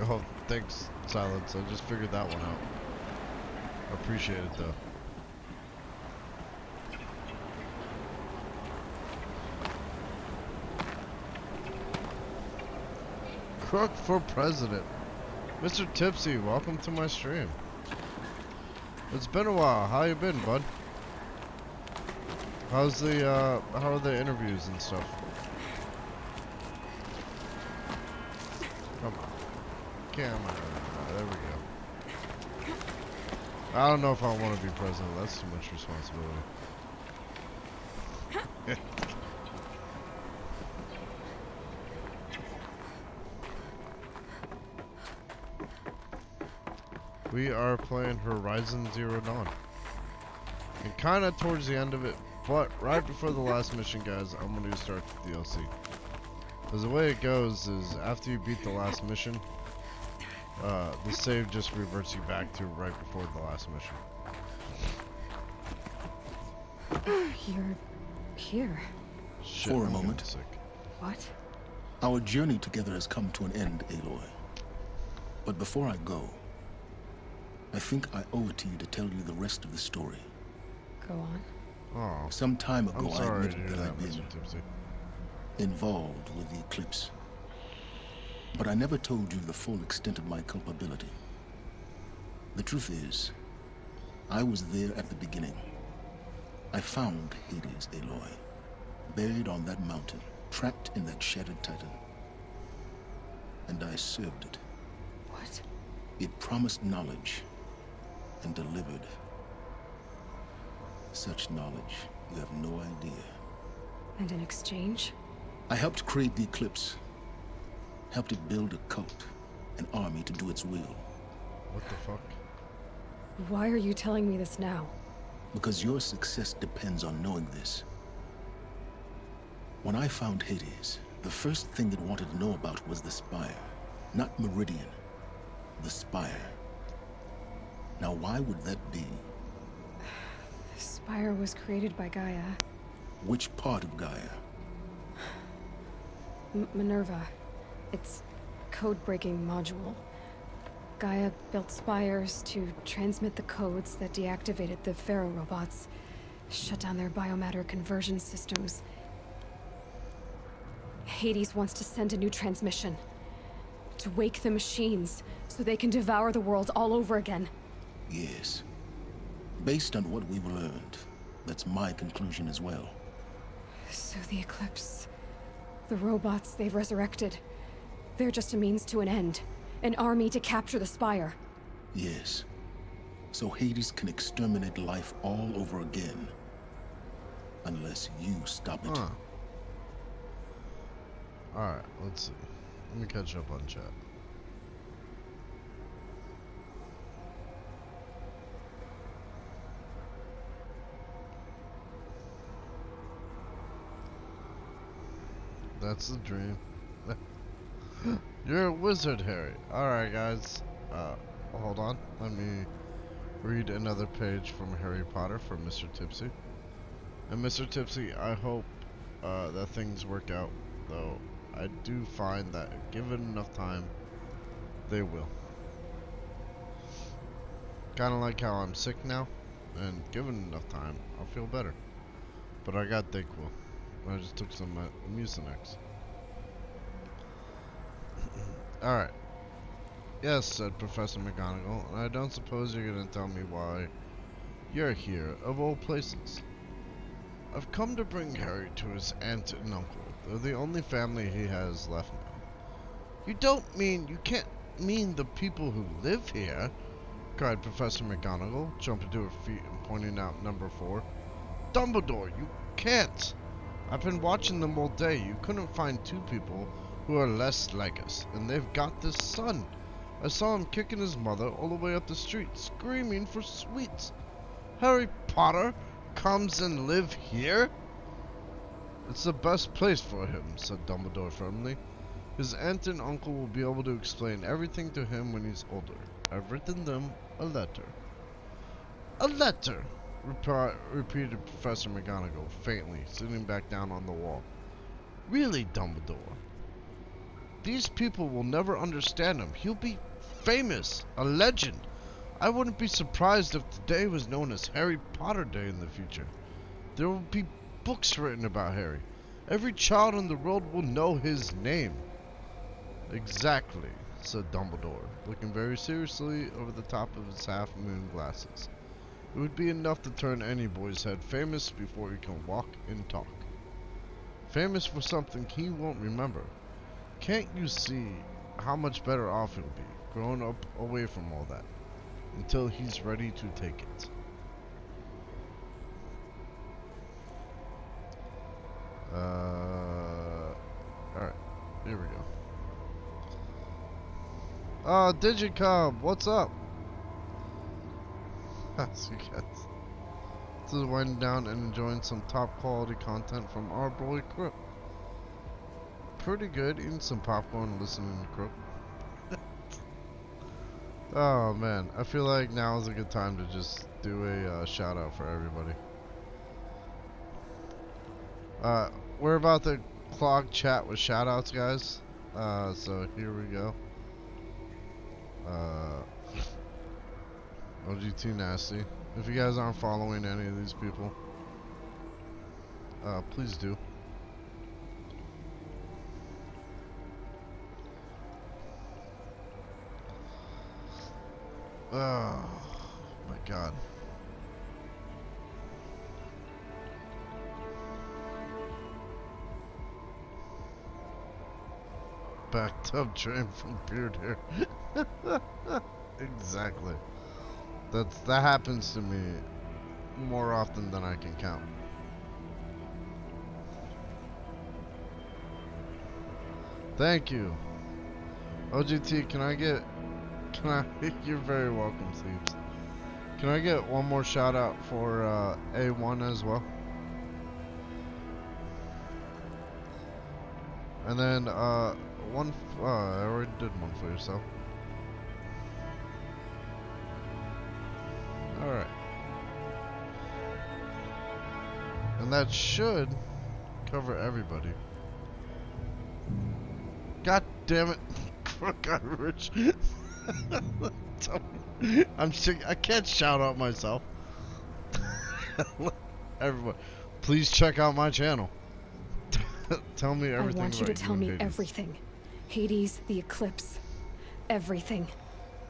Oh, thanks, Silence. I just figured that one out. I appreciate it, though. Crook for president. Mr. Tipsy, welcome to my stream. It's been a while. How you been, bud? How's the, how are the interviews and stuff? Come on. Come on. There we go. I don't know if I want to be president. That's too much responsibility. We are playing Horizon Zero Dawn. And kind of towards the end of it, but right before the last mission, guys, I'm going to start the DLC. Because the way it goes is, after you beat the last mission, the save just reverts you back to right before the last mission. You're here. Shit, For a I'm getting moment. sick. What? Our journey together has come to an end, Aloy. But before I go, I think I owe it to you to tell you the rest of the story. Go on. Oh, Some time ago, I'm I sorry to admitted hear that that, I'd been Mr. Tipsy. involved with the Eclipse. But I never told you the full extent of my culpability. The truth is, I was there at the beginning. I found Hades, Aloy, buried on that mountain, trapped in that shattered titan. And I served it. What? It promised knowledge and delivered. Such knowledge, you have no idea. And in exchange? I helped create the Eclipse. Helped it build a cult, an army to do its will. What the fuck? Why are you telling me this now? Because your success depends on knowing this. When I found Hades, the The first thing it wanted to know about was the Spire. Not Meridian. The Spire. Now, why would that be? The Spire was created by Gaia. Which part of Gaia? Minerva. It's code-breaking module. Gaia built spires to transmit the codes that deactivated the Pharaoh robots, shut down their biomatter conversion systems. Hades wants to send a new transmission. To wake the machines, so they can devour the world all over again. Yes. Based on what we've learned, that's my conclusion as well. So the Eclipse... the robots they've resurrected... they're just a means to an end. An army to capture the Spire. Yes. So Hades can exterminate life all over again. Unless you stop it. Huh. Alright, let's see. Let me catch up on chat. That's the dream. You're a wizard, Harry. Alright, guys. Hold on. Let me read another page from Harry Potter for Mr. Tipsy. And Mr. Tipsy, I hope that things work out, though I do find that given enough time, they will. Kind of like how I'm sick now, and given enough time, I'll feel better. But I got Dayquil. I just took some Mucinex. Alright. Yes, said Professor McGonagall, and I don't suppose you're gonna tell me why you're here, of all places. I've come to bring Harry to his aunt and uncle. They're the only family he has left now. You can't mean the people who live here, cried Professor McGonagall, jumping to her feet and pointing out number 4. Dumbledore, you can't! I've been watching them all day. You couldn't find 2 people who are less like us, and they've got this son. I saw him kicking his mother all the way up the street, screaming for sweets. Harry Potter comes and live here? It's the best place for him, said Dumbledore firmly. His aunt and uncle will be able to explain everything to him when he's older. I've written them a letter. A letter, repeated Professor McGonagall faintly, sitting back down on the wall. Really, Dumbledore? These people will never understand him. He'll be famous, a legend. I wouldn't be surprised if today was known as Harry Potter Day in the future. There will be books written about Harry. Every child in the world will know his name. Exactly, said Dumbledore, looking very seriously over the top of his half-moon glasses. It would be enough to turn any boy's head famous before he can walk and talk. Famous for something he won't remember. Can't you see how much better off he'll be, growing up away from all that, until he's ready to take it? Alright, here we go. Digicom, what's up? So you guys, this is winding down and enjoying some top quality content from our boy Crook. Pretty good, eating some popcorn and listening to Crook. Oh man, I feel like now is a good time to just do a shout out for everybody. We're about to clog chat with shout outs, guys. So here we go. OGT Nasty. If you guys aren't following any of these people, please do. Oh my god. Backed up train from Beard here. Exactly. That happens to me more often than I can count. Thank you. OGT, you're very welcome, Sleeps. Can I get one more shout out for A1 as well? And then, one, I already did one for yourself. Alright. And that should cover everybody. God damn it. God, Rich. I'm sick. I can't shout out myself. Everyone, please check out my channel. Tell me everything. I want you to about tell me Hades. everything. Hades, the Eclipse, everything.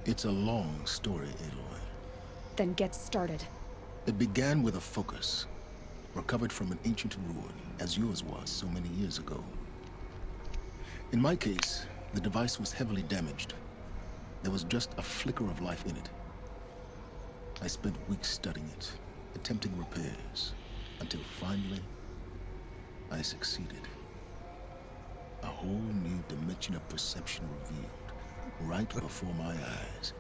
It's a long story, Aloy. Then get started. It began with a focus, recovered from an ancient ruin, as yours was so many years ago. In my case, the device was heavily damaged. There was just a flicker of life in it. I spent weeks studying it, attempting repairs, until finally, I succeeded. A whole new dimension of perception revealed, right before my eyes.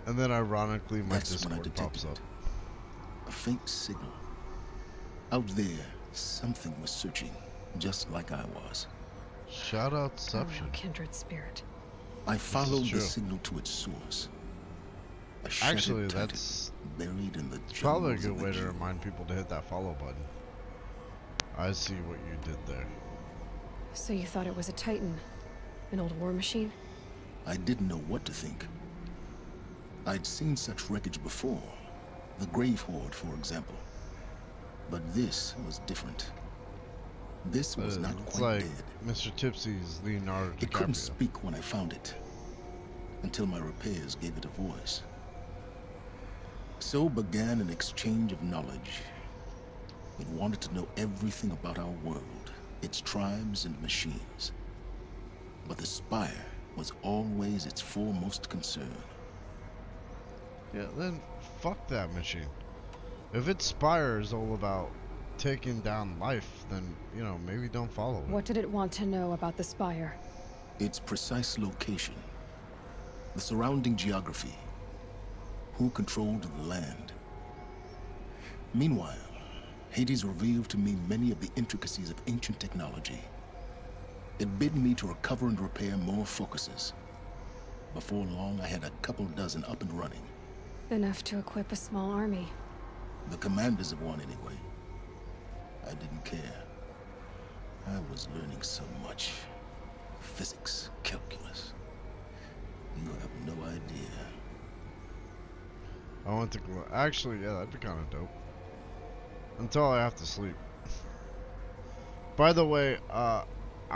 And then ironically, my That's when I Discord pops detected up. a faint signal. Out there, something was searching, just like I was. Shout out Deception. Oh, kindred spirit. I followed true. the signal to its source. A Actually, shattered titan that's buried in the probably a jungles good of way to Aegea. remind people to hit that follow button. I see what you did there. So you thought it was a Titan? An old war machine? I didn't know what to think. I'd seen such wreckage before. The Grave Horde, for example. But this was different. This was not It's quite like dead. Mr. Tipsy's Leonardo It couldn't DiCaprio. speak when I found it, until my repairs gave it a voice. So began an exchange of knowledge. It wanted to know everything about our world, its tribes and machines. But the Spire was always its foremost concern. Yeah, then fuck that machine. If its Spire is all about taking down life, then, you know, maybe don't follow it. What did it want to know about the Spire? Its precise location, the surrounding geography, who controlled the land. Meanwhile, Hades revealed to me many of the intricacies of ancient technology. It bid me to recover and repair more focuses. Before long, I had a couple dozen up and running. Enough to equip a small army. The commanders of one, anyway. I didn't care. I was learning so much. Physics, calculus. You have no idea. I went to actually, yeah, that'd be kind of dope. Until I have to sleep. By the way, I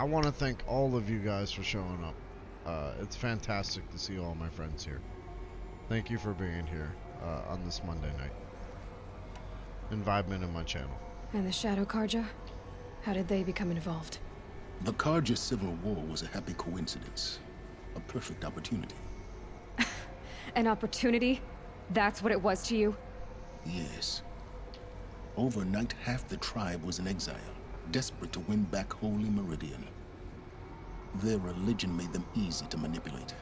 want to thank all of you guys for showing up. It's fantastic to see all my friends here. Thank you for being here on this Monday night. And vibing in my channel. And the Shadow Karja? How did they become involved? The Karja Civil War was a happy coincidence. A perfect opportunity. An opportunity? That's what it was to you? Yes. Overnight, half the tribe was in exile, desperate to win back Holy Meridian. Their religion made them easy to manipulate.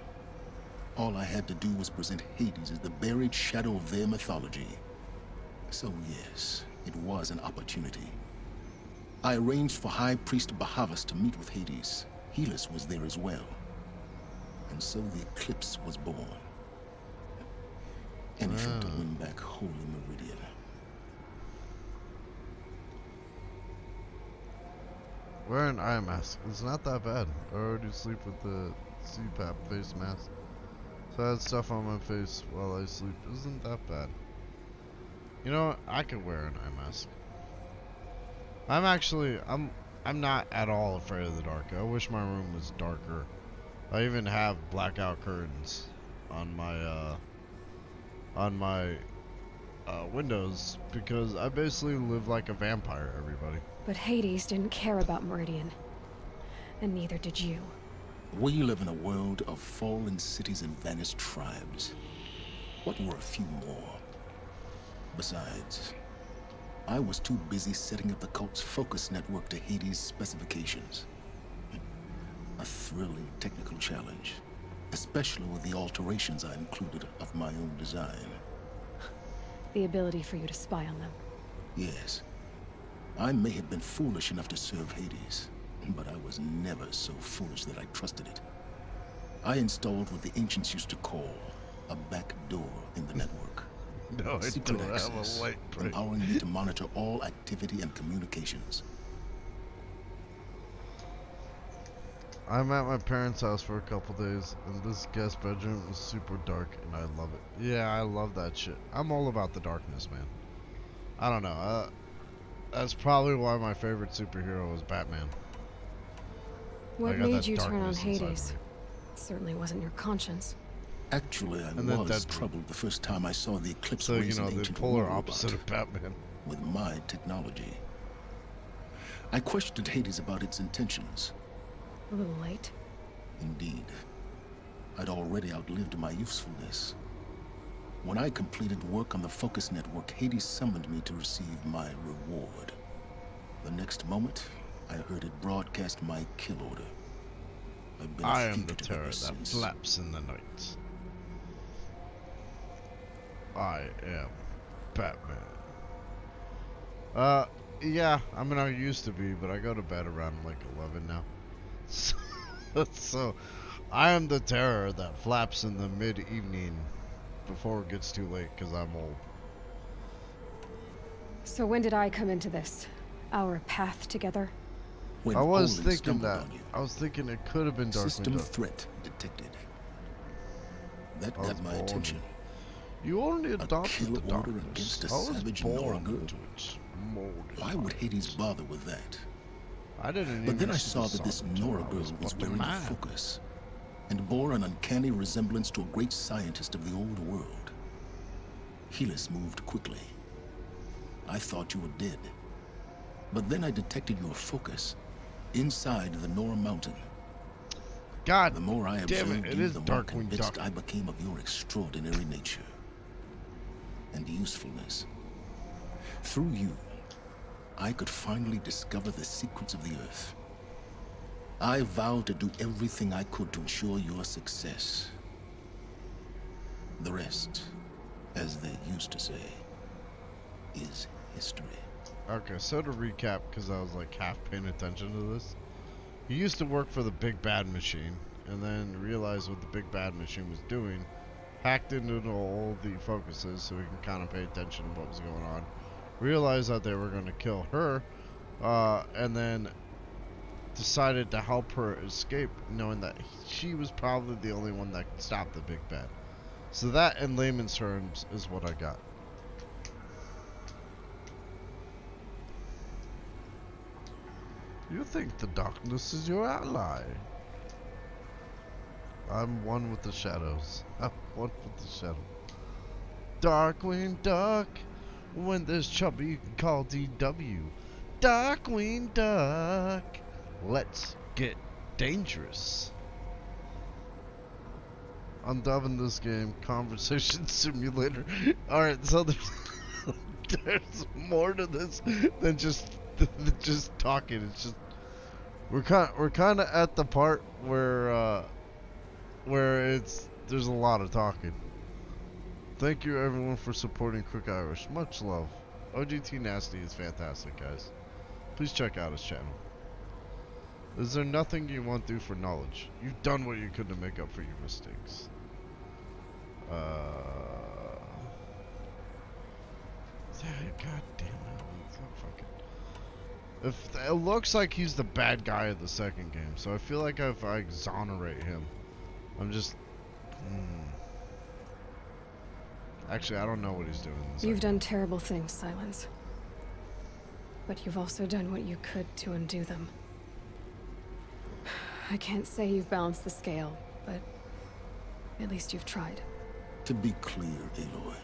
All I had to do was present Hades as the buried shadow of their mythology. So yes, it was an opportunity. I arranged for High Priest Bahavas to meet with Hades. Helis was there as well. And so the Eclipse was born. Anything to win back Holy Meridian. Wear an eye mask. It's not that bad. I already sleep with the CPAP face mask. So I had stuff on my face while I sleep. Isn't that bad? You know what? I could wear an eye mask. I'm not at all afraid of the dark. I wish my room was darker. I even have blackout curtains on my windows because I basically live like a vampire, everybody. But Hades didn't care about Meridian. And neither did you. We live in a world of fallen cities and vanished tribes. What were a few more? Besides, I was too busy setting up the cult's focus network to Hades' specifications. A thrilling technical challenge, especially with the alterations I included of my own design. The ability for you to spy on them. Yes. I may have been foolish enough to serve Hades, But I was never so foolish that I trusted it. I installed what the ancients used to call a back door in the network. No, I Secret don't have access, a light break. empowering me to monitor all activity and communications. I'm at my parents' house for a couple days, and this guest bedroom is super dark, and I love it. Yeah, I love that shit. I'm all about the darkness, man. I don't know. That's probably why my favorite superhero is Batman. What I got made that you turn on darkness inside Hades? me. It certainly wasn't your conscience. Actually, I And then was Deadpool. troubled the first time I saw the eclipse So, rays you know, an the ancient polar war opposite robot of Batman. with my technology. I questioned Hades about its intentions. A little late. Indeed. I'd already outlived my usefulness. When I completed work on the Focus Network, Hades summoned me to receive my reward. The next moment, I heard it broadcast my kill order. I've been a I am the fugitive terror ever that since. flaps in the night. I am Batman. Yeah, I mean, I used to be, but I go to bed around like 11 now. So, I am the terror that flaps in the mid-evening before it gets too late, because I'm old. So when did I come into this? Our path together? When I was Olin thinking stumbled that. on you. I was thinking it could have been Darkwing System Duck. threat detected. That I was got my born. attention. You only adopted kill the order darkness. against a I was savage born Nora girl. into it. Molded Why would Hades bother with that? I didn't But even then I see saw the that this sun until Nora I girl was fucking wearing a mad. focus and bore an uncanny resemblance to a great scientist of the old world. Helis moved quickly. I thought you were dead. But then I detected your focus inside the Nora mountain. God the more I damn observed it, it you, is the more Darkwing convinced Duck. I became of your extraordinary nature and usefulness. Through you, I could finally discover the secrets of the Earth. I vowed to do everything I could to ensure your success. The rest, as they used to say, is history. Okay, so to recap, because I was like half paying attention to this. He used to work for the Big Bad Machine, and then realized what the Big Bad Machine was doing, hacked into all the focuses so he can kind of pay attention to what was going on, realized that they were going to kill her, and then decided to help her escape, knowing that she was probably the only one that could stop the Big Bad. So that, in layman's terms, is what I got. You think the darkness is your ally. I'm one with the shadows. I'm one with the shadow. Darkwing Duck. When there's trouble, you can call DW. Darkwing Duck. Let's get dangerous. I'm dubbing this game Conversation Simulator. Alright, so there's more to this than just talking. It's just we're kind of at the part where there's a lot of talking. Thank you everyone for supporting Quick Irish. Much love. OGT Nasty is fantastic, guys. Please check out his channel. Is there nothing you won't do for knowledge? You've done what you could to make up for your mistakes. God damn it. Fucking. If it looks like he's the bad guy of the second game, so I feel like if I exonerate him, I'm just. Actually, I don't know what he's doing. You've done terrible things, Silence. But you've also done what you could to undo them. I can't say you've balanced the scale, but at least you've tried. To be clear, Aloy,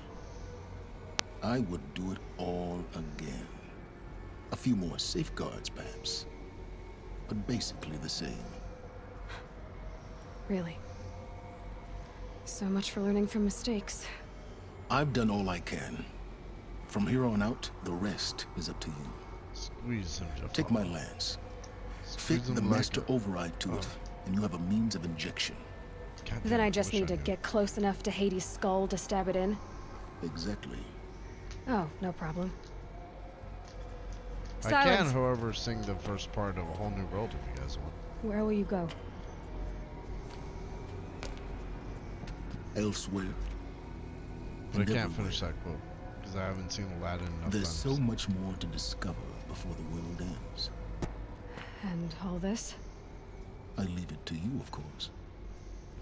I would do it all again. A few more safeguards, perhaps, but basically the same. Really? So much for learning from mistakes. I've done all I can. From here on out, the rest is up to you. Squeeze him, Jeff. Take my lance. Fit the master override to it, and you have a means of injection. Then I just need to get close enough to Hades' skull to stab it in? Exactly. Oh, no problem. I can, however, sing the first part of A Whole New World if you guys want. Where will you go? Elsewhere. But I can't finish that quote because I haven't seen Aladdin enough There's times. so much more to discover before the world ends. And all this? I leave it to you, of course.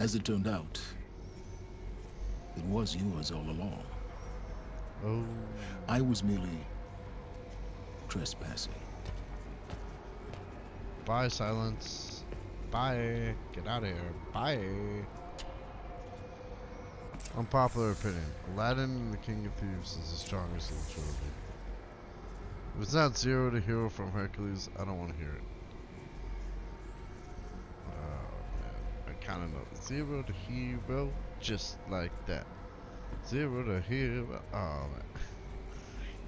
As it turned out, it was yours all along. Oh. I was merely trespassing. Bye, Silence. Bye. Get out of here. Bye. Unpopular opinion. Aladdin and the King of Thieves is the strongest of the trilogy. If it's not Zero to Hero from Hercules, I don't want to hear it. Man. I kind of know. Zero to Hero, just like that. Zero to Hero. Oh, man.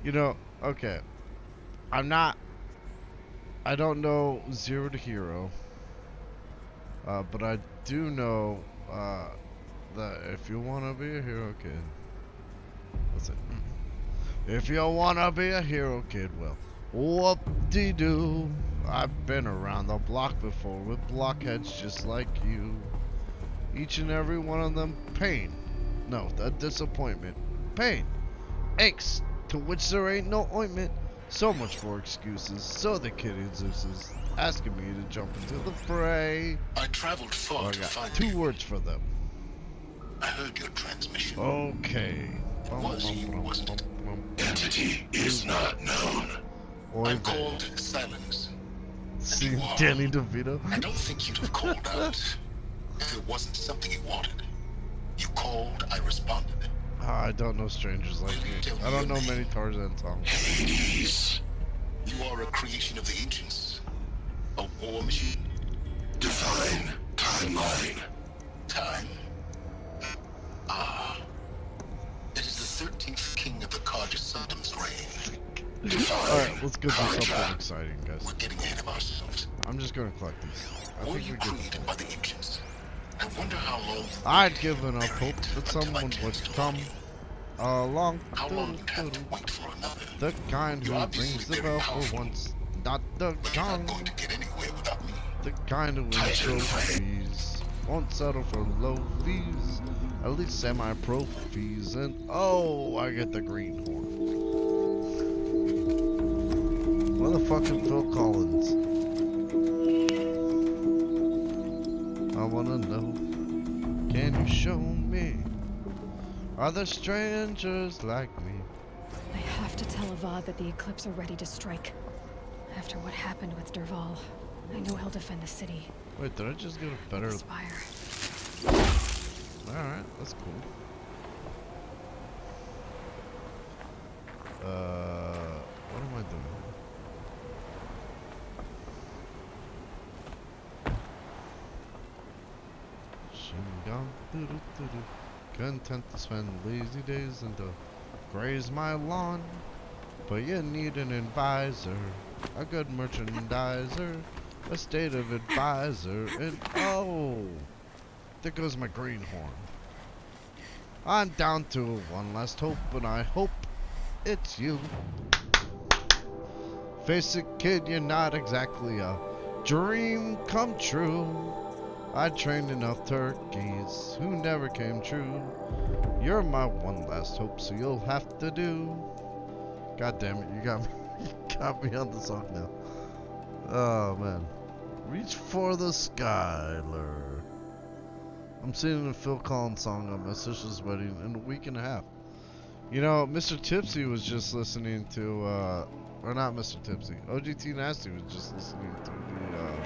You know, okay. I don't know Zero to Hero. But I do know, that if you wanna be a hero kid, that's it. If you wanna be a hero kid, well, whoop-de-doo. I've been around the block before with blockheads just like you. Each and every one of them pain. No, a disappointment. Pain. Aches, to which there ain't no ointment. So much for excuses. So the kid is asking me to jump into the fray. I traveled far to find two words for them. I heard your transmission. Okay. It was you, wasn't it? Entity is not known. I'm called Silence. See Danny DeVito? I don't think you'd have called out if it wasn't something you wanted. You called, I responded. I don't know strangers like me. I don't know many Tarzan songs. Hades. You are a creation of the ancients. A war machine. Define timeline. Time. Ah. It is the 13th king of the Carja Sundom's reign. Alright, let's go do something exciting, guys. We're getting ahead of ourselves. I'm just gonna collect these. I Were think you we get created by the ancients? I wonder how long. I'd given up hope that someone would come along. How long you'd have to wait for another. The kind who rings the bell for once, not the kind. Going to get anywhere without me. The kind who wins trophies, won't settle for low fees, at least semi-pro fees, and oh, I get the green horn. Motherfucking Phil Collins. I wanna know, can you show me? Are there strangers like me? I have to tell Avad that the Eclipse are ready to strike. After what happened with Dervahl, I know he'll defend the city. Wait, did I just get a better... Spire. Alright, that's cool. What am I doing? Content to spend lazy days and to graze my lawn, but you need an advisor, a good merchandiser, a state of advisor, and oh, there goes my greenhorn. I'm down to one last hope, and I hope it's you. Face it, kid, you're not exactly a dream come true. I trained enough turkeys who never came true. You're my one last hope, so you'll have to do. God damn it, you got me on the song now. Oh man. Reach for the Skylar. I'm singing a Phil Collins song on my sister's wedding in a week and a half. You know, Mr. Tipsy was just listening to, or not Mr. Tipsy, OGT Nasty was just listening to the,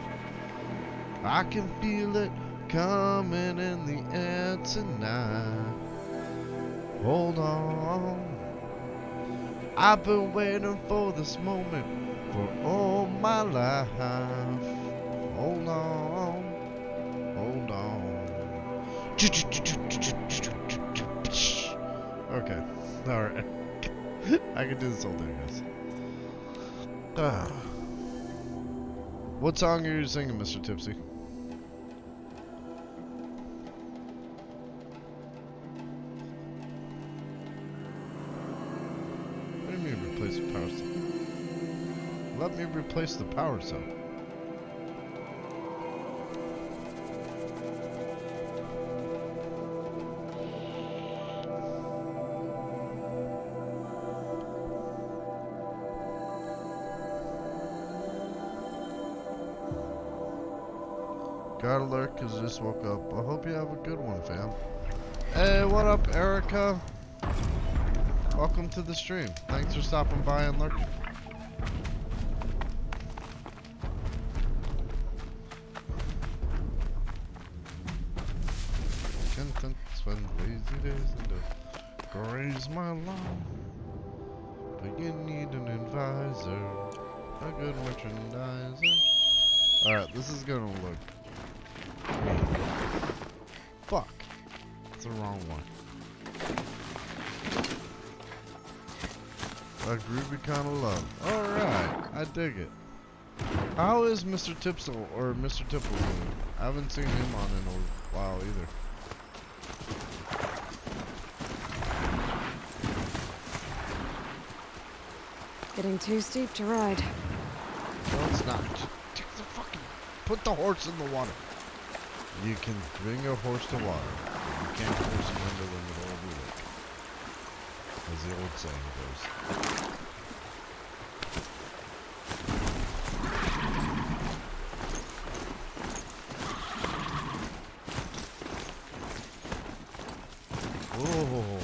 I can feel it coming in the air tonight. Hold on. I've been waiting for this moment for all my life. Hold on. Hold on. Okay. Alright. I can do this all day, guys. What song are you singing, Mr. Tipsy? let me replace the power cell. Got alert because I just woke up. I hope you have a good one, fam. Hey, what up, Erica? Welcome to the stream. Thanks for stopping by and lurking. Contents when lazy days and graze my lawn. But you need an advisor, a good merchandiser. Alright, this is gonna look. Fuck. It's the wrong one. A groovy kind of love. Alright, I dig it. How is Mr. Tipsel or Mr. Tipple doing? I haven't seen him on in a while either. Getting too steep to ride. No, it's not. Take the fucking. Put the horse in the water. You can bring your horse to water. You can't force him into the middle of the lake. As the old saying goes. Whoa.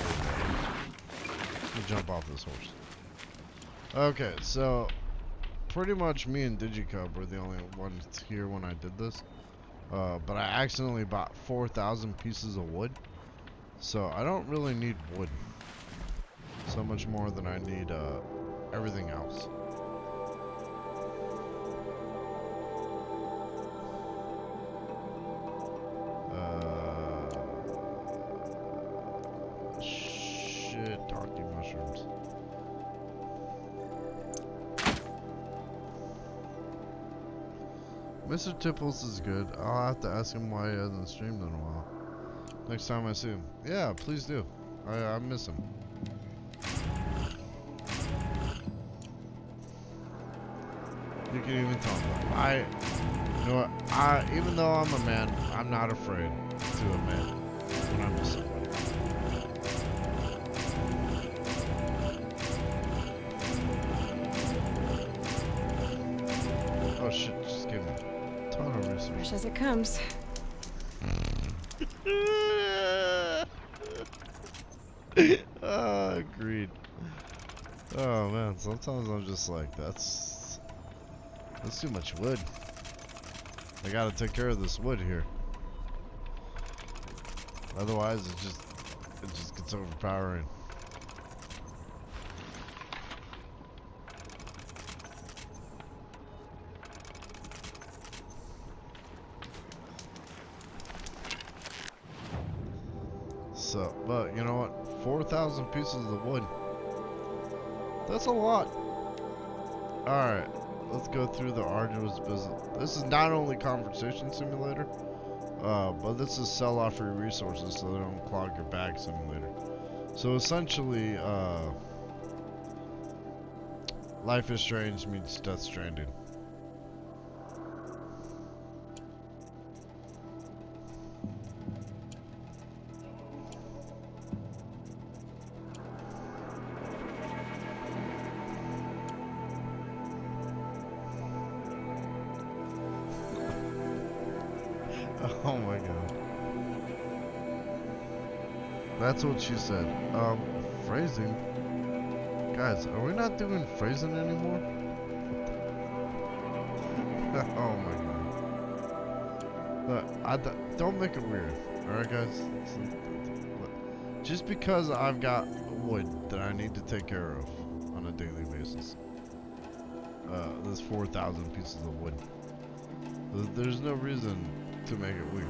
Let me jump off this horse. Okay, so pretty much me and Digicub were the only ones here when I did this. But I accidentally bought 4,000 pieces of wood. So I don't really need wood so much more than I need everything else. Shit, donkey mushrooms. Mr. Tipples is good. I'll have to ask him why he hasn't streamed in a while. Next time I see him. Yeah, please do. I miss him. You can even tell him. You know what? Even though I'm a man, I'm not afraid to admit when I'm with somebody. Oh shit, just give me a ton of resources. Fresh as it comes. Agreed. Oh man, sometimes I'm just like, that's too much wood. I gotta take care of this wood here. Otherwise it just gets overpowering. So, but you know what? 4,000 pieces of wood. That's a lot. Alright, let's go through the arduous business. This is not only Conversation Simulator, but this is sell off your resources so they don't clog your bag simulator. So essentially, Life is Strange meets Death Stranding. Oh my god. That's what she said. Phrasing? Guys, are we not doing phrasing anymore? Oh my god. Don't make it weird. Alright guys? Just because I've got wood that I need to take care of on a daily basis. There's 4,000 pieces of wood. There's no reason to make it weird.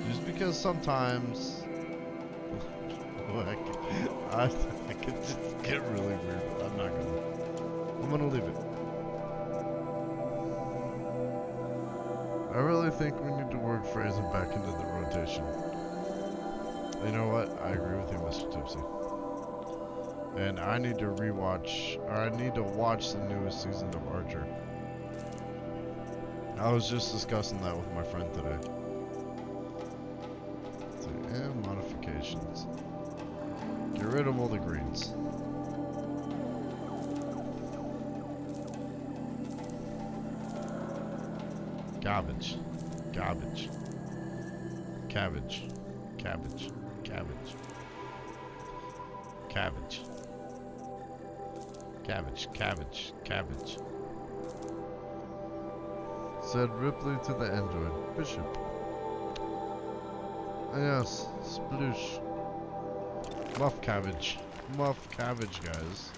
Just because sometimes I can just get really weird. I'm gonna leave it. I really think we need to work phrasing back into the rotation. You know what? I agree with you, Mr. Tipsy. And I need to rewatch, or I need to watch the newest season of Archer. I was just discussing that with my friend today. So, and modifications. Get rid of all the greens. Garbage. Garbage. Cabbage. Cabbage. Cabbage. Cabbage. Cabbage. Cabbage. Cabbage. Said Ripley to the android. Bishop. Yes. Sploosh. Muff cabbage. Muff cabbage, guys.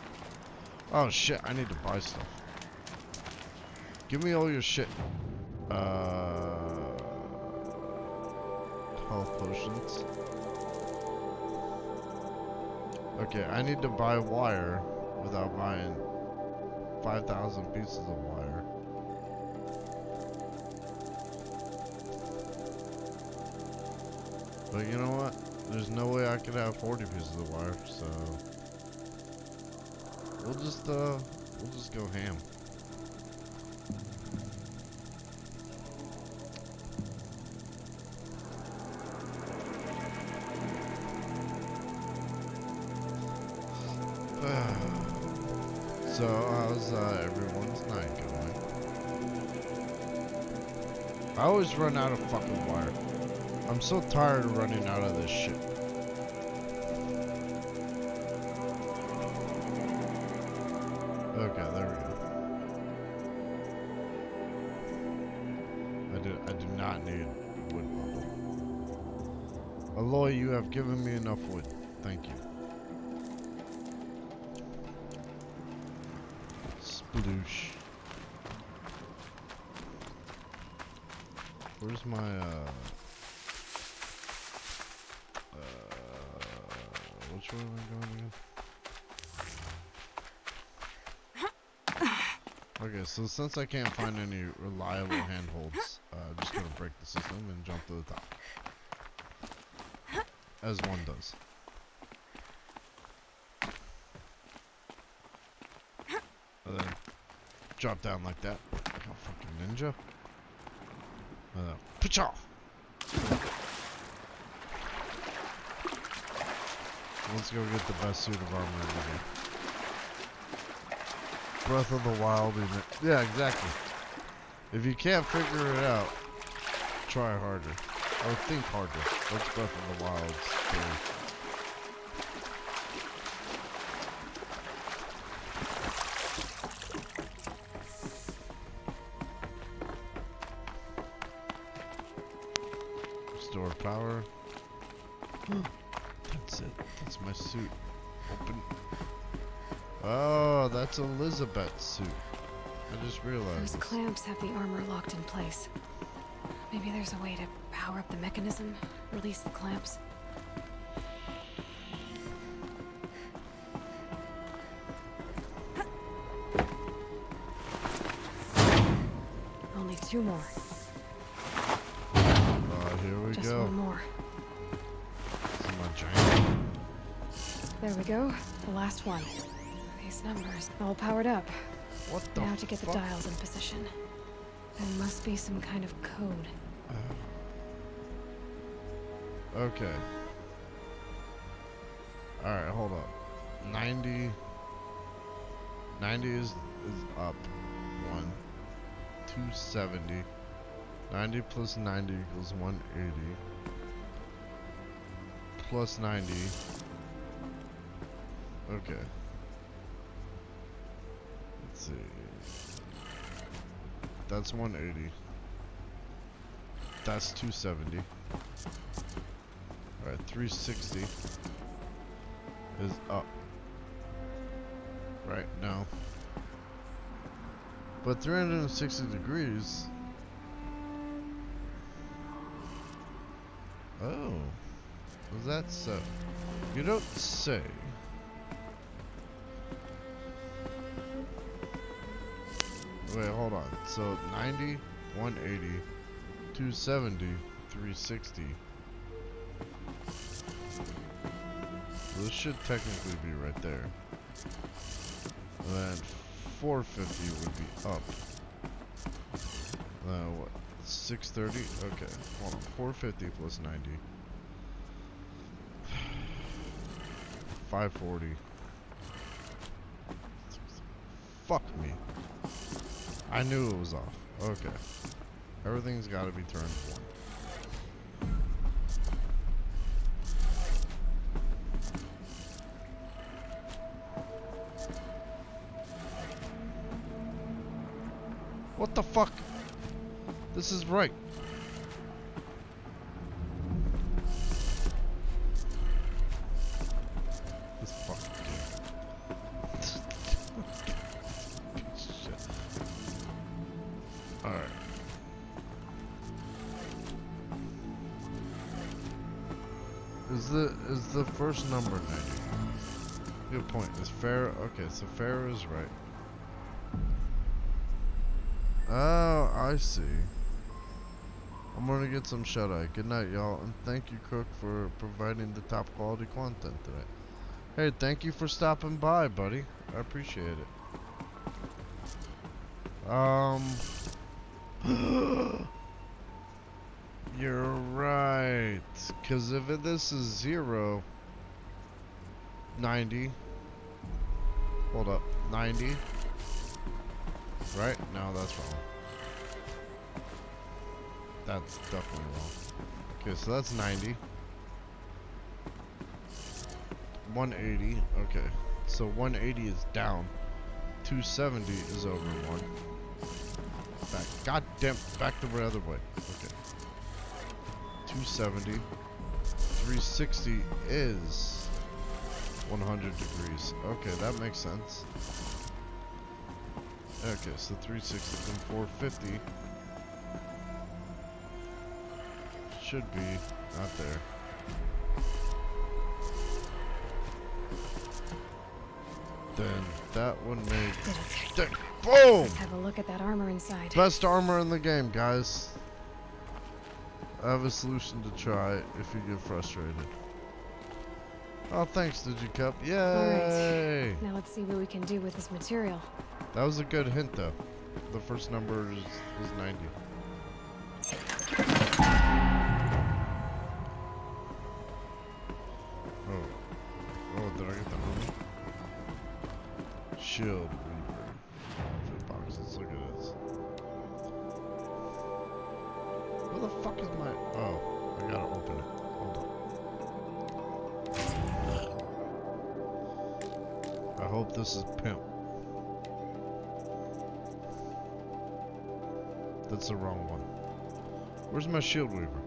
Oh shit, I need to buy stuff. Give me all your shit. Health potions. Okay, I need to buy wire without buying 5,000 pieces of wire. But you know what? There's no way I could have 40 pieces of wire, so we'll just go ham. So, how's everyone's night going? I always run out of fucking wire. I'm so tired of running out of this shit. Okay, there we go. I do not need wood bundle. Aloy, you have given me enough wood. Thank you. Sploosh. Where's my which way am I going again? Okay, so since I can't find any reliable handholds, I'm just gonna break the system and jump to the top. As one does. And then drop down like that. Like a fucking ninja. Pacha! Let's go get the best suit of armor in the game. Breath of the Wild. Yeah, exactly. If you can't figure it out, try harder. Or think harder. That's Breath of the Wild's theory. Restore power. That's it. That's my suit. Open. Oh, that's Elizabeth's suit. I just realized. Those clamps have the armor locked in place. Maybe there's a way to power up the mechanism, release the clamps. Only 2 more. Here we Just go. one more. This is my giant. There we go. The last one. These numbers all powered up. What the Now to get fuck? the dials in position. There must be some kind of code. Okay. Alright, hold up. 90. 90 is up. 1. 270. 90 plus 90 equals 180. Plus 90. Okay. Let's see. That's 180. That's 270. Alright, 360 is up. Right now. But 360 degrees. Oh. Was that so? You don't say. Wait, hold on. So 90, 180, 270, 360. So this should technically be right there. And then 450 would be up. What? 630? Okay. Hold on. 450 plus 90. 540. Fuck me. I knew it was off. Okay. Everything's got to be turned 1. What the fuck? This is right. This fucking game. Shit. Alright. Is the first number 90? Good point. Is fair? Okay, so fair is right. Oh, I see. I'm gonna get some shut-eye. Good night, y'all, and thank you, Cook, for providing the top quality content today. Hey, thank you for stopping by, buddy. I appreciate it. You're right. Cause if this is 0, 90. Hold up, 90. Right? No, that's wrong. That's definitely wrong. Okay, so that's 90. 180. Okay. So 180 is down. 270 is over 1. Back. God damn. Back the other way. Okay. 270. 360 is 100 degrees. Okay, that makes sense. Okay, so 360 and 450 should be not there. Then that would make boom! Let's have a look at that armor inside. Best armor in the game, guys. I have a solution to try if you get frustrated. Oh, thanks, Digicup. Yay! Alright, now let's see what we can do with this material. That was a good hint, though. The first number is 90. Oh, did I get the money? Shield Reaper. Outfit boxes. Look at this. Where the fuck is my... Oh, I gotta open it. Hold on. I hope this is pimp. That's the wrong one. Where's my Shield Weaver?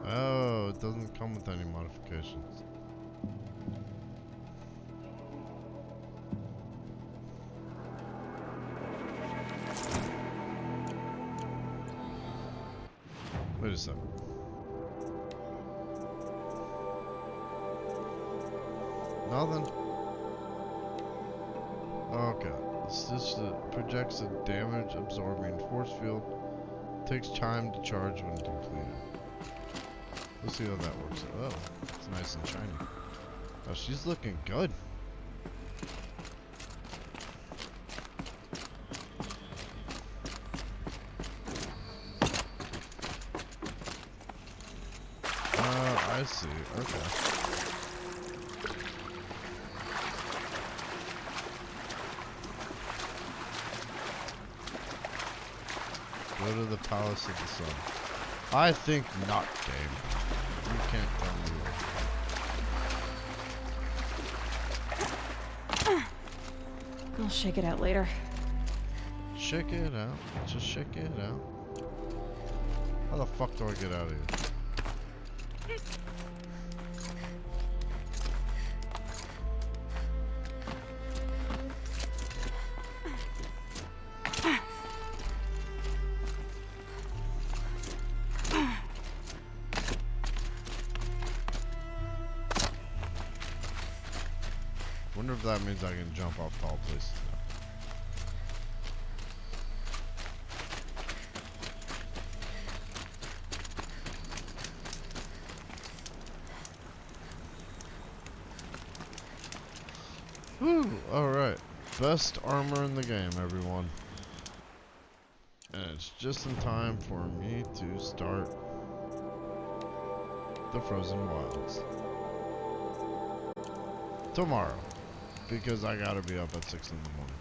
Oh, it doesn't come with any modifications. Wait a second. Nothing. Okay. This projects a damage absorbing force field. Takes time to charge when completed. Let's see how that works. Oh, it's nice and shiny. Oh, she's looking good. I see. Okay. Go to the Palace of the Sun. I think not, game. You can't tell me what. I'll shake it out later. Shake it out. Just shake it out. How the fuck do I get out of here? Wonder if that means I can jump off tall places now. Whew, alright. Best armor in the game, everyone. And it's just in time for me to start the Frozen Wilds. Tomorrow. Because I gotta be up at 6 in the morning.